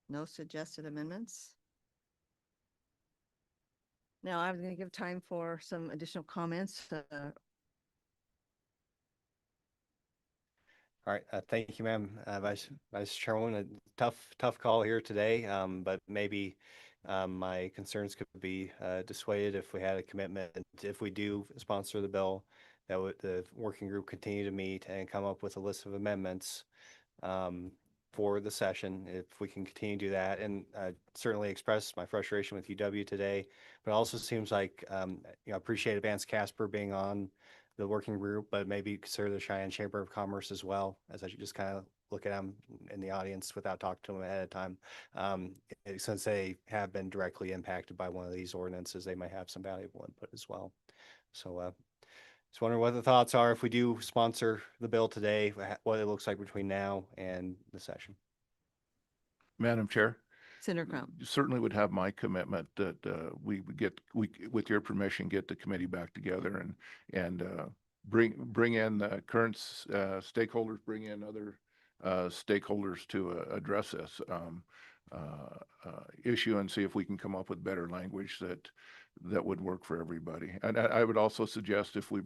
no suggested amendments. Now I'm going to give time for some additional comments. All right, thank you, ma'am, Vice Chairwoman. A tough call here today, but maybe my concerns could be dissuaded if we had a commitment. If we do sponsor the bill, that would the working group continue to meet and come up with a list of amendments for the session. If we can continue to do that, and certainly express my frustration with UW today, but it also seems like I appreciate Vance Casper being on the working group, but maybe consider the Cheyenne Chamber of Commerce as well, as I should just kind of look at them in the audience without talking to them ahead of time. Since they have been directly impacted by one of these ordinances, they might have some valuable input as well. So just wondering what the thoughts are if we do sponsor the bill today, what it looks like between now and the session. Madam Chair, Senator Crum. you certainly would have my commitment that we with your permission, get the committee back together and bring in the current stakeholders, bring in other stakeholders to address this issue and see if we can come up with better language that would work for everybody. And I would also suggest if we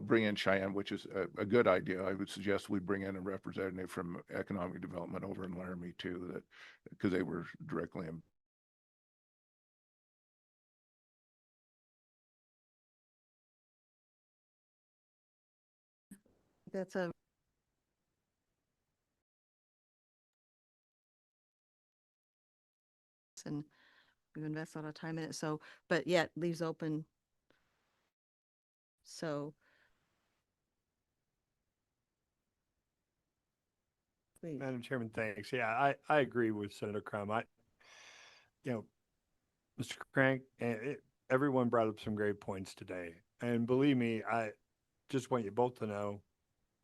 bring in Cheyenne, which is a good idea, I would suggest we bring in a representative from economic development over in Laramie too, that because they were directly that's a and we've invested a lot of time in it. So, but yet leaves open. So. Please. Madam Chairman, thanks. Yeah, I agree with Senator Crum. Mr. Crank, everyone brought up some great points today. And believe me, I just want you both to know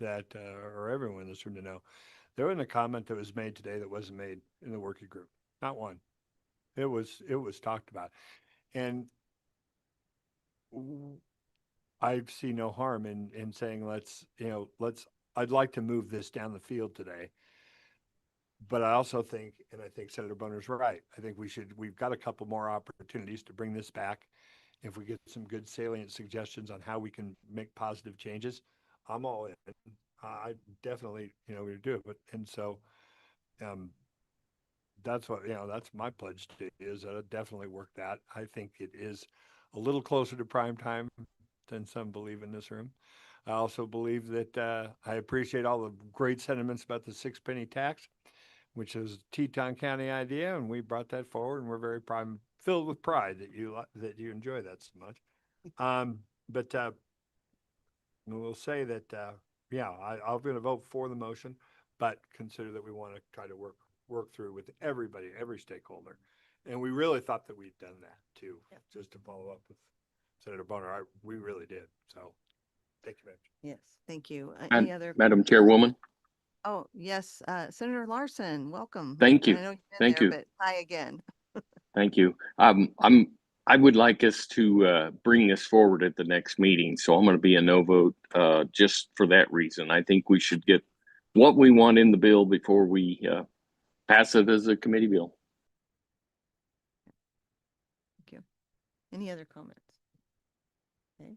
that, or everyone in this room to know, there wasn't a comment that was made today that wasn't made in the working group. Not one. It was talked about. And I see no harm in saying, I'd like to move this down the field today. But I also think, and I think Senator Boner's right, I think we've got a couple more opportunities to bring this back. If we get some good salient suggestions on how we can make positive changes, I'm all in. I definitely, we do it. And so, that's what, that's my pledge to you, is that I definitely work that. I think it is a little closer to prime time than some believe in this room. I also believe that I appreciate all the great sentiments about the 6-penny tax, which is a Teton County idea, and we brought that forward, and we're very filled with pride that you enjoy that so much. But we'll say that I'm going to vote for the motion, but consider that we want to try to work through with everybody, every stakeholder, and we really thought that we'd done that too. Yep. Just to follow up with Senator Boner, we really did. So, thank you, Madam. Yes, thank you. Any other? Madam Chairwoman. Oh, yes, Senator Larson, welcome. Thank you. I know you've been Thank there, you. but hi again. Thank you. I would like us to bring this forward at the next meeting. So I'm going to be a no vote just for that reason. I think we should get what we want in the bill before we pass it as a committee bill. Thank you. Any other comments? Okay.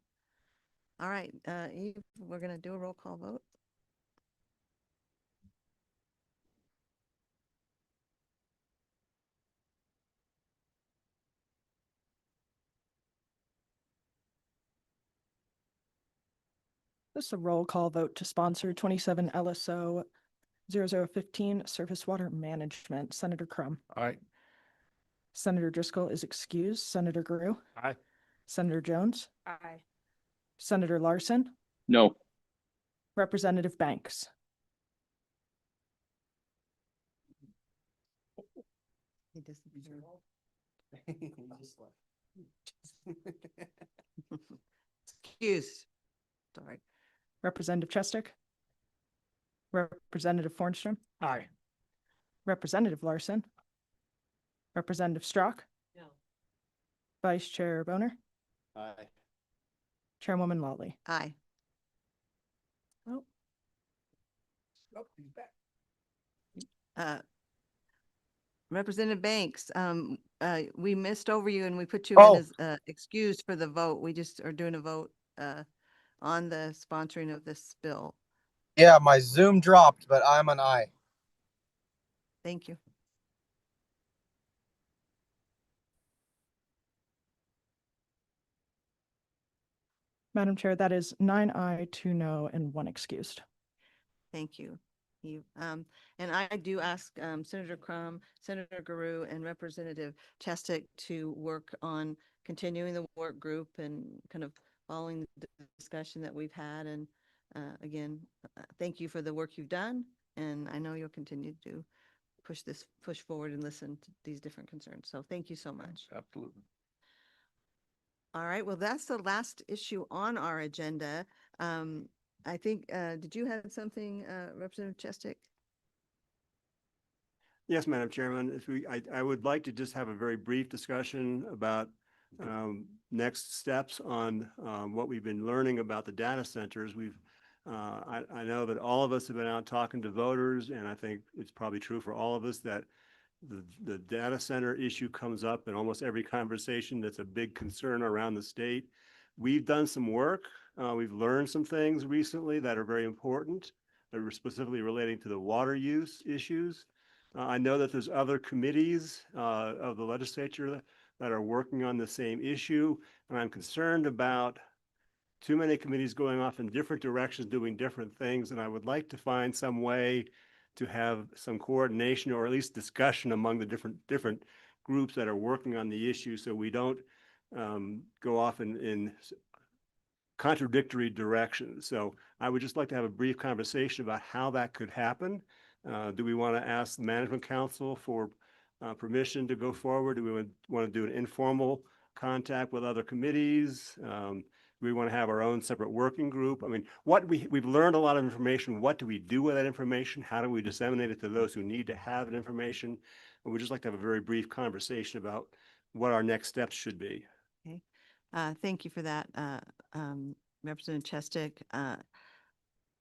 All right, Eve, we're going to do a roll call vote. This is a roll call vote to sponsor 27 LSO 0015 Surface Water Management. Senator Crum. Aye. Senator Driscoll is excused. Senator Grew. Aye. Senator Jones. Aye. Senator Larson. No. Representative Banks. He disappeared. Excused. Sorry. Representative Chestick. Representative Fornstrom. Aye. Representative Larson. Representative Strock. No. Vice Chair Boner. Aye. Chairwoman Lawley. Aye. Oh. Oh, he's back. Representative Banks, we missed over you and we put you Oh. in as excused for the vote. We just are doing a vote on the sponsoring of this bill. Yeah, my Zoom dropped, but I'm an aye. Thank you. Madam Chair, that is 9 aye, 2 no, and 1 excused. Thank you. And I do ask Senator Crum, Senator Guru, and Representative Chestick to work on continuing the work group and kind of following the discussion that we've had. And again, thank you for the work you've done. And I know you'll continue to push forward and listen to these different concerns. So thank you so much. Absolutely. All right. Well, that's the last issue on our agenda. I think, did you have something, Representative Chestick? Yes, Madam Chairman, I would like to just have a very brief discussion about next steps on what we've been learning about the data centers. I know that all of us have been out talking to voters, and I think it's probably true for all of us that the data center issue comes up in almost every conversation. That's a big concern around the state. We've done some work. We've learned some things recently that are very important, that are specifically relating to the water use issues. I know that there's other committees of the legislature that are working on the same issue, and I'm concerned about too many committees going off in different directions, doing different things, and I would like to find some way to have some coordination or at least discussion among the different groups that are working on the issue, so we don't go off in contradictory directions. So I would just like to have a brief conversation about how that could happen. Do we want to ask the Management Council for permission to go forward? Do we want to do an informal contact with other committees? Do we want to have our own separate working group? I mean, we've learned a lot of information. What do we do with that information? How do we disseminate it to those who need to have that information? And we'd just like to have a very brief conversation about what our next steps should be. Okay. Thank you for that, Representative Chestick.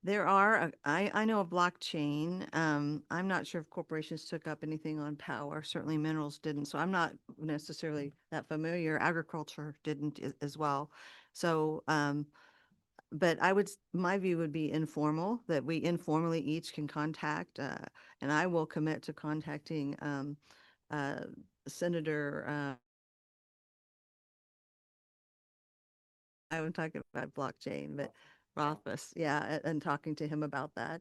There are, I know a blockchain. I'm not sure if corporations took up anything on power. Certainly minerals didn't. So I'm not necessarily that familiar. Agriculture didn't as well. So, but my view would be informal, that we informally each can contact, and I will commit to contacting Senator, I was talking about blockchain, but Rothfuss, yeah, and talking to him about that.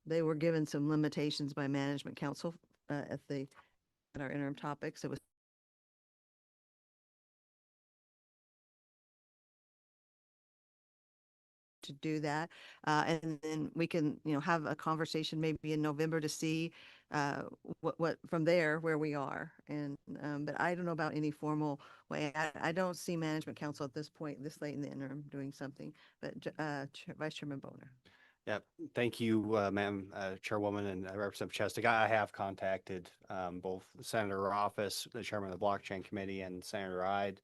They were given some limitations by Management Council at our interim topics. It was to do that, and then we can, have a conversation maybe in November to see what from there where we are. And but I don't know about any formal way. I don't see Management Council at this point, this late in the interim, doing something. But Vice Chairman Boner. Yeah, thank you, Madam Chairwoman and Representative Chestick. I have contacted both Senator Office, the Chairman of the Blockchain Committee, and Senator Ide,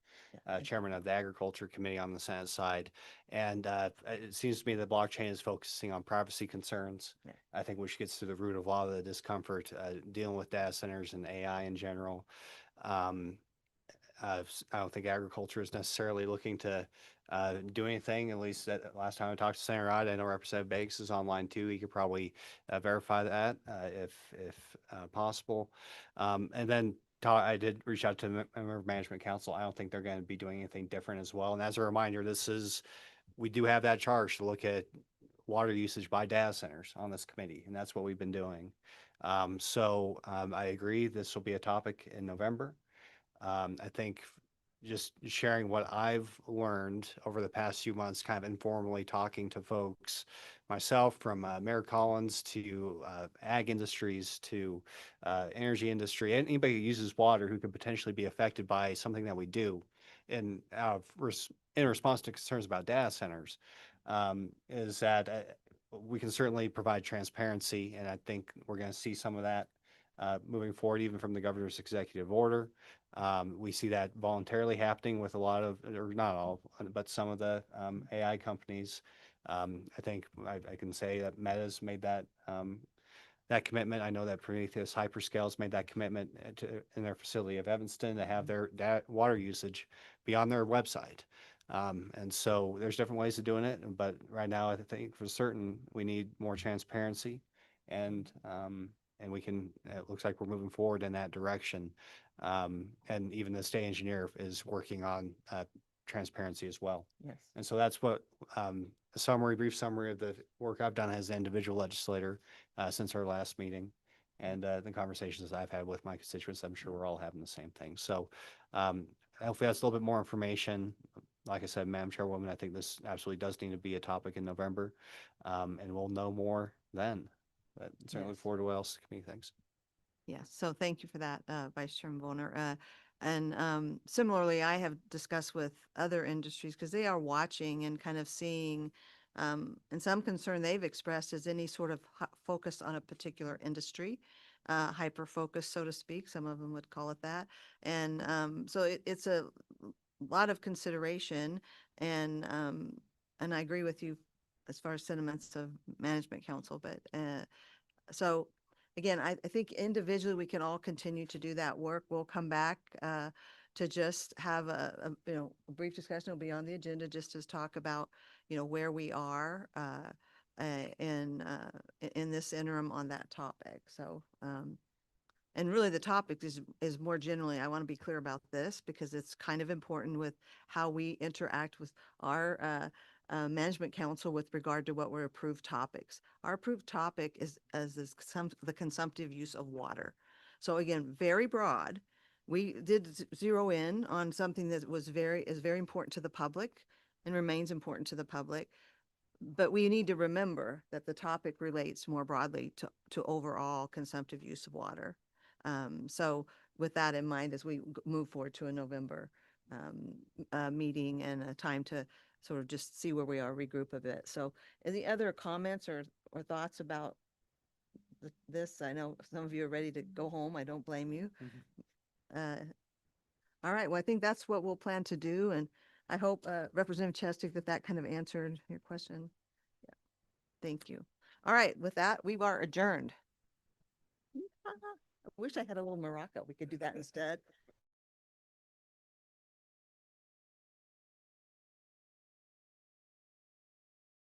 Chairman of the Agriculture Committee on the Senate side. And it seems to me that blockchain is focusing on privacy concerns. Yeah. I think we should get to the root of a lot of the discomfort dealing with data centers and AI in general. I don't think agriculture is necessarily looking to do anything. At least last time I talked to Senator Ide, I know Representative Banks is online too. He could probably verify that if possible. And then I did reach out to the member of Management Council. I don't think they're going to be doing anything different as well. And as a reminder, we do have that charge to look at water usage by data centers on this committee, and that's what we've been doing. So I agree this will be a topic in November. I think just sharing what I've learned over the past few months, kind of informally talking to folks, myself from Mayor Collins to ag industries to energy industry, anybody who uses water who could potentially be affected by something that we do in response to concerns about data centers, is that we can certainly provide transparency. And I think we're going to see some of that moving forward, even from the governor's executive order. We see that voluntarily happening with a lot of, or not all, but some of the AI companies. I think I can say that Meta's made that commitment. I know that Prometheus Hyperscale's made that commitment in their facility of Evanston to have their water usage be on their website. And so there's different ways of doing it, but right now I think for certain we need more transparency, and it looks like we're moving forward in that direction. And even the state engineer is working on transparency as well. Yes. And so that's what a brief summary of the work I've done as an individual legislator since our last meeting, and the conversations I've had with my constituents. I'm sure we're all having the same thing. So hopefully that's a little bit more information. Like I said, Madam Chairwoman, I think this absolutely does need to be a topic in November, and we'll know more then. But certainly look forward to what else the committee thinks. Yes, so thank you for that, Vice Chairman Boner. And similarly, I have discussed with other industries because they are watching and kind of seeing, and some concern they've expressed is any sort of focus on a particular industry, hyper focus, so to speak. Some of them would call it that. And so it's a lot of consideration, and I agree with you as far as sentiments of Management Council, but so again, I think individually we can all continue to do that work. We'll come back to just have a brief discussion. It'll be on the agenda just to talk about where we are in this interim on that topic. So And really the topic is more generally, I want to be clear about this because it's kind of important with how we interact with our management council with regard to what were approved topics. Our approved topic is the consumptive use of water. So again, very broad. We did zero in on something that is very important to the public and remains important to the public. But we need to remember that the topic relates more broadly to overall consumptive use of water. So with that in mind, as we move forward to a November meeting and a time to sort of just see where we are, regroup a bit. So any other comments or thoughts about this? I know some of you are ready to go home. I don't blame you. All right, well, I think that's what we'll plan to do. And I hope Representative Chestic that kind of answered your question. Yeah, thank you. All right, with that, we are adjourned. I wish I had a little maraca. We could do that instead.